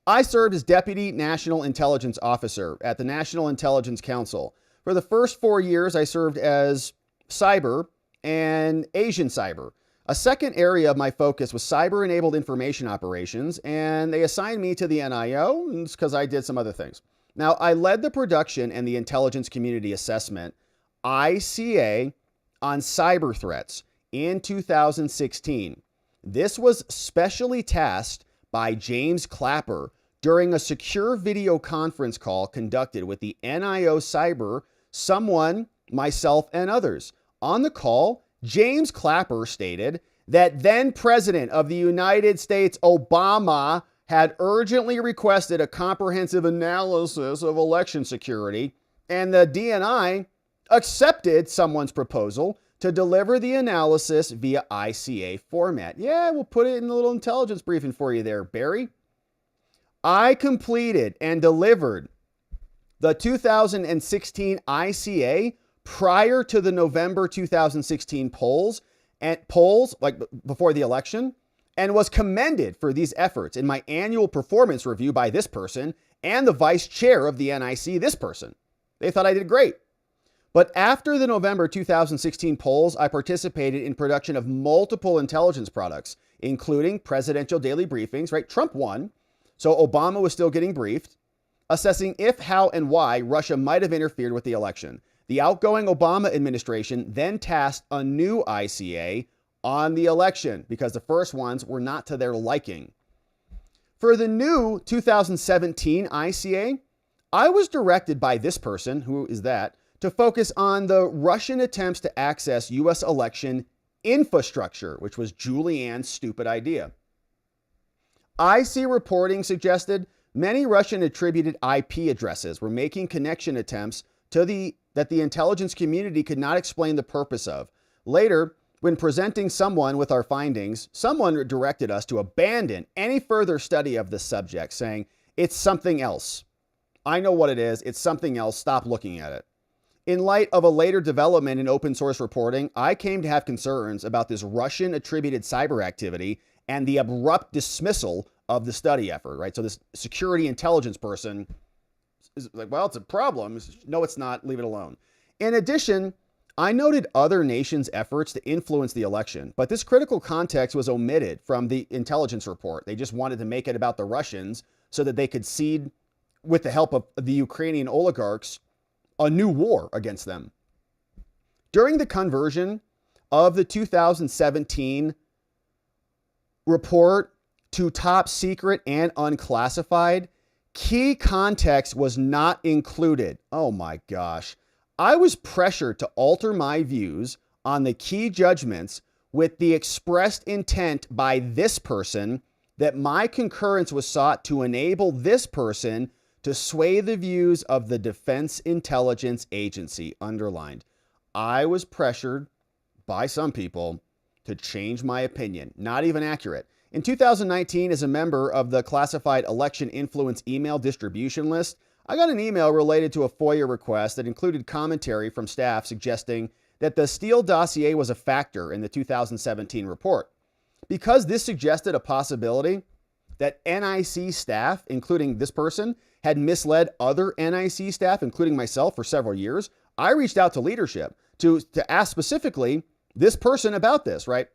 I served as Deputy National Intelligence Officer at the National Intelligence Council. For the first 4 years, I served as cyber and Asian cyber. A second area of my focus was cyber-enabled information operations, and they assigned me to the NIO because I did some other things. Now, I led the production and the intelligence community assessment, ICA, on cyber threats in 2016. This was specially tasked by James Clapper during a secure video conference call conducted with the NIO Cyber, someone, myself, and others. On the call, James Clapper stated that then President of the United States, Obama, had urgently requested a comprehensive analysis of election security, and the DNI accepted someone's proposal to deliver the analysis via ICA format. Yeah, we'll put it in the little intelligence briefing for you there, Barry. I completed and delivered the 2016 ICA prior to the November 2016 polls, like before the election, and was commended for these efforts in my annual performance review by this person and the vice chair of the NIC, this person. They thought I did great. But after the November 2016 polls, I participated in production of multiple intelligence products, including presidential daily briefings, right? Trump won, so Obama was still getting briefed, assessing if, how, and why Russia might have interfered with the election. The outgoing Obama administration then tasked a new ICA on the election because the first ones were not to their liking. For the new 2017 ICA, I was directed by this person, who is that, to focus on the Russian attempts to access U.S. election infrastructure, which was Julianne's stupid idea. IC reporting suggested many Russian attributed IP addresses were making connection attempts that the intelligence community could not explain the purpose of. Later, when presenting someone with our findings, someone directed us to abandon any further study of the subject, saying, "It's something else. I know what it is. It's something else. Stop looking at it." In light of a later development in open source reporting, I came to have concerns about this Russian attributed cyber activity and the abrupt dismissal of the study effort, right? So this security intelligence person is like, well, it's a problem. No, it's not. Leave it alone. In addition, I noted other nations' efforts to influence the election, but this critical context was omitted from the intelligence report. They just wanted to make it about the Russians so that they could seed, with the help of the Ukrainian oligarchs, a new war against them. During the conversion of the 2017 report to top secret and unclassified, key context was not included. Oh my gosh. I was pressured to alter my views on the key judgments with the expressed intent by this person that my concurrence was sought to enable this person to sway the views of the Defense Intelligence Agency. Underlined. I was pressured by some people to change my opinion. Not even accurate. In 2019, as a member of the classified election influence email distribution list, I got an email related to a FOIA request that included commentary from staff suggesting that the Steele dossier was a factor in the 2017 report. Because this suggested a possibility that NIC staff, including this person, had misled other NIC staff, including myself, for several years, I reached out to leadership to ask specifically this person about this, right?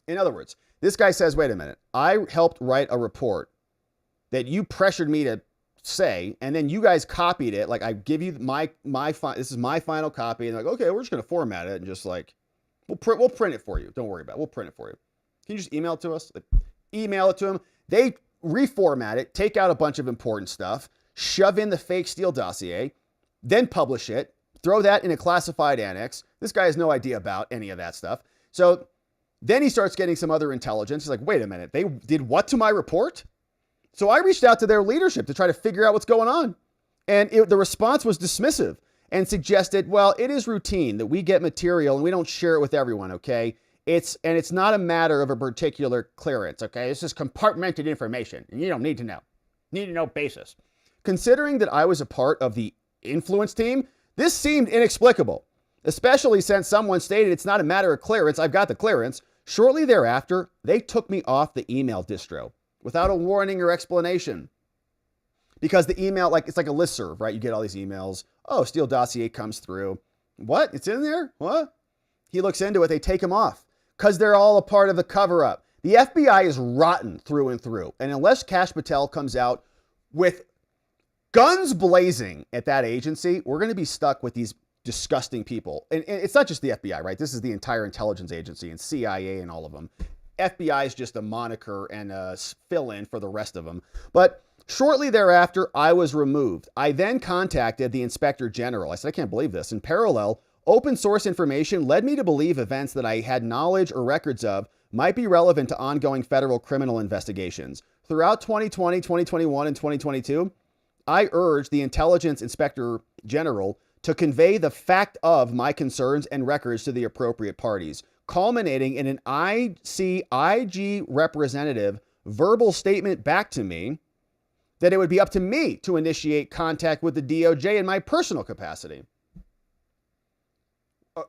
In other words, this guy says, wait a minute, I helped write a report that you pressured me to say, and then you guys copied it. Like, I give you this is my final copy, and like, okay, we're just going to format it and just like, we'll print it for you. Don't worry about it. We'll print it for you. Can you just email it to us? Like, email it to them. They reformat it, take out a bunch of important stuff, shove in the fake Steele dossier, then publish it, throw that in a classified annex. This guy has no idea about any of that stuff. So then he starts getting some other intelligence. He's like, wait a minute, they did what to my report? So I reached out to their leadership to try to figure out what's going on. And the response was dismissive and suggested, well, it is routine that we get material and we don't share it with everyone, okay? It's not a matter of a particular clearance, okay? This is compartmented information, and you don't need to know. Need to know basis. Considering that I was a part of the influence team, this seemed inexplicable, especially since someone stated it's not a matter of clearance. I've got the clearance. Shortly thereafter, they took me off the email distro without a warning or explanation. Because the email, it's like a listserv, right? You get all these emails. Oh, Steele dossier comes through. What? It's in there? What? He looks into it. They take him off because they're all a part of the cover-up. The FBI is rotten through and through. And unless Kash Patel comes out with guns blazing at that agency, we're going to be stuck with these disgusting people. And it's not just the FBI, right? This is the entire intelligence agency and CIA and all of them. FBI is just a moniker and a fill-in for the rest of them. But shortly thereafter, I was removed. I then contacted the Inspector General. I said, I can't believe this. In parallel, open source information led me to believe events that I had knowledge or records of might be relevant to ongoing federal criminal investigations. Throughout 2020, 2021, and 2022, I urged the Intelligence Inspector General to convey the fact of my concerns and records to the appropriate parties, culminating in an IG representative verbal statement back to me that it would be up to me to initiate contact with the DOJ in my personal capacity.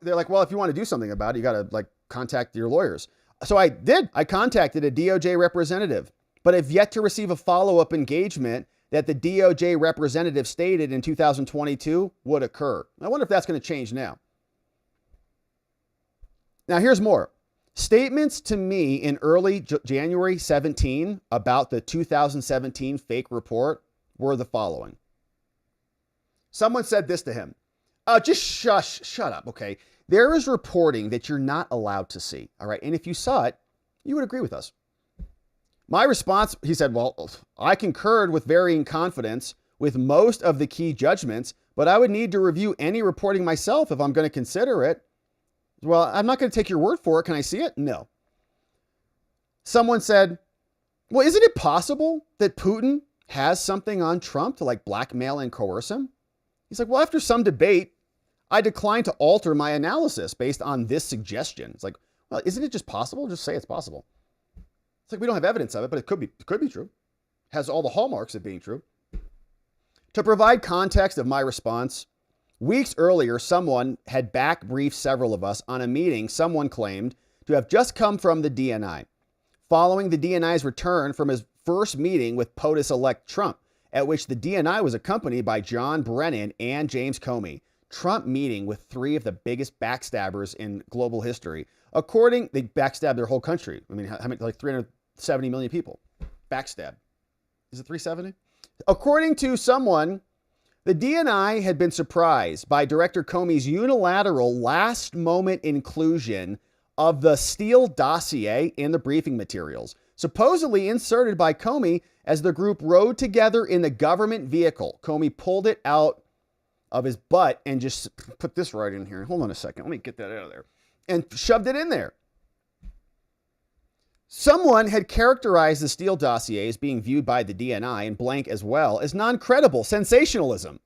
They're like, well, if you want to do something about it, you got to contact your lawyers. So I did. I contacted a DOJ representative, but have yet to receive a follow-up engagement that the DOJ representative stated in 2022 would occur. I wonder if that's going to change now. Now, here's more. Statements to me in early January 17 about the 2017 fake report were the following. Someone said this to him. Just shut up, okay? There is reporting that you're not allowed to see, all right? And if you saw it, you would agree with us. My response, he said, well, I concurred with varying confidence with most of the key judgments, but I would need to review any reporting myself if I'm going to consider it. Well, I'm not going to take your word for it. Can I see it? No. Someone said, Well, isn't it possible that Putin has something on Trump to like blackmail and coerce him? He's like, well, after some debate, I declined to alter my analysis based on this suggestion. It's like, well, isn't it just possible? Just say it's possible. It's like we don't have evidence of it, but it could be true. Has all the hallmarks of being true. To provide context of my response, weeks earlier, someone had back briefed several of us on a meeting someone claimed to have just come from the DNI, following the DNI's return from his first meeting with POTUS-elect Trump, at which the DNI was accompanied by John Brennan and James Comey. Trump meeting with three of the biggest backstabbers in global history. They backstabbed their whole country. I mean, how many, like 370 million people. Backstab. Is it 370? According to someone, the DNI had been surprised by Director Comey's unilateral last-moment inclusion of the Steele dossier in the briefing materials, supposedly inserted by Comey as the group rode together in the government vehicle. Comey pulled it out of his butt and just put this right in here. Hold on a second. Let me get that out of there. And shoved it in there. Someone had characterized the Steele dossier as being viewed by the DNI and blank as well as non-credible sensationalism.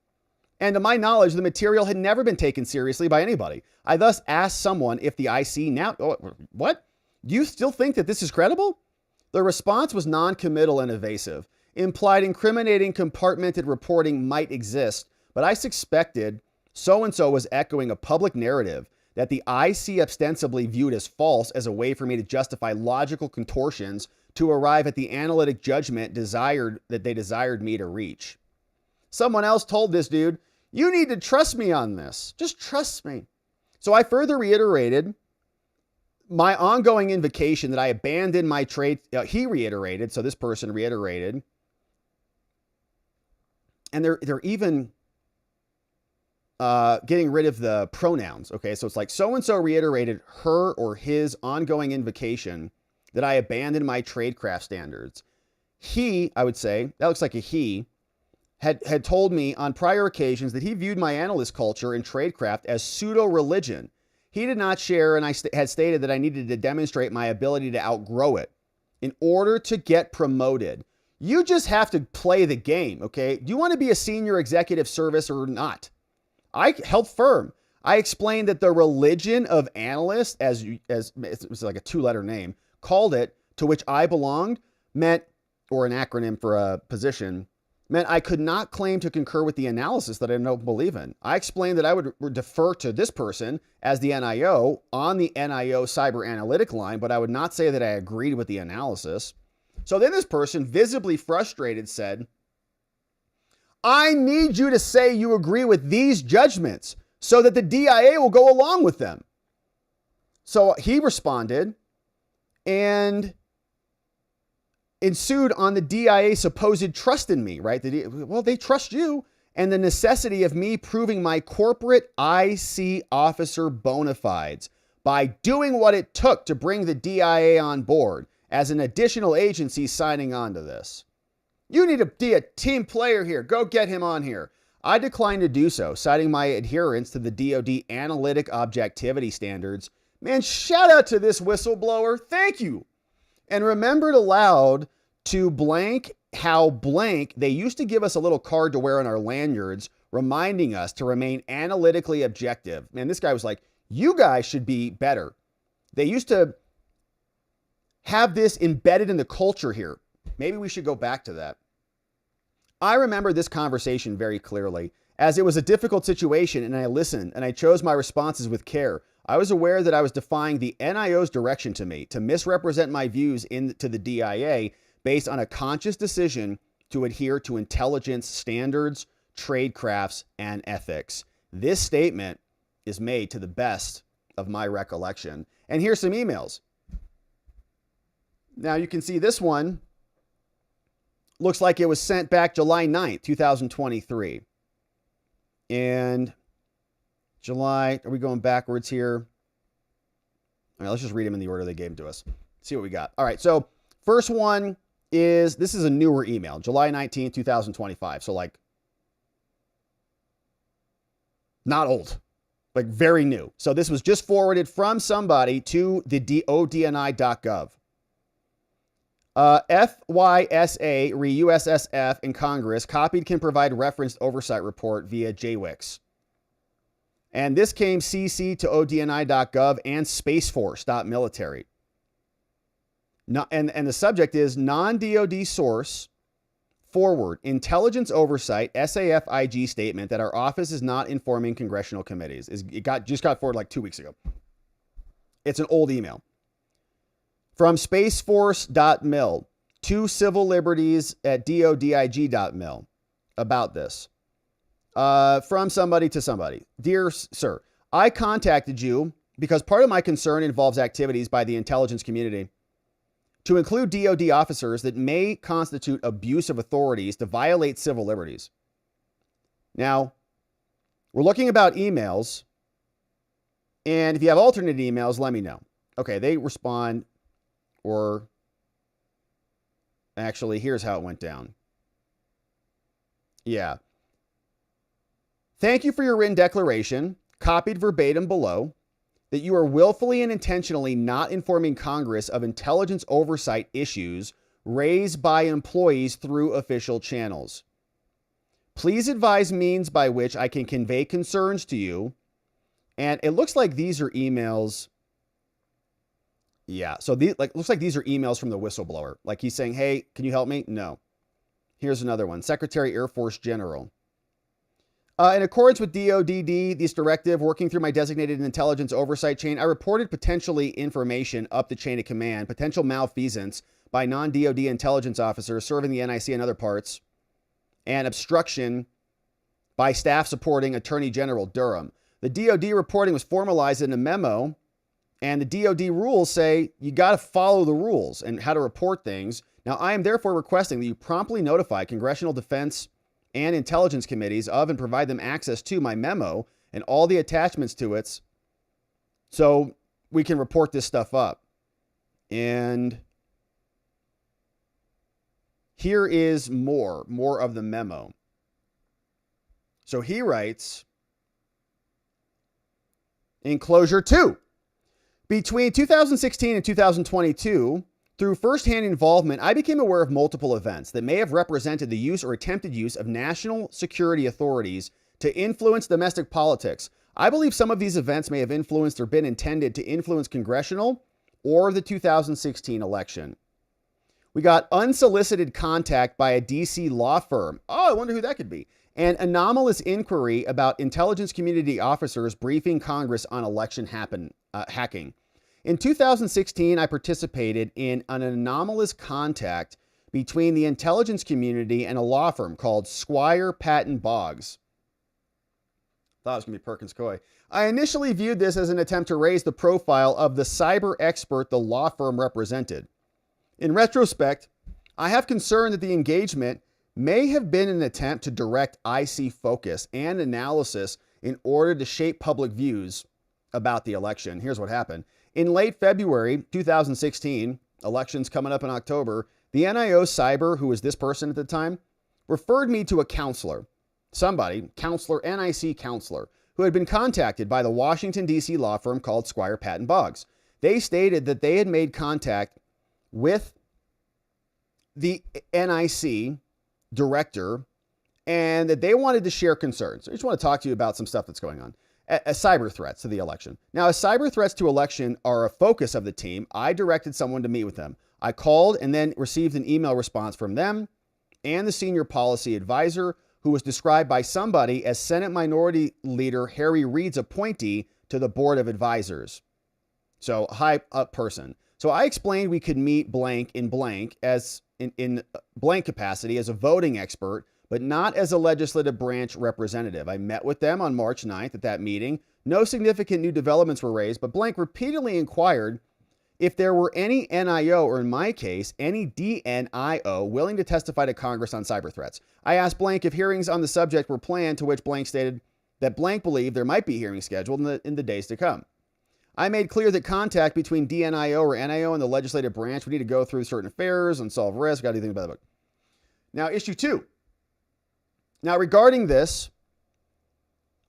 And to my knowledge, the material had never been taken seriously by anybody. I thus asked someone if the IC now, what? Do you still think that this is credible? The response was non-committal and evasive, implied incriminating compartmented reporting might exist, but I suspected so-and-so was echoing a public narrative that the IC ostensibly viewed as false as a way for me to justify logical contortions to arrive at the analytic judgment that they desired me to reach. Someone else told this dude, you need to trust me on this. Just trust me. So I further reiterated my ongoing invocation that I abandon my trade. He reiterated, so this person reiterated. And they're even getting rid of the pronouns. Okay, so it's like so-and-so reiterated her or his ongoing invocation that I abandoned my tradecraft standards. He, I would say, that looks like a he, had told me on prior occasions that he viewed my analyst culture in tradecraft as pseudo-religion. He did not share, and I had stated that I needed to demonstrate my ability to outgrow it in order to get promoted. You just have to play the game, okay? Do you want to be a senior executive service or not? I held firm. I explained that the religion of analysts, as it was like a two-letter name, called it, to which I belonged, meant, or an acronym for a position, meant I could not claim to concur with the analysis that I don't believe in. I explained that I would defer to this person as the NIO on the NIO cyber analytic line, but I would not say that I agreed with the analysis. So then this person, visibly frustrated, said, I need you to say you agree with these judgments so that the DIA will go along with them. So he responded and ensued on the DIA's supposed trust in me, right? Well, they trust you, and the necessity of me proving my corporate IC officer bona fides by doing what it took to bring the DIA on board as an additional agency signing on to this. You need to be a team player here. Go get him on here. I declined to do so, citing my adherence to the DoD analytic objectivity standards. Man, shout out to this whistleblower. Thank you. And remembered aloud to blank how blank they used to give us a little card to wear on our lanyards, reminding us to remain analytically objective. Man, this guy was like, you guys should be better. They used to have this embedded in the culture here. Maybe we should go back to that. I remember this conversation very clearly, as it was a difficult situation and I listened and I chose my responses with care. I was aware that I was defying the NIO's direction to me to misrepresent my views to the DIA based on a conscious decision to adhere to intelligence standards, tradecrafts, and ethics. This statement is made to the best of my recollection. And here's some emails. Now you can see this one looks like it was sent back July 9th, 2023. And July, are we going backwards here? All right, let's just read them in the order they gave them to us. See what we got. All right, so first one is, this is a newer email, July 19th, 2025. So like, not old, like very new. So this was just forwarded from somebody to the odni.gov. FYSA, USSF, and Congress, copied can provide referenced oversight report via JWIX. And this came CC to odni.gov and spaceforce.military. And the subject is non-DOD source, forward, intelligence oversight, SAF-IG statement that our office is not informing congressional committees. It just got forwarded like 2 weeks ago. It's an old email. From spaceforce.mil to civil liberties at dodig.mil about this. From somebody to somebody. Dear sir, I contacted you because part of my concern involves activities by the intelligence community to include DOD officers that may constitute abuse of authorities to violate civil liberties. Now, we're looking about emails, and if you have alternate emails, let me know. Okay, they respond, or actually, here's how it went down. Yeah. Thank you for your written declaration, copied verbatim below, that you are willfully and intentionally not informing Congress of intelligence oversight issues raised by employees through official channels. Please advise means by which I can convey concerns to you. And it looks like these are emails. Yeah, so looks like these are emails from the whistleblower. Like he's saying, hey, can you help me? No. Here's another one. Secretary Air Force General. In accordance with DODD, this directive, working through my designated intelligence oversight chain, I reported potentially information up the chain of command, potential malfeasance by non-DOD intelligence officers serving the NIC and other parts, and obstruction by staff supporting Attorney General Durham. The DOD reporting was formalized in a memo, and the DOD rules say you got to follow the rules and how to report things. Now, I am therefore requesting that you promptly notify Congressional Defense and Intelligence Committees of and provide them access to my memo and all the attachments to it so we can report this stuff up. And here is more of the memo. So he writes, Enclosure 2. Between 2016 and 2022, through firsthand involvement, I became aware of multiple events that may have represented the use or attempted use of national security authorities to influence domestic politics. I believe some of these events may have influenced or been intended to influence congressional or the 2016 election. We got unsolicited contact by a DC law firm. Oh, I wonder who that could be. An anomalous inquiry about intelligence community officers briefing Congress on election hacking. In 2016, I participated in an anomalous contact between the intelligence community and a law firm called Squire Patton Boggs. Thought it was going to be Perkins Coie. I initially viewed this as an attempt to raise the profile of the cyber expert the law firm represented. In retrospect, I have concern that the engagement may have been an attempt to direct IC focus and analysis in order to shape public views about the election. Here's what happened. In late February 2016, elections coming up in October, the NIO Cyber, who was this person at the time, referred me to a counselor, NIC counselor, who had been contacted by the Washington, D.C. law firm called Squire Patton Boggs. They stated that they had made contact with the NIC director and that they wanted to share concerns. I just want to talk to you about some stuff that's going on. Cyber threats to the election. Now, as cyber threats to election are a focus of the team, I directed someone to meet with them. I called and then received an email response from them and the senior policy advisor, who was described by somebody as Senate Minority Leader Harry Reid's appointee to the Board of Advisors. So, a high up person. So I explained we could meet blank in blank as in blank capacity as a voting expert, but not as a legislative branch representative. I met with them on March 9th at that meeting. No significant new developments were raised, but blank repeatedly inquired if there were any NIO, or in my case, any DNIO, willing to testify to Congress on cyber threats. I asked blank if hearings on the subject were planned, to which blank stated that blank believed there might be hearings scheduled in the days to come. I made clear that contact between DNIO or NIO and the legislative branch would need to go through certain affairs, unsolved risk, got anything about the book. Now, issue 2. Now, regarding this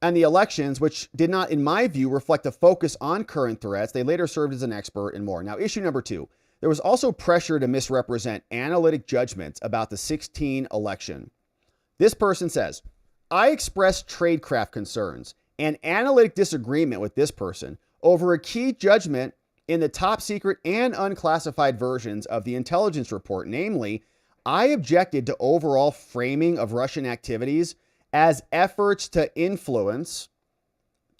and the elections, which did not, in my view, reflect a focus on current threats, they later served as an expert and more. Now, issue number 2. There was also pressure to misrepresent analytic judgments about the 2016 election. This person says, I expressed tradecraft concerns and analytic disagreement with this person over a key judgment in the top secret and unclassified versions of the intelligence report. Namely, I objected to overall framing of Russian activities as efforts to influence.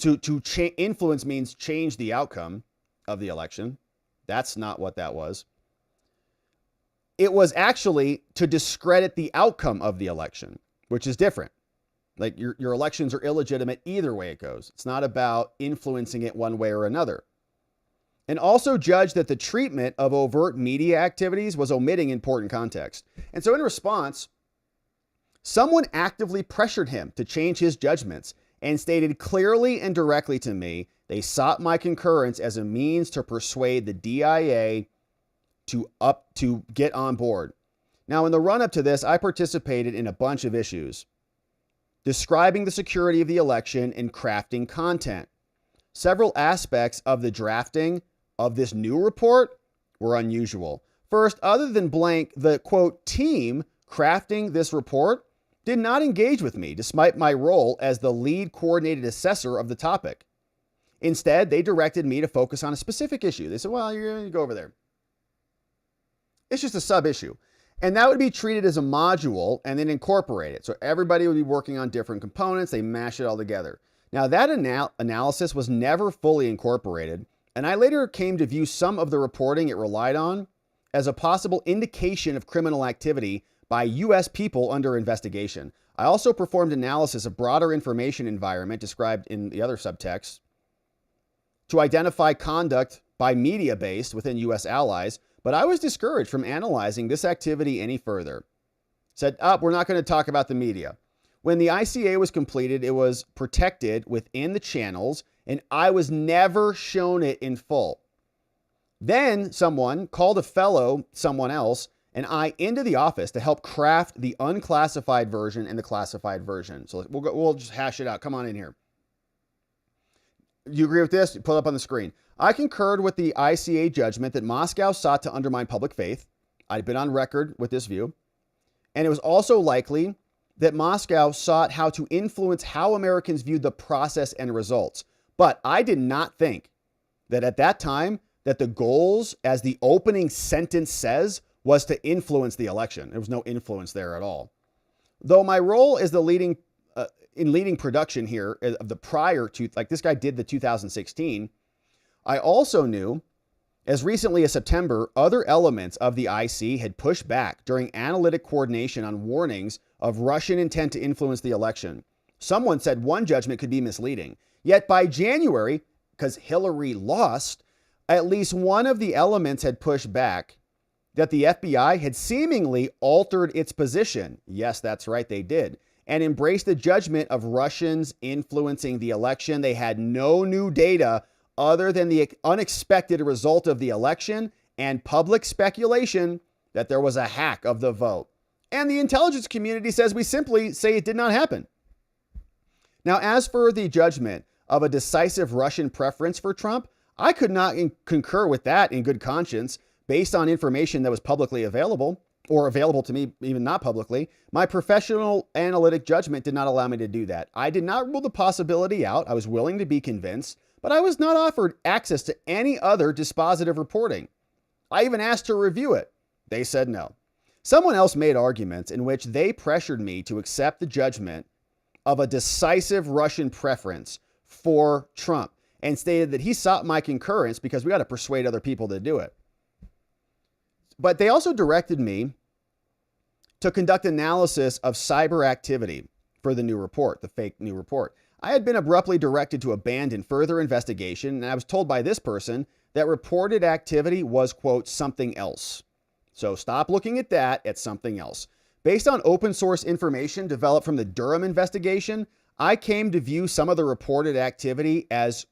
Influence means change the outcome of the election. That's not what that was. It was actually to discredit the outcome of the election, which is different. Like your elections are illegitimate either way it goes. It's not about influencing it one way or another. And also judged that the treatment of overt media activities was omitting important context. And so in response, someone actively pressured him to change his judgments and stated clearly and directly to me, they sought my concurrence as a means to persuade the DIA to get on board. Now, in the run-up to this, I participated in a bunch of issues, describing the security of the election and crafting content. Several aspects of the drafting of this new report were unusual. First, other than blank, the quote team crafting this report did not engage with me despite my role as the lead coordinated assessor of the topic. Instead, they directed me to focus on a specific issue. They said, well, you're going to go over there. It's just a sub issue. And that would be treated as a module and then incorporated. So everybody would be working on different components. They mash it all together. Now that analysis was never fully incorporated. And I later came to view some of the reporting it relied on as a possible indication of criminal activity by U.S. people under investigation. I also performed analysis of broader information environment described in the other subtext to identify conduct by media based within U.S. allies, but I was discouraged from analyzing this activity any further. Said, we're not going to talk about the media. When the ICA was completed, it was protected within the channels, and I was never shown it in full. Then someone called a fellow someone else and I into the office to help craft the unclassified version and the classified version. So we'll just hash it out. Come on in here. You agree with this? Put it up on the screen. I concurred with the ICA judgment that Moscow sought to undermine public faith. I'd been on record with this view. And it was also likely that Moscow sought how to influence how Americans viewed the process and results. But I did not think that at that time that the goals, as the opening sentence says, was to influence the election. There was no influence there at all. Though my role as the leading production here of the prior to, like this guy did the 2016, I also knew as recently as September, other elements of the IC had pushed back during analytic coordination on warnings of Russian intent to influence the election. Someone said one judgment could be misleading. Yet by January, because Hillary lost, at least one of the elements had pushed back that the FBI had seemingly altered its position. Yes, that's right, they did. And embraced the judgment of Russians influencing the election. They had no new data other than the unexpected result of the election and public speculation that there was a hack of the vote. And the intelligence community says we simply say it did not happen. Now, as for the judgment of a decisive Russian preference for Trump, I could not concur with that in good conscience based on information that was publicly available, or available to me even not publicly. My professional analytic judgment did not allow me to do that. I did not rule the possibility out. I was willing to be convinced, but I was not offered access to any other dispositive reporting. I even asked to review it. They said no. Someone else made arguments in which they pressured me to accept the judgment of a decisive Russian preference for Trump and stated that he sought my concurrence because we got to persuade other people to do it. But they also directed me to conduct analysis of cyber activity for the new report, the fake new report. I had been abruptly directed to abandon further investigation, and I was told by this person that reported activity was, quote, something else. So stop looking at that, at something else. Based on open source information developed from the Durham investigation, I came to view some of the reported activity as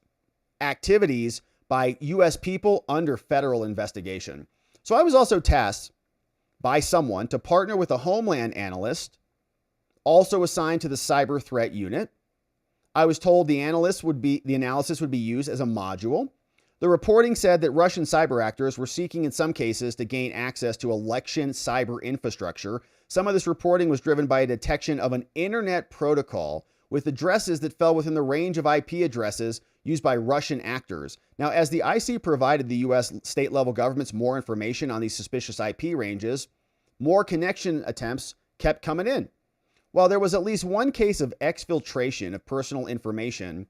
activities by U.S. people under federal investigation. So I was also tasked by someone to partner with a Homeland analyst, also assigned to the cyber threat unit. I was told the analysis would be used as a module. The reporting said that Russian cyber actors were seeking in some cases to gain access to election cyber infrastructure. Some of this reporting was driven by a detection of an internet protocol with addresses that fell within the range of IP addresses used by Russian actors. Now, as the IC provided the U.S. state-level governments more information on these suspicious IP ranges, more connection attempts kept coming in. While there was at least one case of exfiltration of personal information,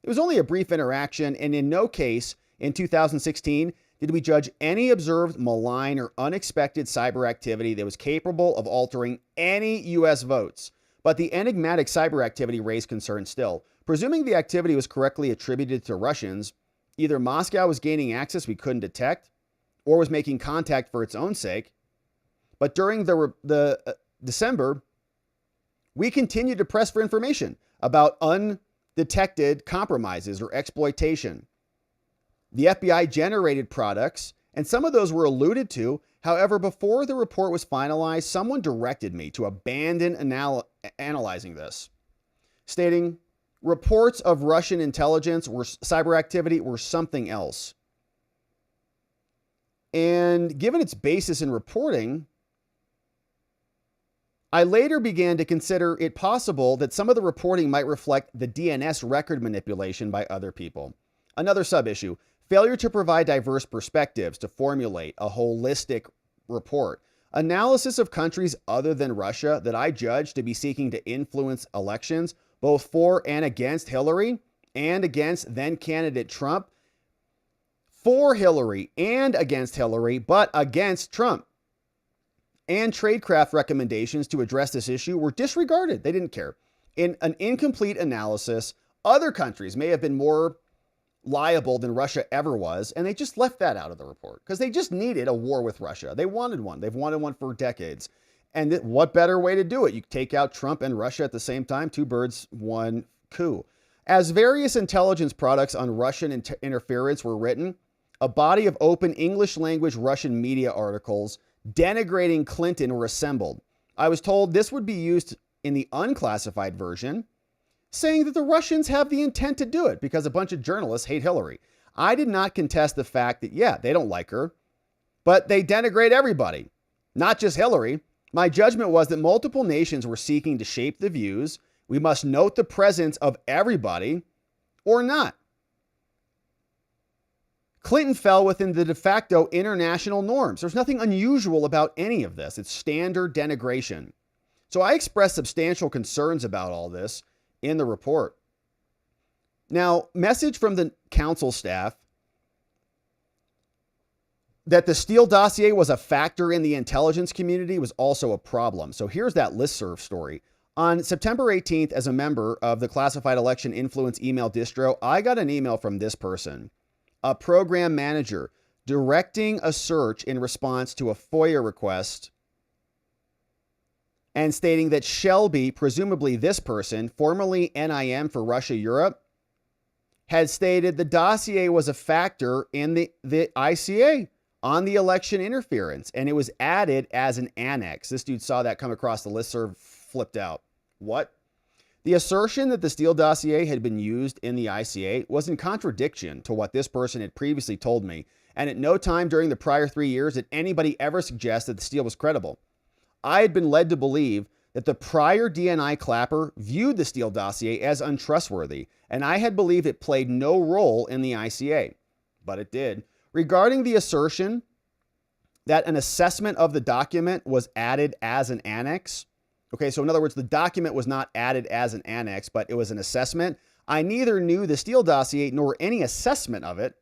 it was only a brief interaction, and in no case in 2016 did we judge any observed malign or unexpected cyber activity that was capable of altering any U.S. votes. But the enigmatic cyber activity raised concern still. Presuming the activity was correctly attributed to Russians, either Moscow was gaining access we couldn't detect or was making contact for its own sake. But during the December, we continued to press for information about undetected compromises or exploitation. The FBI generated products, and some of those were alluded to. However, before the report was finalized, someone directed me to abandon analyzing this, stating reports of Russian intelligence or cyber activity were something else. And given its basis in reporting, I later began to consider it possible that some of the reporting might reflect the DNS record manipulation by other people. Another sub-issue, failure to provide diverse perspectives to formulate a holistic report. Analysis of countries other than Russia that I judged to be seeking to influence elections, both for and against Hillary and against then-candidate Trump. For Hillary and against Hillary, but against Trump. And tradecraft recommendations to address this issue were disregarded. They didn't care. In an incomplete analysis, other countries may have been more liable than Russia ever was, and they just left that out of the report because they just needed a war with Russia. They wanted one. They've wanted one for decades. And what better way to do it? You take out Trump and Russia at the same time, two birds, one coup. As various intelligence products on Russian interference were written, a body of open English language Russian media articles denigrating Clinton were assembled. I was told this would be used in the unclassified version, saying that the Russians have the intent to do it because a bunch of journalists hate Hillary. I did not contest the fact that, yeah, they don't like her, but they denigrate everybody, not just Hillary. My judgment was that multiple nations were seeking to shape the views. We must note the presence of everybody or not. Clinton fell within the de facto international norms. There's nothing unusual about any of this. It's standard denigration. So I expressed substantial concerns about all this in the report. Now, message from the council staff that the Steele dossier was a factor in the intelligence community was also a problem. So here's that listserv story. On September 18th, as a member of the classified election influence email distro, I got an email from this person, a program manager, directing a search in response to a FOIA request and stating that Shelby, presumably this person, formerly NIM for Russia Europe, had stated the dossier was a factor in the ICA on the election interference, and it was added as an annex. This dude saw that come across the listserv, flipped out. What? The assertion that the Steele dossier had been used in the ICA was in contradiction to what this person had previously told me, and at no time during the prior 3 years did anybody ever suggest that the Steele was credible. I had been led to believe that the prior DNI clapper viewed the Steele dossier as untrustworthy, and I had believed it played no role in the ICA, but it did. Regarding the assertion that an assessment of the document was added as an annex, okay, so in other words, the document was not added as an annex, but it was an assessment. I neither knew the Steele dossier nor any assessment of it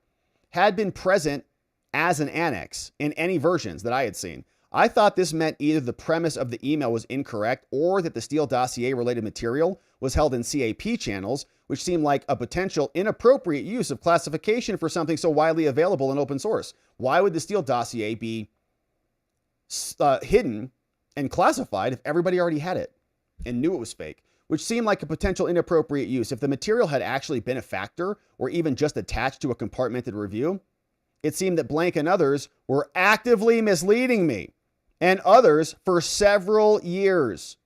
had been present as an annex in any versions that I had seen. I thought this meant either the premise of the email was incorrect or that the Steele dossier related material was held in CAP channels, which seemed like a potential inappropriate use of classification for something so widely available in open source. Why would the Steele dossier be hidden and classified if everybody already had it and knew it was fake, which seemed like a potential inappropriate use? If the material had actually been a factor or even just attached to a compartmented review, it seemed that blank and others were actively misleading me, and others for several years.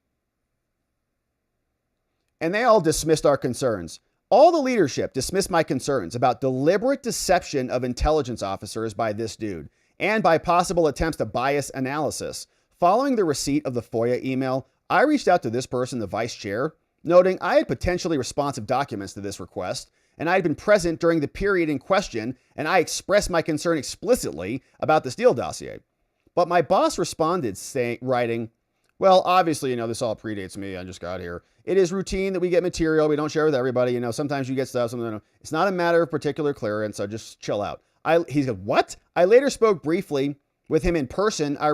And they all dismissed our concerns. All the leadership dismissed my concerns about deliberate deception of intelligence officers by this dude and by possible attempts to bias analysis. Following the receipt of the FOIA email, I reached out to this person, the vice chair, noting I had potentially responsive documents to this request, and I had been present during the period in question, and I expressed my concern explicitly about the Steele dossier. But my boss responded, writing, well, obviously, this all predates me. I just got here. It is routine that we get material we don't share with everybody. Sometimes you get stuff. It's not a matter of particular clearance, so just chill out. He said, what? I later spoke briefly with him in person. I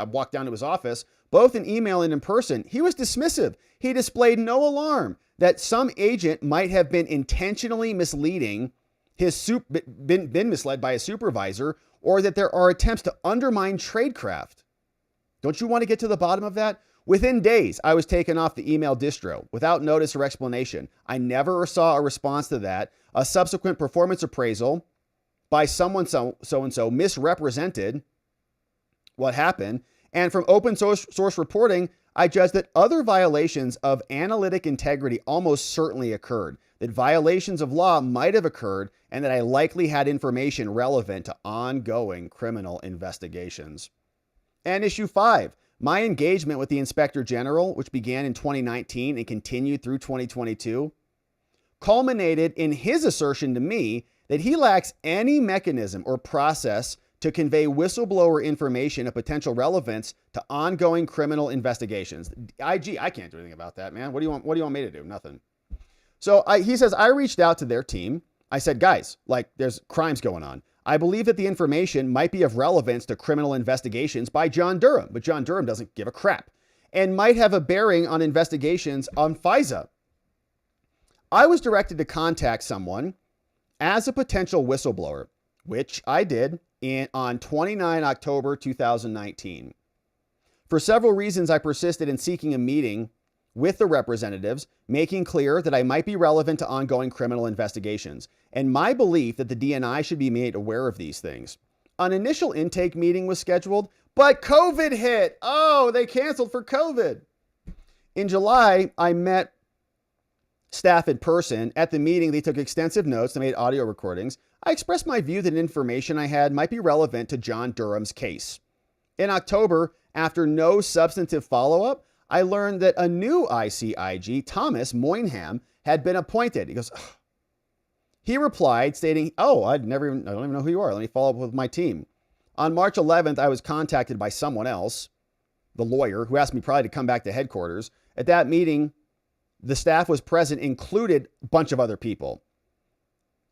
walked down to his office, both in email and in person. He was dismissive. He displayed no alarm that some agent might have been intentionally misleading been misled by a supervisor, or that there are attempts to undermine tradecraft. Don't you want to get to the bottom of that? Within days, I was taken off the email distro without notice or explanation. I never saw a response to that. A subsequent performance appraisal by someone so-and-so misrepresented what happened. And from open source reporting, I judged that other violations of analytic integrity almost certainly occurred, that violations of law might have occurred, and that I likely had information relevant to ongoing criminal investigations. And issue 5, my engagement with the Inspector General, which began in 2019 and continued through 2022, culminated in his assertion to me that he lacks any mechanism or process to convey whistleblower information of potential relevance to ongoing criminal investigations. IG, I can't do anything about that, man. What do you want me to do? Nothing. So he says, I reached out to their team. I said, guys, there's crimes going on. I believe that the information might be of relevance to criminal investigations by John Durham, but John Durham doesn't give a crap, and might have a bearing on investigations on FISA. I was directed to contact someone as a potential whistleblower, which I did on 29 October 2019. For several reasons, I persisted in seeking a meeting with the representatives, making clear that I might be relevant to ongoing criminal investigations, and my belief that the DNI should be made aware of these things. An initial intake meeting was scheduled, but COVID hit. Oh, they canceled for COVID. In July, I met staff in person. At the meeting, they took extensive notes and made audio recordings. I expressed my view that information I had might be relevant to John Durham's case. In October, after no substantive follow-up, I learned that a new ICIG, Thomas Moynham, had been appointed. He goes, ugh. He replied stating, I don't even know who you are. Let me follow up with my team. On March 11th, I was contacted by someone else, the lawyer, who asked me probably to come back to headquarters. At that meeting, the staff was present, included a bunch of other people.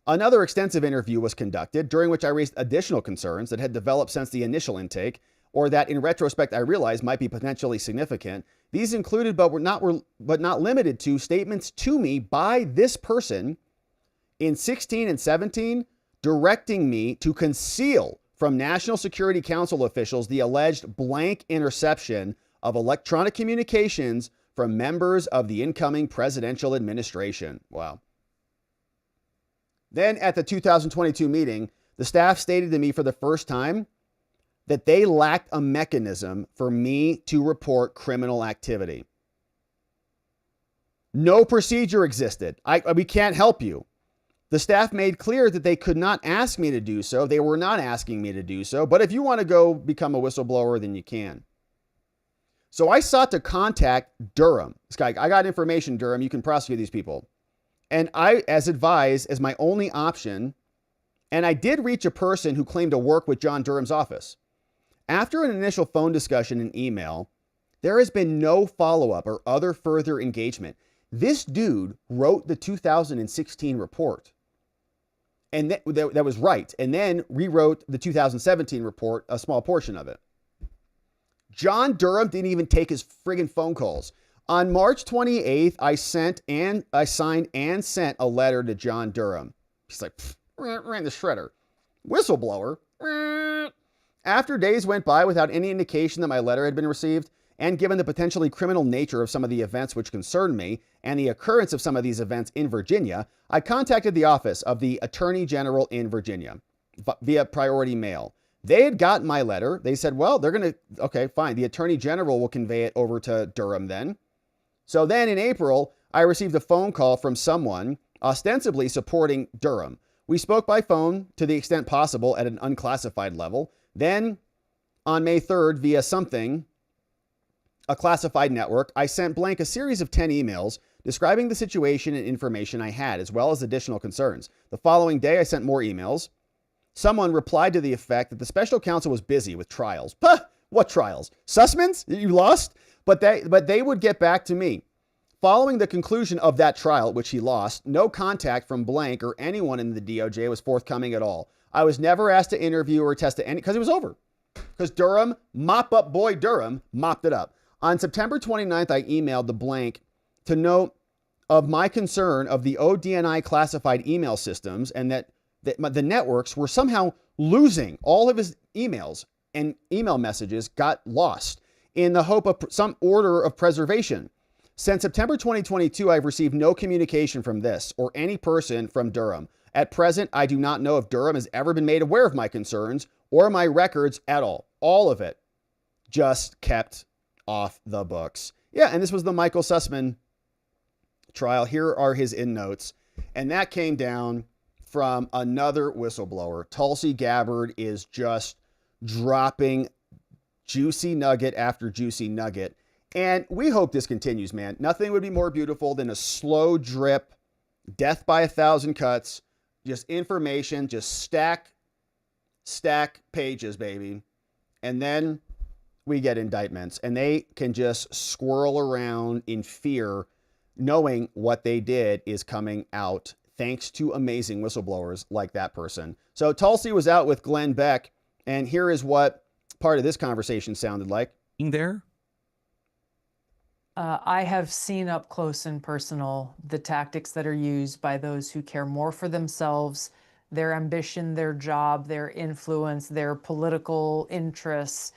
Another extensive interview was conducted, during which I raised additional concerns that had developed since the initial intake, or that in retrospect I realized might be potentially significant. These included, but not limited to, statements to me by this person in 16 and 17, directing me to conceal from National Security Council officials the alleged blank interception of electronic communications from members of the incoming presidential administration. Wow. Then at the 2022 meeting, the staff stated to me for the first time that they lacked a mechanism for me to report criminal activity. No procedure existed. We can't help you. The staff made clear that they could not ask me to do so. They were not asking me to do so. But if you want to go become a whistleblower, then you can. So I sought to contact Durham. This guy, I got information, Durham. You can prosecute these people. And I, as advised, as my only option, and I did reach a person who claimed to work with John Durham's office. After an initial phone discussion and email, there has been no follow-up or other further engagement. This dude wrote the 2016 report, and that was right, and then rewrote the 2017 report, a small portion of it. John Durham didn't even take his friggin' phone calls. On March 28th, I signed and sent a letter to John Durham. He's like, ran the shredder. Whistleblower. After days went by without any indication that my letter had been received, and given the potentially criminal nature of some of the events which concerned me and the occurrence of some of these events in Virginia, I contacted the office of the Attorney General in Virginia via priority mail. They had gotten my letter. They said, well, okay, fine. The Attorney General will convey it over to Durham then. So then in April, I received a phone call from someone ostensibly supporting Durham. We spoke by phone to the extent possible at an unclassified level. Then on May 3rd, via something, a classified network, I sent Blank a series of 10 emails describing the situation and information I had, as well as additional concerns. The following day, I sent more emails. Someone replied to the effect that the special counsel was busy with trials. Puh! What trials? Sussmans? You lost? But they would get back to me. Following the conclusion of that trial, which he lost, no contact from Blank or anyone in the DOJ was forthcoming at all. I was never asked to interview or test any, because it was over. Because Durham, mop-up boy Durham, mopped it up. On September 29th, I emailed the Blank to note of my concern of the ODNI classified email systems and that the networks were somehow losing all of his emails, and email messages got lost in the hope of some order of preservation. Since September 2022, I've received no communication from this or any person from Durham. At present, I do not know if Durham has ever been made aware of my concerns or my records at all. All of it just kept off the books. Yeah, and this was the Michael Sussman trial. Here are his end notes. And that came down from another whistleblower. Tulsi Gabbard is just dropping juicy nugget after juicy nugget. And we hope this continues, man. Nothing would be more beautiful than a slow drip, death by 1,000 cuts, just information, just stack pages, baby. And then we get indictments, and they can just squirrel around in fear, knowing what they did is coming out thanks to amazing whistleblowers like that person. So Tulsi was out with Glenn Beck, and here is what part of this conversation sounded like. There? I have seen up close and personal the tactics that are used by those who care more for themselves, their ambition, their job, their influence, their political interests,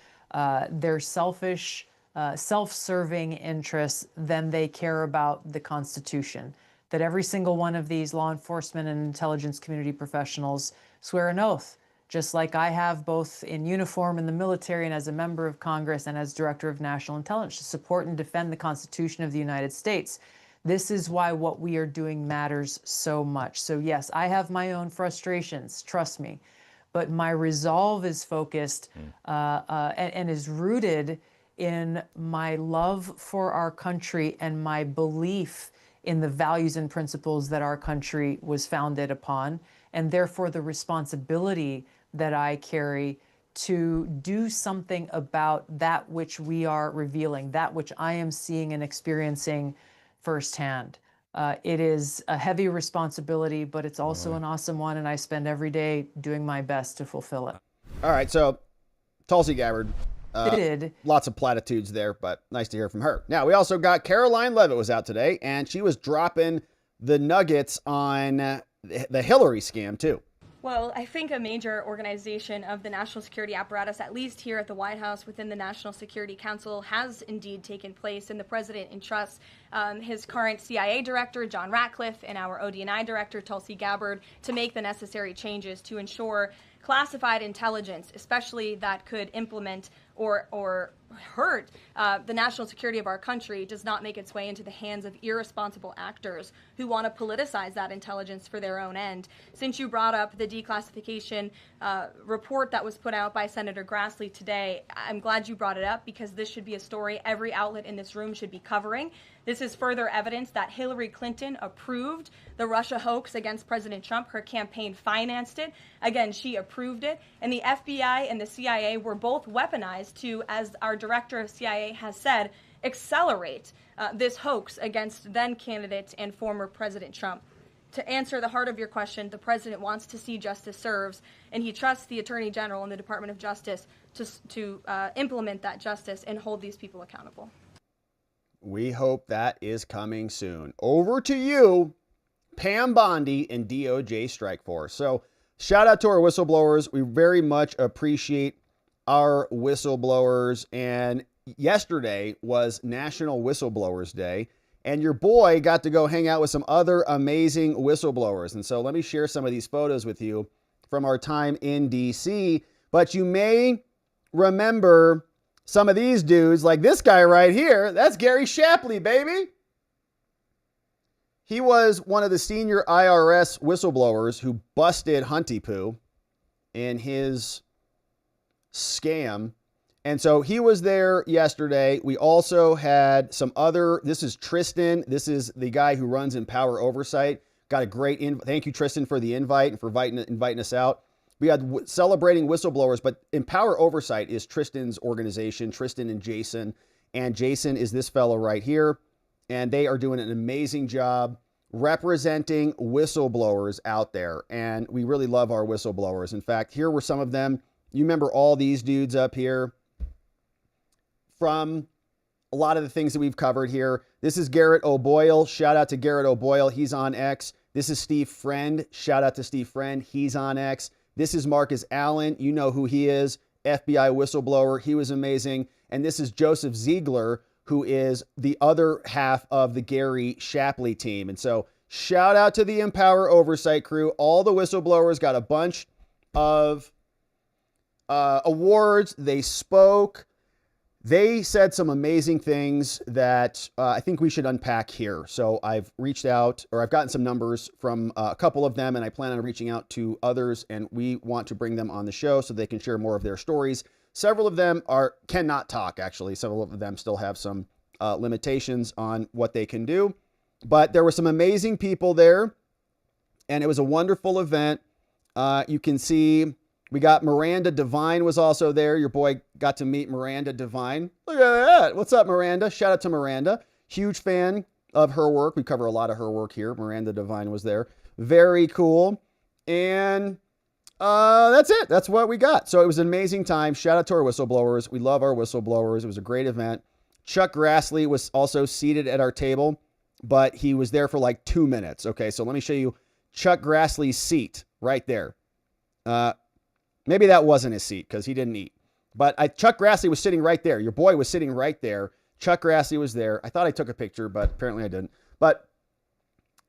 their selfish, self-serving interests than they care about the Constitution. That every single one of these law enforcement and intelligence community professionals swear an oath, just like I have, both in uniform in the military and as a member of Congress and as Director of National Intelligence, to support and defend the Constitution of the United States. This is why what we are doing matters so much. So yes, I have my own frustrations, trust me, but my resolve is focused and is rooted in my love for our country and my belief in the values and principles that our country was founded upon, and therefore the responsibility that I carry to do something about that which we are revealing, that which I am seeing and experiencing firsthand. It is a heavy responsibility, but it's also an awesome one, and I spend every day doing my best to fulfill it. All right, so Tulsi Gabbard. Lots of platitudes there, but nice to hear from her. Now, we also got Caroline Leavitt was out today, and she was dropping the nuggets on the Hillary scam, too. Well, I think a major organization of the national security apparatus, at least here at the White House within the National Security Council, has indeed taken place, and the president entrusts his current CIA director, John Ratcliffe, and our ODNI director, Tulsi Gabbard, to make the necessary changes to ensure classified intelligence, especially that could implement or hurt the national security of our country, does not make its way into the hands of irresponsible actors who want to politicize that intelligence for their own end. Since you brought up the declassification report that was put out by Senator Grassley today, I'm glad you brought it up, because this should be a story every outlet in this room should be covering. This is further evidence that Hillary Clinton approved the Russia hoax against President Trump. Her campaign financed it. Again, she approved it. And the FBI and the CIA were both weaponized to, as our director of CIA has said, accelerate this hoax against then candidate and former President Trump. To answer the heart of your question, the president wants to see justice served, and he trusts the Attorney General and the Department of Justice to implement that justice and hold these people accountable. We hope that is coming soon. Over to you, Pam Bondi and DOJ Strike Force. So shout out to our whistleblowers. We very much appreciate our whistleblowers. And yesterday was National Whistleblowers Day. And your boy got to go hang out with some other amazing whistleblowers. And so let me share some of these photos with you from our time in DC. But you may remember some of these dudes, like this guy right here. That's Gary Shapley, baby. He was one of the senior IRS whistleblowers who busted Hunty Poo in his scam. And so he was there yesterday. We also had some other, this is Tristan. This is the guy who runs Empower Oversight. Got a great, thank you, Tristan, for the invite and for inviting us out. We had celebrating whistleblowers, but Empower Oversight is Tristan's organization, Tristan and Jason. And Jason is this fellow right here. And they are doing an amazing job representing whistleblowers out there. And we really love our whistleblowers. In fact, here were some of them. You remember all these dudes up here from a lot of the things that we've covered here. This is Garrett O'Boyle. Shout out to Garrett O'Boyle. He's on X. This is Steve Friend. Shout out to Steve Friend. He's on X. This is Marcus Allen. You know who he is. FBI whistleblower. He was amazing. And this is Joseph Ziegler, who is the other half of the Gary Shapley team. And so shout out to the Empower Oversight crew. All the whistleblowers got a bunch of awards. They spoke. They said some amazing things that I think we should unpack here. So I've reached out, or I've gotten some numbers from a couple of them, and I plan on reaching out to others, and we want to bring them on the show so they can share more of their stories. Several of them cannot talk, actually. Several of them still have some limitations on what they can do. But there were some amazing people there, and it was a wonderful event. You can see we got Miranda Devine was also there. Your boy got to meet Miranda Devine. Look at that. What's up, Miranda? Shout out to Miranda. Huge fan of her work. We cover a lot of her work here. Miranda Devine was there. Very cool. And that's it. That's what we got. So it was an amazing time. Shout out to our whistleblowers. We love our whistleblowers. It was a great event. Chuck Grassley was also seated at our table, but he was there for like 2 minutes. Okay, so let me show you Chuck Grassley's seat right there. Maybe that wasn't his seat because he didn't eat. But Chuck Grassley was sitting right there. Your boy was sitting right there. Chuck Grassley was there. I thought I took a picture, but apparently I didn't. But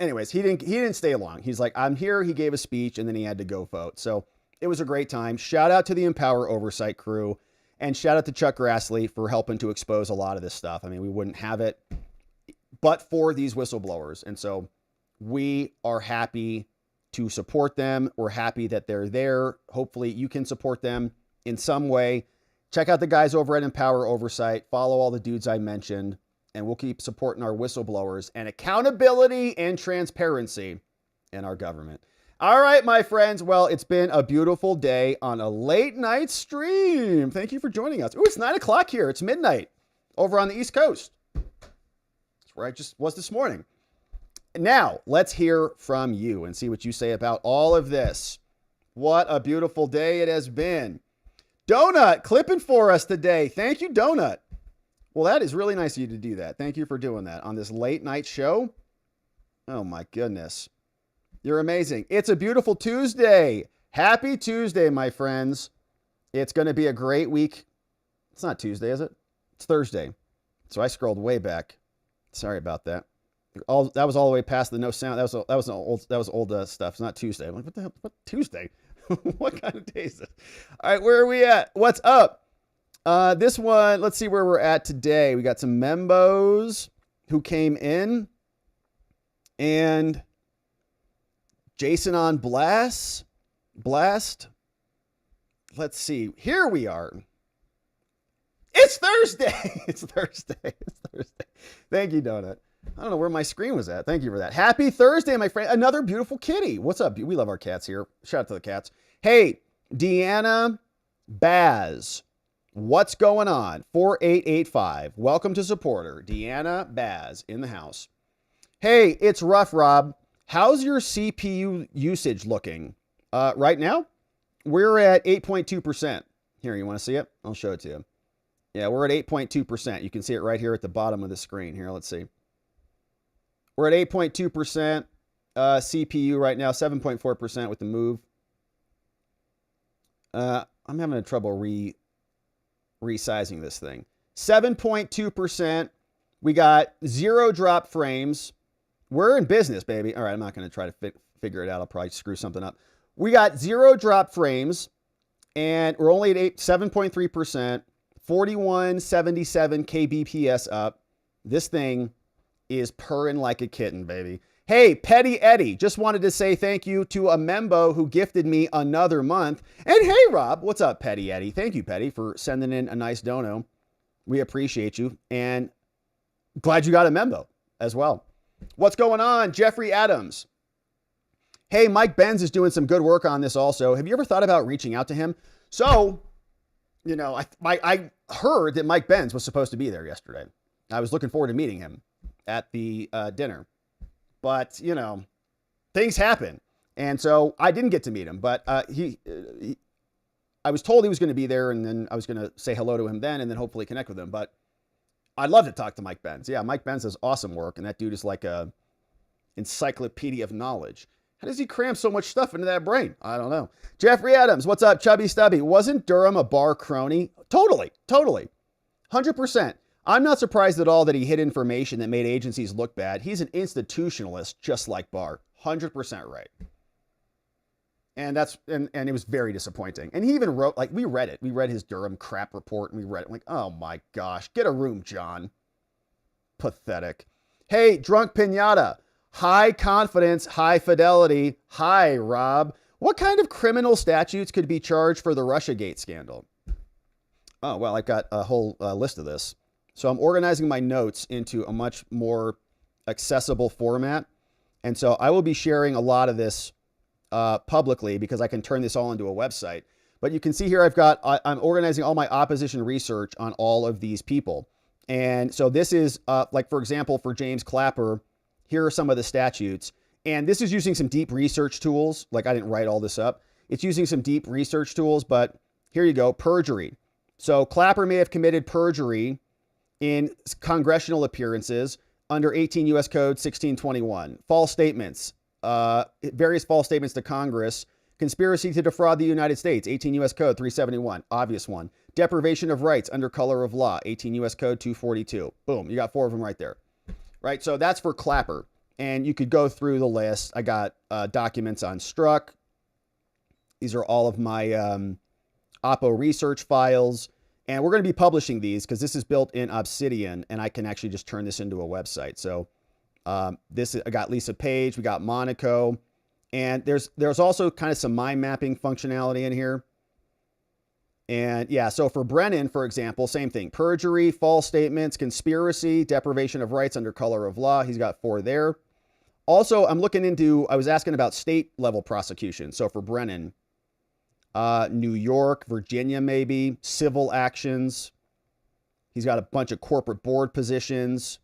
anyways, he didn't stay long. He's like, I'm here. He gave a speech, and then he had to go vote. So it was a great time. Shout out to the Empower Oversight crew, and shout out to Chuck Grassley for helping to expose a lot of this stuff. I mean, we wouldn't have it but for these whistleblowers. And so we are happy to support them. We're happy that they're there. Hopefully you can support them in some way. Check out the guys over at Empower Oversight. Follow all the dudes I mentioned, and we'll keep supporting our whistleblowers and accountability and transparency in our government. All right, my friends. Well, it's been a beautiful day on a late night stream. Thank you for joining us. Ooh, it's 9 o'clock here. It's midnight over on the East Coast. That's where I just was this morning. Now, let's hear from you and see what you say about all of this. What a beautiful day it has been. Donut clipping for us today. Thank you, Donut. Well, that is really nice of you to do that. Thank you for doing that on this late night show. Oh, my goodness. You're amazing. It's a beautiful Tuesday. Happy Tuesday, my friends. It's going to be a great week. It's not Tuesday, is it? It's Thursday. So I scrolled way back. Sorry about that. That was all the way past the no sound. That was old stuff. It's not Tuesday. I'm like, what the hell? What Tuesday? What kind of day is this? All right, where are we at? What's up? This one, let's see where we're at today. We got some membos who came in, and Jason on blast. Let's see. Here we are. It's Thursday. It's Thursday. Thank you, Donut. I don't know where my screen was at. Thank you for that. Happy Thursday, my friend. Another beautiful kitty. What's up? We love our cats here. Shout out to the cats. Hey, Deanna Baz. What's going on? 4885. Welcome to supporter. Deanna Baz in the house. Hey, it's Rough Rob. How's your CPU usage looking? Right now, we're at 8.2%. Here, you want to see it? I'll show it to you. Yeah, we're at 8.2%. You can see it right here at the bottom of the screen. Here, let's see. We're at 8.2% CPU right now, 7.4% with the move. I'm having trouble resizing this thing. 7.2%. We got 0 drop frames. We're in business, baby. All right, I'm not going to try to figure it out. I'll probably screw something up. We got 0 drop frames, and we're only at 7.3%. 4177 kbps up. This thing is purring like a kitten, baby. Hey, Petty Eddie, just wanted to say thank you to a membo who gifted me another month. And hey, Rob, what's up, Petty Eddie? Thank you, Petty, for sending in a nice dono. We appreciate you. And glad you got a membo as well. What's going on, Jeffrey Adams? Hey, Mike Benz is doing some good work on this also. Have you ever thought about reaching out to him? So, you know, I heard that Mike Benz was supposed to be there yesterday. I was looking forward to meeting him at the dinner. But, you know, things happen. And so I didn't get to meet him. But I was told he was going to be there, and then I was going to say hello to him then and then hopefully connect with him. But I'd love to talk to Mike Benz. Yeah, Mike Benz does awesome work, and that dude is like a encyclopedia of knowledge. How does he cram so much stuff into that brain? I don't know. Jeffrey Adams, what's up, Chubby Stubby? Wasn't Durham a Barr crony? Totally. 100%. I'm not surprised at all that he hid information that made agencies look bad. He's an institutionalist, just like Barr. 100% right. And it was very disappointing. And he even wrote, like, we read it. We read his Durham crap report, and we read it. I'm like, oh my gosh, get a room, John. Pathetic. Hey, Drunk Pinata. High confidence, high fidelity. Hi, Rob. What kind of criminal statutes could be charged for the Russiagate scandal? Oh, well, I've got a whole list of this. So I'm organizing my notes into a much more accessible format. And so I will be sharing a lot of this publicly because I can turn this all into a website. But you can see here I'm organizing all my opposition research on all of these people. And so this is like, for example, for James Clapper, here are some of the statutes. And this is using some deep research tools. Like, I didn't write all this up. It's using some deep research tools, but here you go, perjury. So Clapper may have committed perjury in congressional appearances under 18 U.S. Code 1621. False statements, various false statements to Congress. Conspiracy to defraud the United States, 18 U.S. Code 371, obvious one. Deprivation of rights under color of law, 18 U.S. Code 242. Boom, you got 4 of them right there. Right, so that's for Clapper. And you could go through the list. I got documents on Strzok. These are all of my Oppo research files. And we're going to be publishing these because this is built in Obsidian, and I can actually just turn this into a website. So I got Lisa Page, we got Monaco, and there's also kind of some mind mapping functionality in here. And yeah, so for Brennan, for example, same thing. Perjury, false statements, conspiracy, deprivation of rights under color of law. He's got 4 there. Also, I was asking about state level prosecution. So for Brennan, New York, Virginia, maybe, civil actions. He's got a bunch of corporate board positions.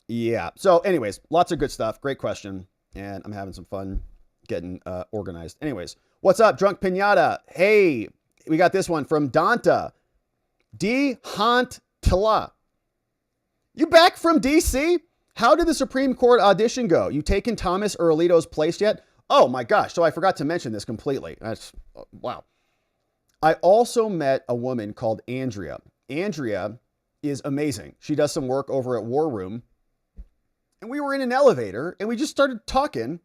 Yeah. So anyways, lots of good stuff. Great question. And I'm having some fun getting organized. Anyways, what's up, Drunk Pinata? Hey, we got this one from Danta. D. Hant Tala. You back from D.C.? How did the Supreme Court audition go? You taken Thomas Erlito's place yet? Oh my gosh. So I forgot to mention this completely. That's wow. I also met a woman called Andrea. Andrea is amazing. She does some work over at War Room. And we were in an elevator and we just started talking.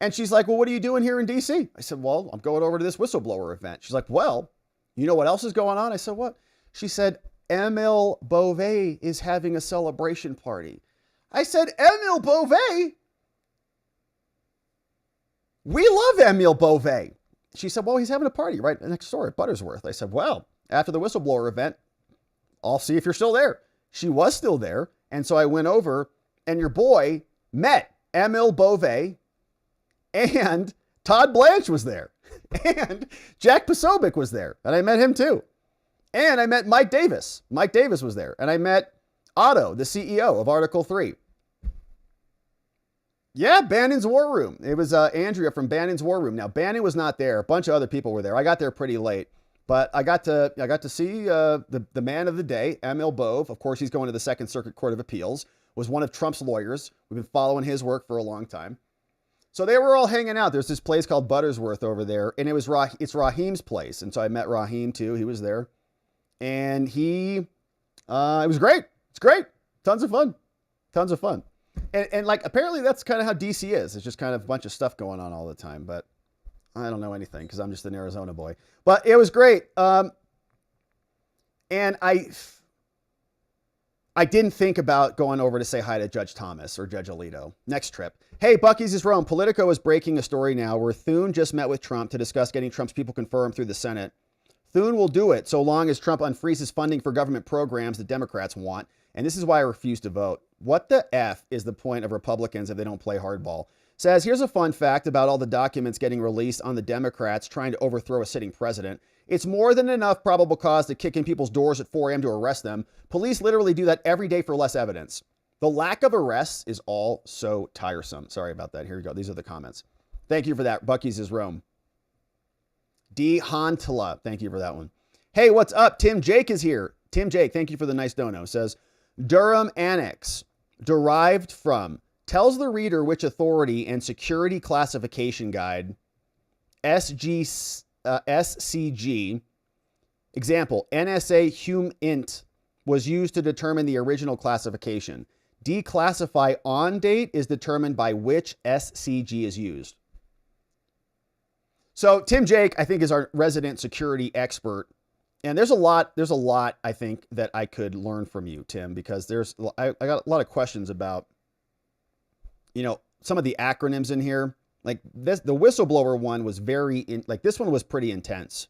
And she's like, well, what are you doing here in DC? I said, well, I'm going over to this whistleblower event. She's like, well, you know what else is going on? I said, what? She said, Emil Beauvais is having a celebration party. I said, Emil Beauvais? We love Emil Beauvais. She said, well, he's having a party right next door at Buttersworth. I said, well, after the whistleblower event, I'll see if you're still there. She was still there. And so I went over and your boy met Emil Beauvais and Todd Blanche was there and Jack Posobiec was there. And I met him too. And I met Mike Davis. Mike Davis was there. And I met Otto, the CEO of Article 3. Yeah, Bannon's War Room. It was Andrea from Bannon's War Room. Now, Bannon was not there. A bunch of other people were there. I got there pretty late. But I got to see the man of the day, Emil Bove. Of course, he's going to the Second Circuit Court of Appeals. Was one of Trump's lawyers. We've been following his work for a long time. So they were all hanging out. There's this place called Buttersworth over there. And it's Raheem's place. And so I met Raheem too. He was there. And it was great. It's great. Tons of fun. Tons of fun. And like, apparently that's kind of how DC is. It's just kind of a bunch of stuff going on all the time. But I don't know anything because I'm just an Arizona boy. But it was great. And I didn't think about going over to say hi to Judge Thomas or Judge Alito. Next trip. Hey, Bucky's is Rome. Politico is breaking a story now where Thune just met with Trump to discuss getting Trump's people confirmed through the Senate. Thune will do it so long as Trump unfreezes funding for government programs the Democrats want. And this is why I refuse to vote. What the F is the point of Republicans if they don't play hardball? Says, here's a fun fact about all the documents getting released on the Democrats trying to overthrow a sitting president. It's more than enough probable cause to kick in people's doors at 4 a.m. to arrest them. Police literally do that every day for less evidence. The lack of arrests is all so tiresome. Sorry about that. Here we go. These are the comments. Thank you for that. Bucky's is Rome. D. Hontala. Thank you for that one. Hey, what's up? Tim Jake is here. Tim Jake, thank you for the nice dono. Says, Durham Annex, derived from, tells the reader which authority and security classification guide, SCG, example, NSA Hum Int, was used to determine the original classification. Declassify on date is determined by which SCG is used. So Tim Jake, I think, is our resident security expert. And there's a lot, I think, that I could learn from you, Tim, because I got a lot of questions about, some of the acronyms in here. Like this, the whistleblower one was this one was pretty intense.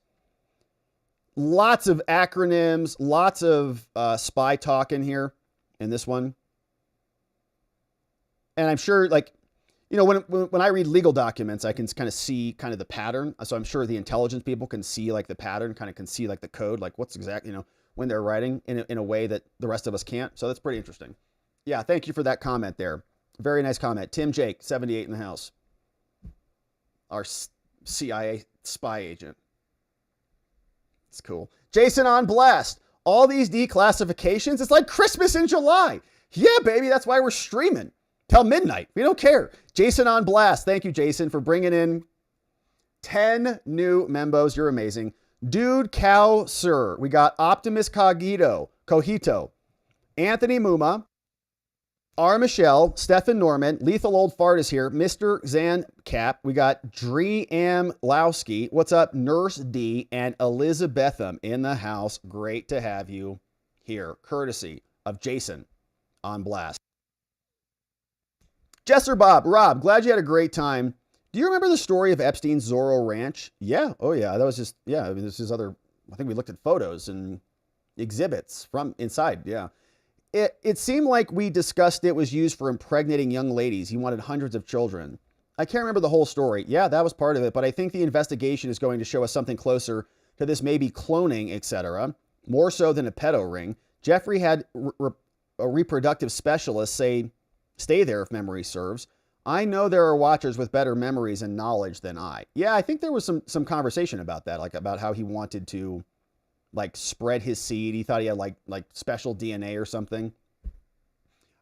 Lots of acronyms, lots of spy talk in here in this one. And I'm sure, when I read legal documents, I can kind of see kind of the pattern. So I'm sure the intelligence people can see the pattern, kind of can see the code, what's exactly, when they're writing in a way that the rest of us can't. So that's pretty interesting. Yeah, thank you for that comment there. Very nice comment. Tim Jake, 78 in the house. Our CIA spy agent. It's cool. Jason on Blast. All these declassifications, it's like Christmas in July. Yeah, baby, that's why we're streaming till midnight. We don't care. Jason on Blast. Thank you, Jason, for bringing in 10 new membos. You're amazing. Dude Cow Sir. We got Optimus Cogito, Anthony Muma, R. Michelle, Stefan Norman, Lethal Old Fart is here, Mr. Zan Cap. We got Dree Am Lowski. What's up, Nurse D, and Elizabetham in the house. Great to have you here, courtesy of Jason on Blast. Jesser Bob, Rob, glad you had a great time. Do you remember the story of Epstein's Zorro Ranch? Yeah. Oh, yeah. That was just, yeah. I mean, this is I think we looked at photos and exhibits from inside. Yeah. It seemed like we discussed it was used for impregnating young ladies. He wanted hundreds of children. I can't remember the whole story. Yeah, that was part of it. But I think the investigation is going to show us something closer to this maybe cloning, etc. More so than a pedo ring. Jeffrey had a reproductive specialist say, stay there if memory serves. I know there are watchers with better memories and knowledge than I. Yeah, I think there was some conversation about that, about how he wanted to spread his seed. He thought he had like special DNA or something.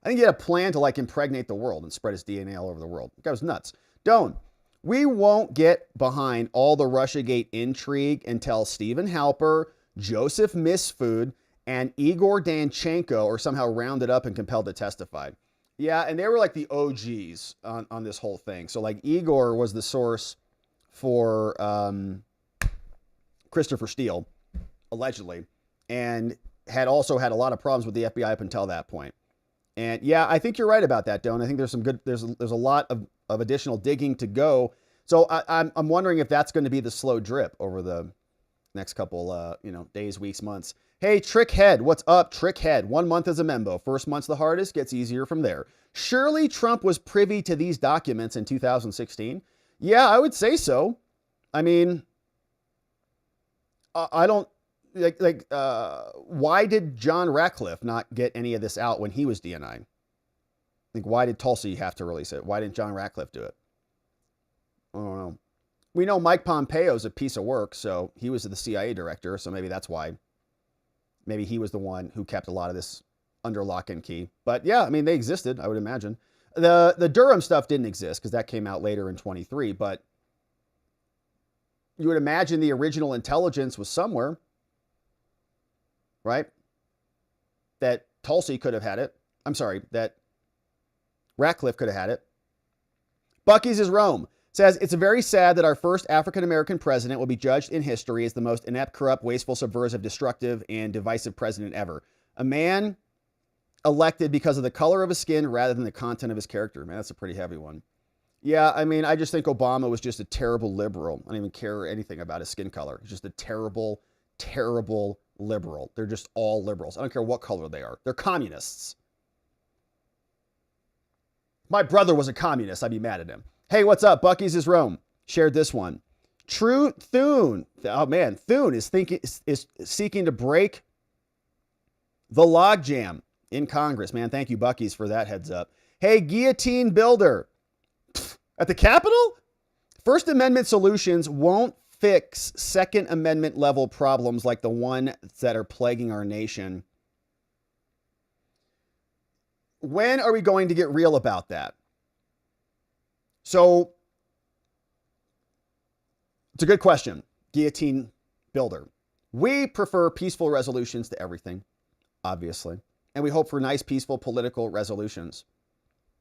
I think he had a plan to impregnate the world and spread his DNA all over the world. The guy was nuts. We won't get behind all the Russiagate intrigue until Stephen Halper, Joseph Misfood, and Igor Danchenko are somehow rounded up and compelled to testify. Yeah, and they were the OGs on this whole thing. So Igor was the source for Christopher Steele, allegedly, and had also had a lot of problems with the FBI up until that point. And yeah, I think you're right about that, Don. I think there's there's a lot of additional digging to go. So I'm wondering if that's going to be the slow drip over the next couple days, weeks, months. Hey, Trickhead, what's up, Trickhead? 1 month as a membo. First month's the hardest, gets easier from there. Surely Trump was privy to these documents in 2016? Yeah, I would say so. I mean, I don't why did John Ratcliffe not get any of this out when he was DNI? Why did Tulsi have to release it? Why didn't John Ratcliffe do it? I don't know. We know Mike Pompeo's a piece of work, so he was the CIA director, so maybe that's why. Maybe he was the one who kept a lot of this under lock and key. But yeah, I mean, they existed, I would imagine. The Durham stuff didn't exist because that came out later in 23, but you would imagine the original intelligence was somewhere, right? That Tulsi could have had it. I'm sorry, that Ratcliffe could have had it. Bucky's is Rome. Says, it's very sad that our first African-American president will be judged in history as the most inept, corrupt, wasteful, subversive, destructive, and divisive president ever. A man elected because of the color of his skin rather than the content of his character. Man, that's a pretty heavy one. Yeah, I mean, I just think Obama was just a terrible liberal. I don't even care anything about his skin color. He's just a terrible, terrible liberal. They're just all liberals. I don't care what color they are. They're communists. My brother was a communist. I'd be mad at him. Hey, what's up? Bucky's is Rome. Shared this one. True Thune. Oh man, Thune is seeking to break the logjam in Congress. Man, thank you, Bucky's, for that heads up. Hey, Guillotine Builder. At the Capitol? First Amendment solutions won't fix Second Amendment level problems like the one that are plaguing our nation. When are we going to get real about that? So, it's a good question, Guillotine Builder. We prefer peaceful resolutions to everything, obviously. And we hope for nice, peaceful political resolutions.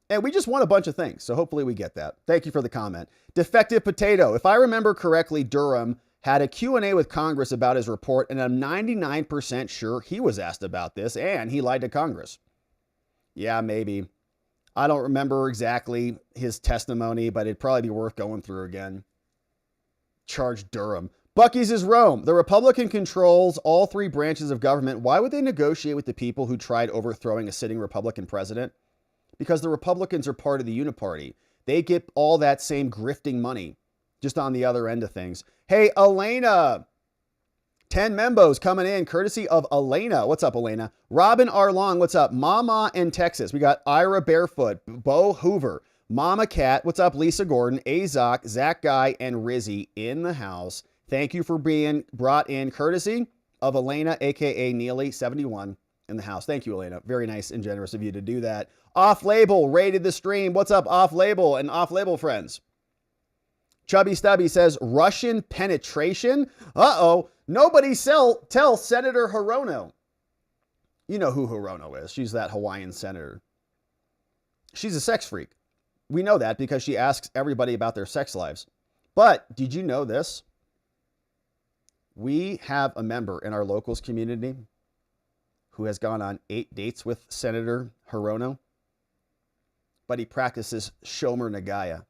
And we just want a bunch of things, so hopefully we get that. Thank you for the comment. Defective Potato. If I remember correctly, Durham had a Q&A with Congress about his report, and I'm 99% sure he was asked about this, and he lied to Congress. Yeah, maybe. I don't remember exactly his testimony, but it'd probably be worth going through again. Charge Durham. Bucky's is Rome. The Republican controls all three branches of government. Why would they negotiate with the people who tried overthrowing a sitting Republican president? Because the Republicans are part of the Uniparty. They get all that same grifting money, just on the other end of things. Hey, Elena. 10 membos coming in, courtesy of Elena. What's up, Elena? Robin R. Long, what's up? Mama in Texas. We got Ira Barefoot, Bo Hoover, Mama Cat. What's up, Lisa Gordon, Azok, Zach Guy, and Rizzy in the house. Thank you for being brought in, courtesy of Elena, a.k.a. Neely71 in the house. Thank you, Elena. Very nice and generous of you to do that. Off-label rated the stream. What's up, off-label and off-label friends? Chubby Stubby says, Russian penetration? Uh-oh. Nobody tell Senator Hirono. You know who Hirono is. She's that Hawaiian senator. She's a sex freak. We know that because she asks everybody about their sex lives. But did you know this? We have a member in our locals community who has gone on 8 dates with Senator Hirono, but he practices Shomer Nagaya.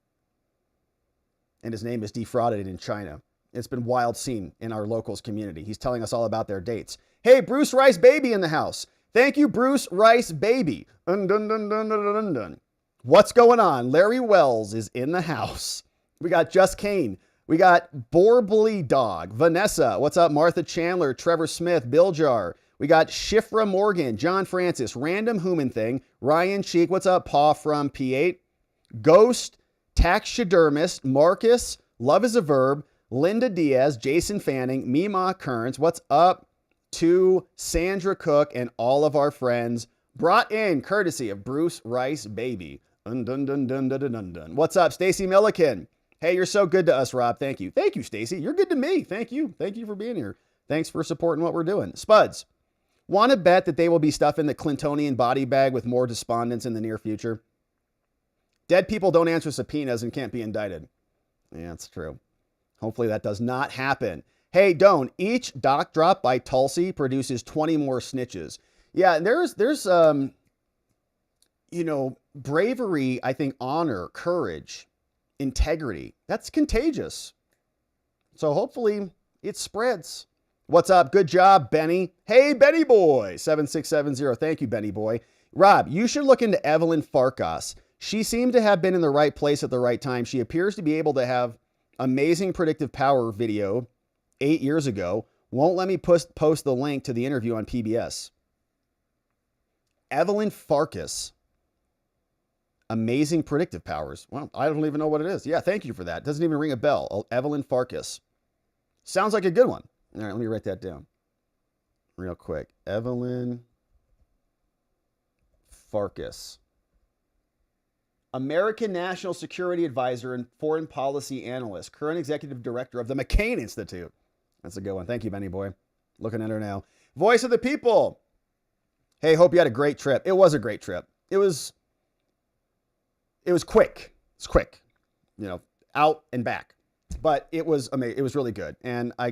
And his name is Defrauded in China. It's been wild scene in our locals community. He's telling us all about their dates. Hey, Bruce Rice Baby in the house. Thank you, Bruce Rice Baby. Dun, dun, dun, dun, dun, dun, dun. What's going on? Larry Wells is in the house. We got Just Kane. We got Borbly Dog. Vanessa. What's up? Martha Chandler, Trevor Smith, Bill Jar. We got Shifra Morgan, John Francis, Random Human Thing, Ryan Cheek. What's up? Paw from P8. Ghost, Taxidermist, Marcus, Love is a Verb, Linda Diaz, Jason Fanning, Mima Kearns. What's up to Sandra Cook and all of our friends brought in courtesy of Bruce Rice Baby. Dun, dun, dun, dun, dun, dun, dun. What's up, Stacy Milliken? Hey, you're so good to us, Rob. Thank you. Thank you, Stacy. You're good to me. Thank you. Thank you for being here. Thanks for supporting what we're doing. Spuds, want to bet that they will be stuffing the Clintonian body bag with more despondents in the near future? Dead people don't answer subpoenas and can't be indicted. Yeah, that's true. Hopefully that does not happen. Hey, Doan, each doc drop by Tulsi produces 20 more snitches. Yeah, and there's bravery, I think, honor, courage, integrity. That's contagious. So hopefully it spreads. What's up? Good job, Benny. Hey, Benny Boy, 7670. Thank you, Benny Boy. Rob, you should look into Evelyn Farkas. She seemed to have been in the right place at the right time. She appears to be able to have amazing predictive power video 8 years ago. Won't let me post the link to the interview on PBS. Evelyn Farkas. Amazing predictive powers. Well, I don't even know what it is. Yeah, thank you for that. Doesn't even ring a bell. Evelyn Farkas. Sounds like a good one. All right, let me write that down real quick. Evelyn Farkas. American National Security Advisor and Foreign Policy Analyst, current Executive Director of the McCain Institute. That's a good one. Thank you, Benny Boy. Looking at her now. Voice of the People. Hey, hope you had a great trip. It was a great trip. It was quick. It's quick. Out and back. But it was amazing. It was really good. And I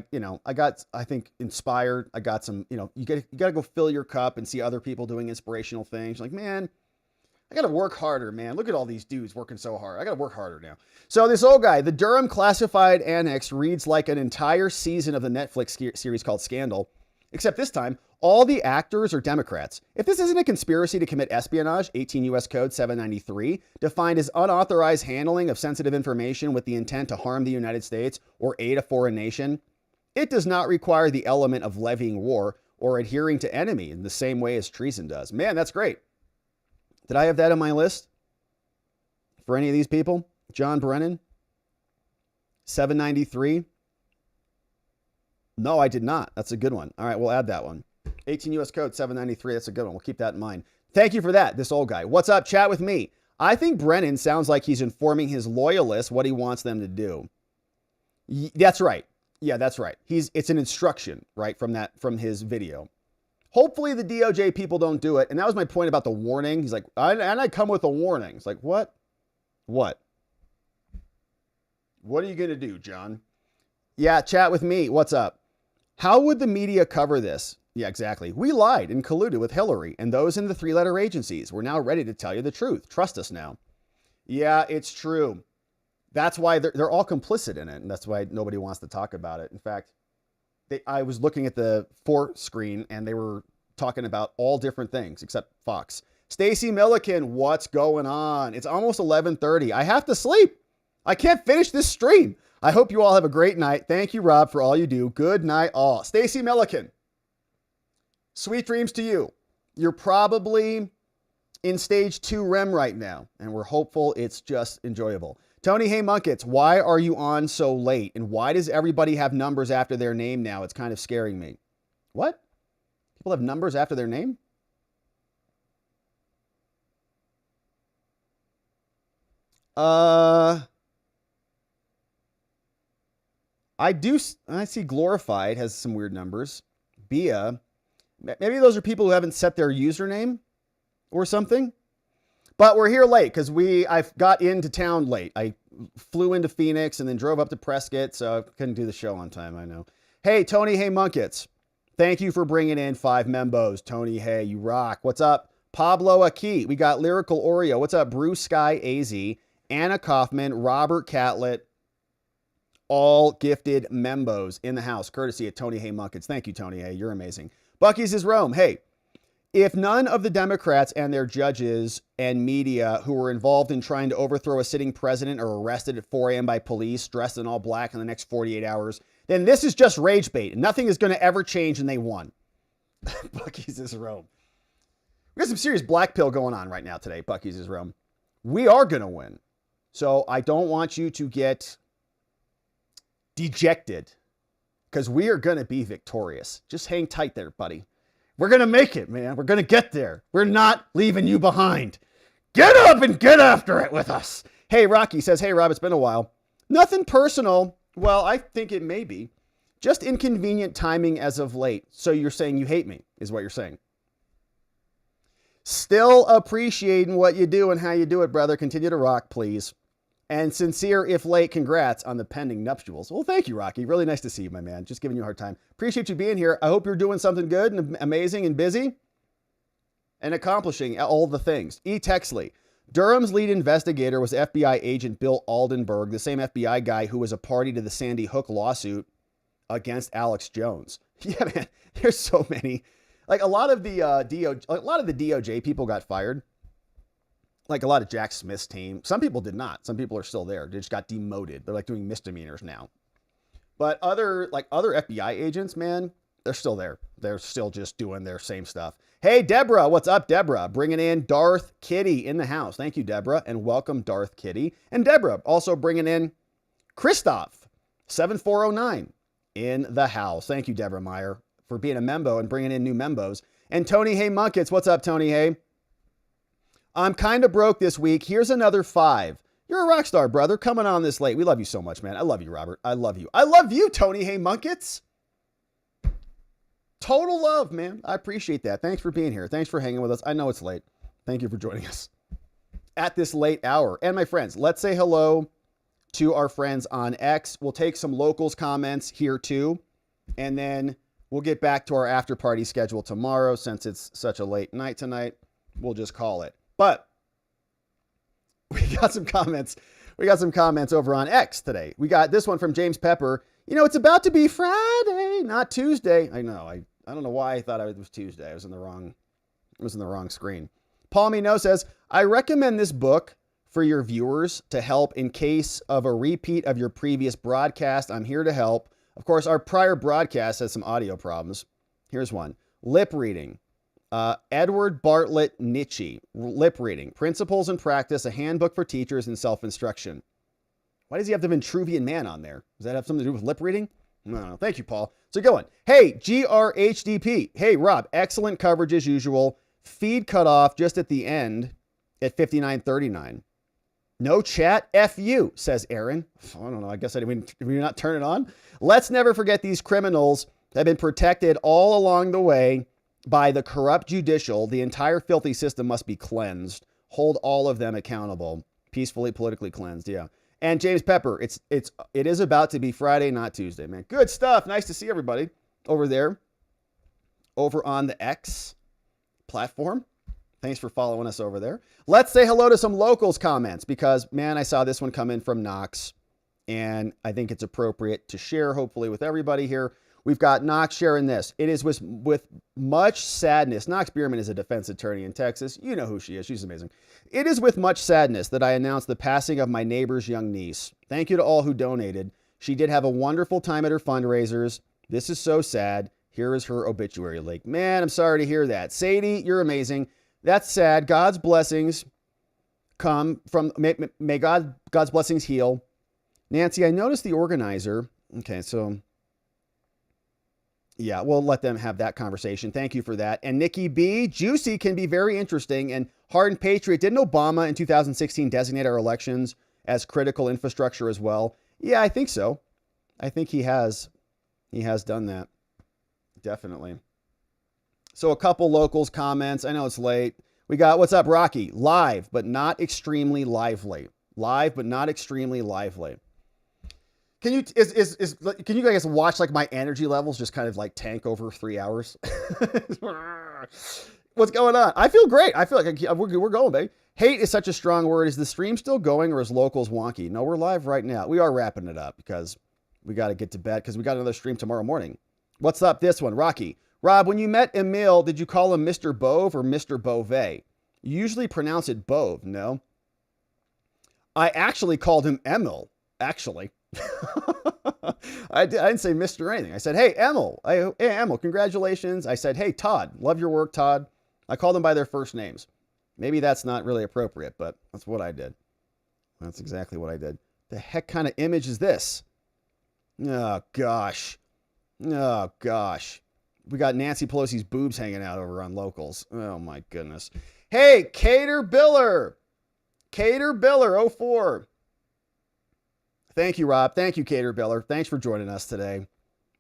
got, I think, inspired. I got some, you got to go fill your cup and see other people doing inspirational things. Like, man, I got to work harder, man. Look at all these dudes working so hard. I got to work harder now. So this old guy, the Durham classified annex reads like an entire season of the Netflix series called Scandal, except this time, all the actors are Democrats. If this isn't a conspiracy to commit espionage, 18 U.S. Code 793, defined as unauthorized handling of sensitive information with the intent to harm the United States or aid a foreign nation, it does not require the element of levying war or adhering to enemy in the same way as treason does. Man, that's great. Did I have that on my list for any of these people? John Brennan, 793. No, I did not. That's a good one. All right, we'll add that one. 18 U.S. Code 793. That's a good one. We'll keep that in mind. Thank you for that, this old guy. What's up? Chat with me. I think Brennan sounds like he's informing his loyalists what he wants them to do. That's right. Yeah, that's right. It's an instruction, right, from his video. Hopefully the DOJ people don't do it. And that was my point about the warning. He's like, I come with a warning. It's like, what? What? What are you going to do, John? Yeah, chat with me. What's up? How would the media cover this? Yeah, exactly. We lied and colluded with Hillary and those in the three-letter agencies. We're now ready to tell you the truth. Trust us now. Yeah, it's true. That's why they're all complicit in it. And that's why nobody wants to talk about it. In fact, I was looking at the screen and they were talking about all different things except Fox. Stacy Milliken, what's going on? It's almost 11:30. I have to sleep. I can't finish this stream. I hope you all have a great night. Thank you, Rob, for all you do. Good night, all. Stacy Milliken, sweet dreams to you. You're probably in stage 2 REM right now, and we're hopeful it's just enjoyable. Tony, hey, Munkets, why are you on so late? And why does everybody have numbers after their name now? It's kind of scaring me. What? People have numbers after their name? I see Glorified has some weird numbers. Bia. Maybe those are people who haven't set their username or something. But we're here late because I got into town late. I flew into Phoenix and then drove up to Prescott, so I couldn't do the show on time, I know. Hey, Tony, hey, Munkets. Thank you for bringing in 5 membos. Tony, hey, you rock. What's up? Pablo Aki. We got Lyrical Oreo. What's up? Bruce Sky AZ. Anna Kaufman. Robert Catlett. All gifted membos in the house, courtesy of Tony Hay Munkets. Thank you, Tony Hay. You're amazing. Bucky's is Rome. Hey, if none of the Democrats and their judges and media who were involved in trying to overthrow a sitting president are arrested at 4 a.m. by police dressed in all black in the next 48 hours, then this is just rage bait. Nothing is going to ever change and they won. Bucky's is Rome. We got some serious black pill going on right now today, Bucky's is Rome. We are going to win. So I don't want you to get dejected because we are going to be victorious. Just hang tight there, buddy. We're going to make it, man. We're going to get there. We're not leaving you behind. Get up and get after it with us. Hey, Rocky says, hey, Rob, it's been a while. Nothing personal. Well, I think it may be. Just inconvenient timing as of late. So you're saying you hate me, is what you're saying. Still appreciating what you do and how you do it, brother. Continue to rock, please. And sincere, if late, congrats on the pending nuptials. Well, thank you, Rocky. Really nice to see you, my man. Just giving you a hard time. Appreciate you being here. I hope you're doing something good and amazing and busy and accomplishing all the things. E. Texley. Durham's lead investigator was FBI agent Bill Aldenberg, the same FBI guy who was a party to the Sandy Hook lawsuit against Alex Jones. Yeah, man. There's so many. Like a lot of the DOJ people got fired. Like a lot of Jack Smith's team. Some people did not. Some people are still there. They just got demoted. They're like doing misdemeanors now. But other FBI agents, man, they're still there. They're still just doing their same stuff. Hey, Deborah. What's up, Deborah? Bringing in Darth Kitty in the house. Thank you, Deborah. And welcome, Darth Kitty. And Deborah also bringing in Christoph, 7409 in the house. Thank you, Deborah Meyer, for being a membo and bringing in new membos. And Tony Hay Munkets. What's up, Tony Hay? I'm kind of broke this week. Here's another 5. You're a rock star, brother. Coming on this late. We love you so much, man. I love you, Robert. I love you. I love you, Tony Hay Munkets. Total love, man. I appreciate that. Thanks for being here. Thanks for hanging with us. I know it's late. Thank you for joining us at this late hour. And my friends, let's say hello to our friends on X. We'll take some locals comments here too. And then we'll get back to our after party schedule tomorrow. Since it's such a late night tonight, we'll just call it. But we got some comments. We got some comments over on X today. We got this one from James Pepper. You know, it's about to be Friday, not Tuesday. I know. I don't know why I thought it was Tuesday. I was in the wrong screen. Paul Mino says, I recommend this book for your viewers to help in case of a repeat of your previous broadcast. I'm here to help. Of course, our prior broadcast has some audio problems. Here's one. Lip reading. Edward Bartlett Nietzsche. Lip reading. Principles and Practice, a handbook for teachers and self-instruction. Why does he have the Vitruvian Man on there? Does that have something to do with lip reading? No. Thank you, Paul. So going. Hey, GRHDP. Hey, Rob. Excellent coverage as usual. Feed cut off just at the end at 59:39. No chat? F you, says Aaron. I don't know. I guess did we not turn it on? Let's never forget these criminals have been protected all along the way by the corrupt judicial. The entire filthy system must be cleansed. Hold all of them accountable. Peacefully, politically cleansed. Yeah. And James Pepper, it is about to be Friday, not Tuesday, man. Good stuff. Nice to see everybody over there, over on the X platform. Thanks for following us over there. Let's say hello to some locals comments because, man, I saw this one come in from Knox, and I think it's appropriate to share, hopefully, with everybody here. We've got Knox sharing this. It is with much sadness. Knox Bierman is a defense attorney in Texas. You know who she is. She's amazing. It is with much sadness that I announce the passing of my neighbor's young niece. Thank you to all who donated. She did have a wonderful time at her fundraisers. This is so sad. Here is her obituary link. Man, I'm sorry to hear that. Sadie, you're amazing. That's sad. God's blessings come from, may God's blessings heal. Nancy, I noticed the organizer. Okay, so yeah, we'll let them have that conversation. Thank you for that. And Nikki B, juicy can be very interesting. And Hardened Patriot, didn't Obama in 2016 designate our elections as critical infrastructure as well? Yeah, I think so. I think he has done that. Definitely. So a couple locals comments. I know it's late. We got, what's up, Rocky? Live, but not extremely lively. Live, but not extremely lively. Can you guys watch like my energy levels just kind of like tank over 3 hours? What's going on? I feel great. I feel like we're going, babe. Hate is such a strong word. Is the stream still going or is locals wonky? No, we're live right now. We are wrapping it up because we got to get to bed because we got another stream tomorrow morning. What's up? This one, Rocky. Rob, when you met Emil, did you call him Mr. Bove or Mr. Beauvais? You usually pronounce it Bove, no? I actually called him Emil, actually. I didn't say Mr. or anything. I said, hey, Emil. Hey, Emil, congratulations. I said, hey, Todd. Love your work, Todd. I called them by their first names. Maybe that's not really appropriate, but that's what I did. That's exactly what I did. The heck kind of image is this? Oh, gosh. Oh, gosh. We got Nancy Pelosi's boobs hanging out over on locals. Oh, my goodness. Hey, Cater Biller. Cater Biller 04. Thank you, Rob. Thank you, Cater Biller. Thanks for joining us today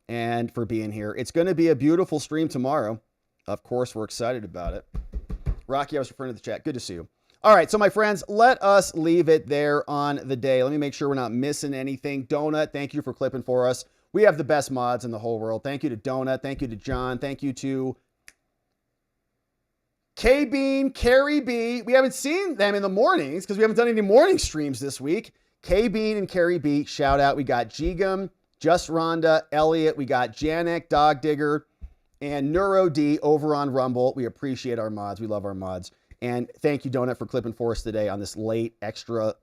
and for being here. It's going to be a beautiful stream tomorrow. Of course, we're excited about it. Rocky, I was referring to the chat. Good to see you. All right, so my friends, let us leave it there on the day. Let me make sure we're not missing anything. Donut, thank you for clipping for us. We have the best mods in the whole world. Thank you to Donut. Thank you to John. Thank you to K-Bean, Carrie B. We haven't seen them in the mornings because we haven't done any morning streams this week. K-Bean and Carrie B, shout out. We got Jigum, Just Rhonda, Elliot. We got Janek, Dog Digger, and Neuro D over on Rumble. We appreciate our mods. We love our mods. And thank you, Donut, for clipping for us today on this late, extra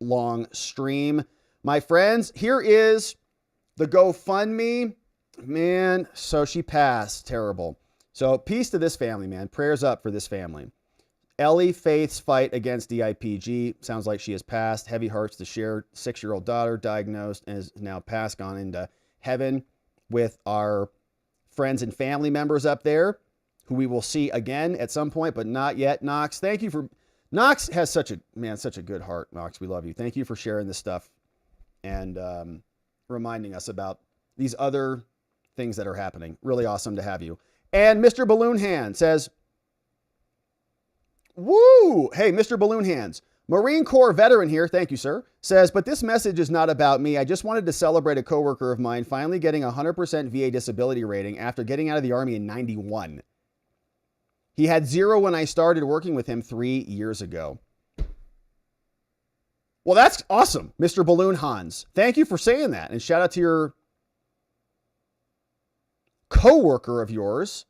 long stream. My friends, here is the GoFundMe. Man, so she passed. Terrible. So peace to this family, man. Prayers up for this family. Ellie Faith's fight against DIPG. Sounds like she has passed. Heavy hearts to share. 6-year-old daughter diagnosed and is now passed, gone into heaven with our friends and family members up there who we will see again at some point, but not yet. Knox, thank you for... Knox has such a good heart, Knox. We love you. Thank you for sharing this stuff and reminding us about these other things that are happening. Really awesome to have you. And Mr. Balloon Hand says, woo! Hey, Mr. Balloon Hands. Marine Corps veteran here, thank you, sir, says, but this message is not about me. I just wanted to celebrate a coworker of mine finally getting a 100% VA disability rating after getting out of the Army in 91. He had 0 when I started working with him 3 years ago. Well, that's awesome, Mr. Balloon Hans. Thank you for saying that. And shout out to your coworker of yours.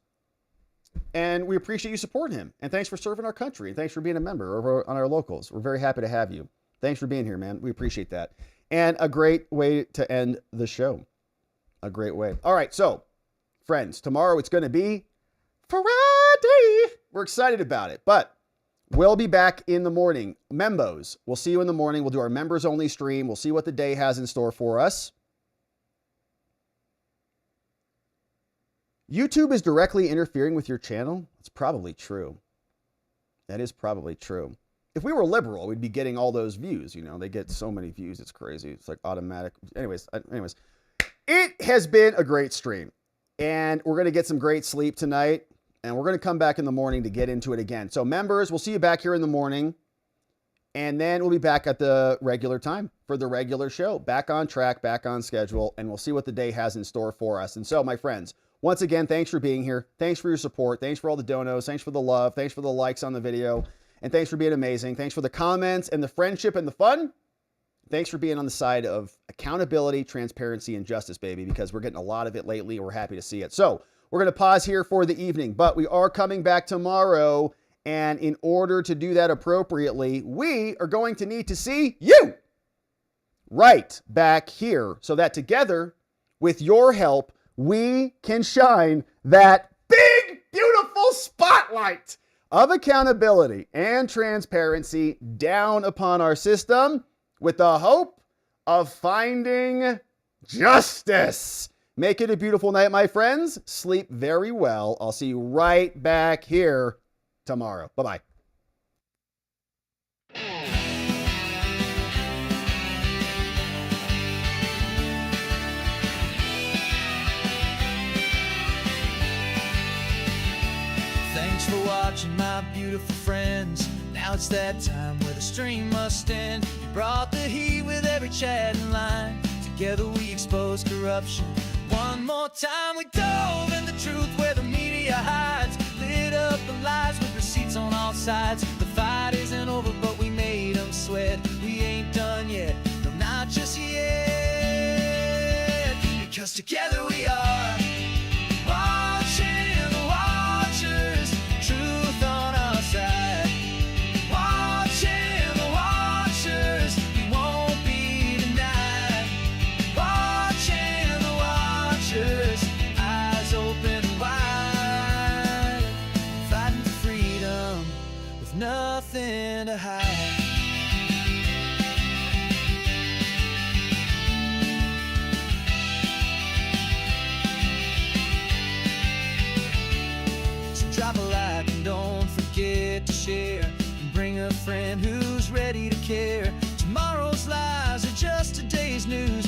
And we appreciate you supporting him. And thanks for serving our country. And thanks for being a member over on our locals. We're very happy to have you. Thanks for being here, man. We appreciate that. And a great way to end the show. A great way. All right, so, friends, tomorrow it's going to be Friday. We're excited about it. But we'll be back in the morning. Membos, we'll see you in the morning. We'll do our members-only stream. We'll see what the day has in store for us. YouTube is directly interfering with your channel? It's probably true. That is probably true. If we were liberal, we'd be getting all those views. You know, they get so many views. It's crazy. It's like automatic. Anyways, it has been a great stream. And we're going to get some great sleep tonight. And we're going to come back in the morning to get into it again. So members, we'll see you back here in the morning. And then we'll be back at the regular time for the regular show. Back on track, back on schedule. And we'll see what the day has in store for us. And so, my friends, once again, thanks for being here. Thanks for your support. Thanks for all the donos. Thanks for the love. Thanks for the likes on the video. And thanks for being amazing. Thanks for the comments and the friendship and the fun. Thanks for being on the side of accountability, transparency, and justice, baby, because we're getting a lot of it lately and we're happy to see it. So we're going to pause here for the evening, but we are coming back tomorrow. And in order to do that appropriately, we are going to need to see you right back here so that together, with your help, we can shine that big, beautiful spotlight of accountability and transparency down upon our system with the hope of finding justice. Make it a beautiful night, my friends. Sleep very well. I'll see you right back here tomorrow. Bye-bye. Thanks for watching, my beautiful friends. Now it's that time where the stream must end. You brought the heat with every chat and line. Together we expose corruption. One more time we dove in the truth where the media hides. Lit up the lies with receipts on all sides. The fight isn't over, but we made them sweat. We ain't done yet, no, not just yet. Because together we are watching the watchers. Truth on our side. Watching the watchers. We won't be denied. Watching the watchers. Eyes open wide. Fighting for freedom with nothing to hide. Drop a like and don't forget to share. And bring a friend who's ready to care. Tomorrow's lies are just today's news.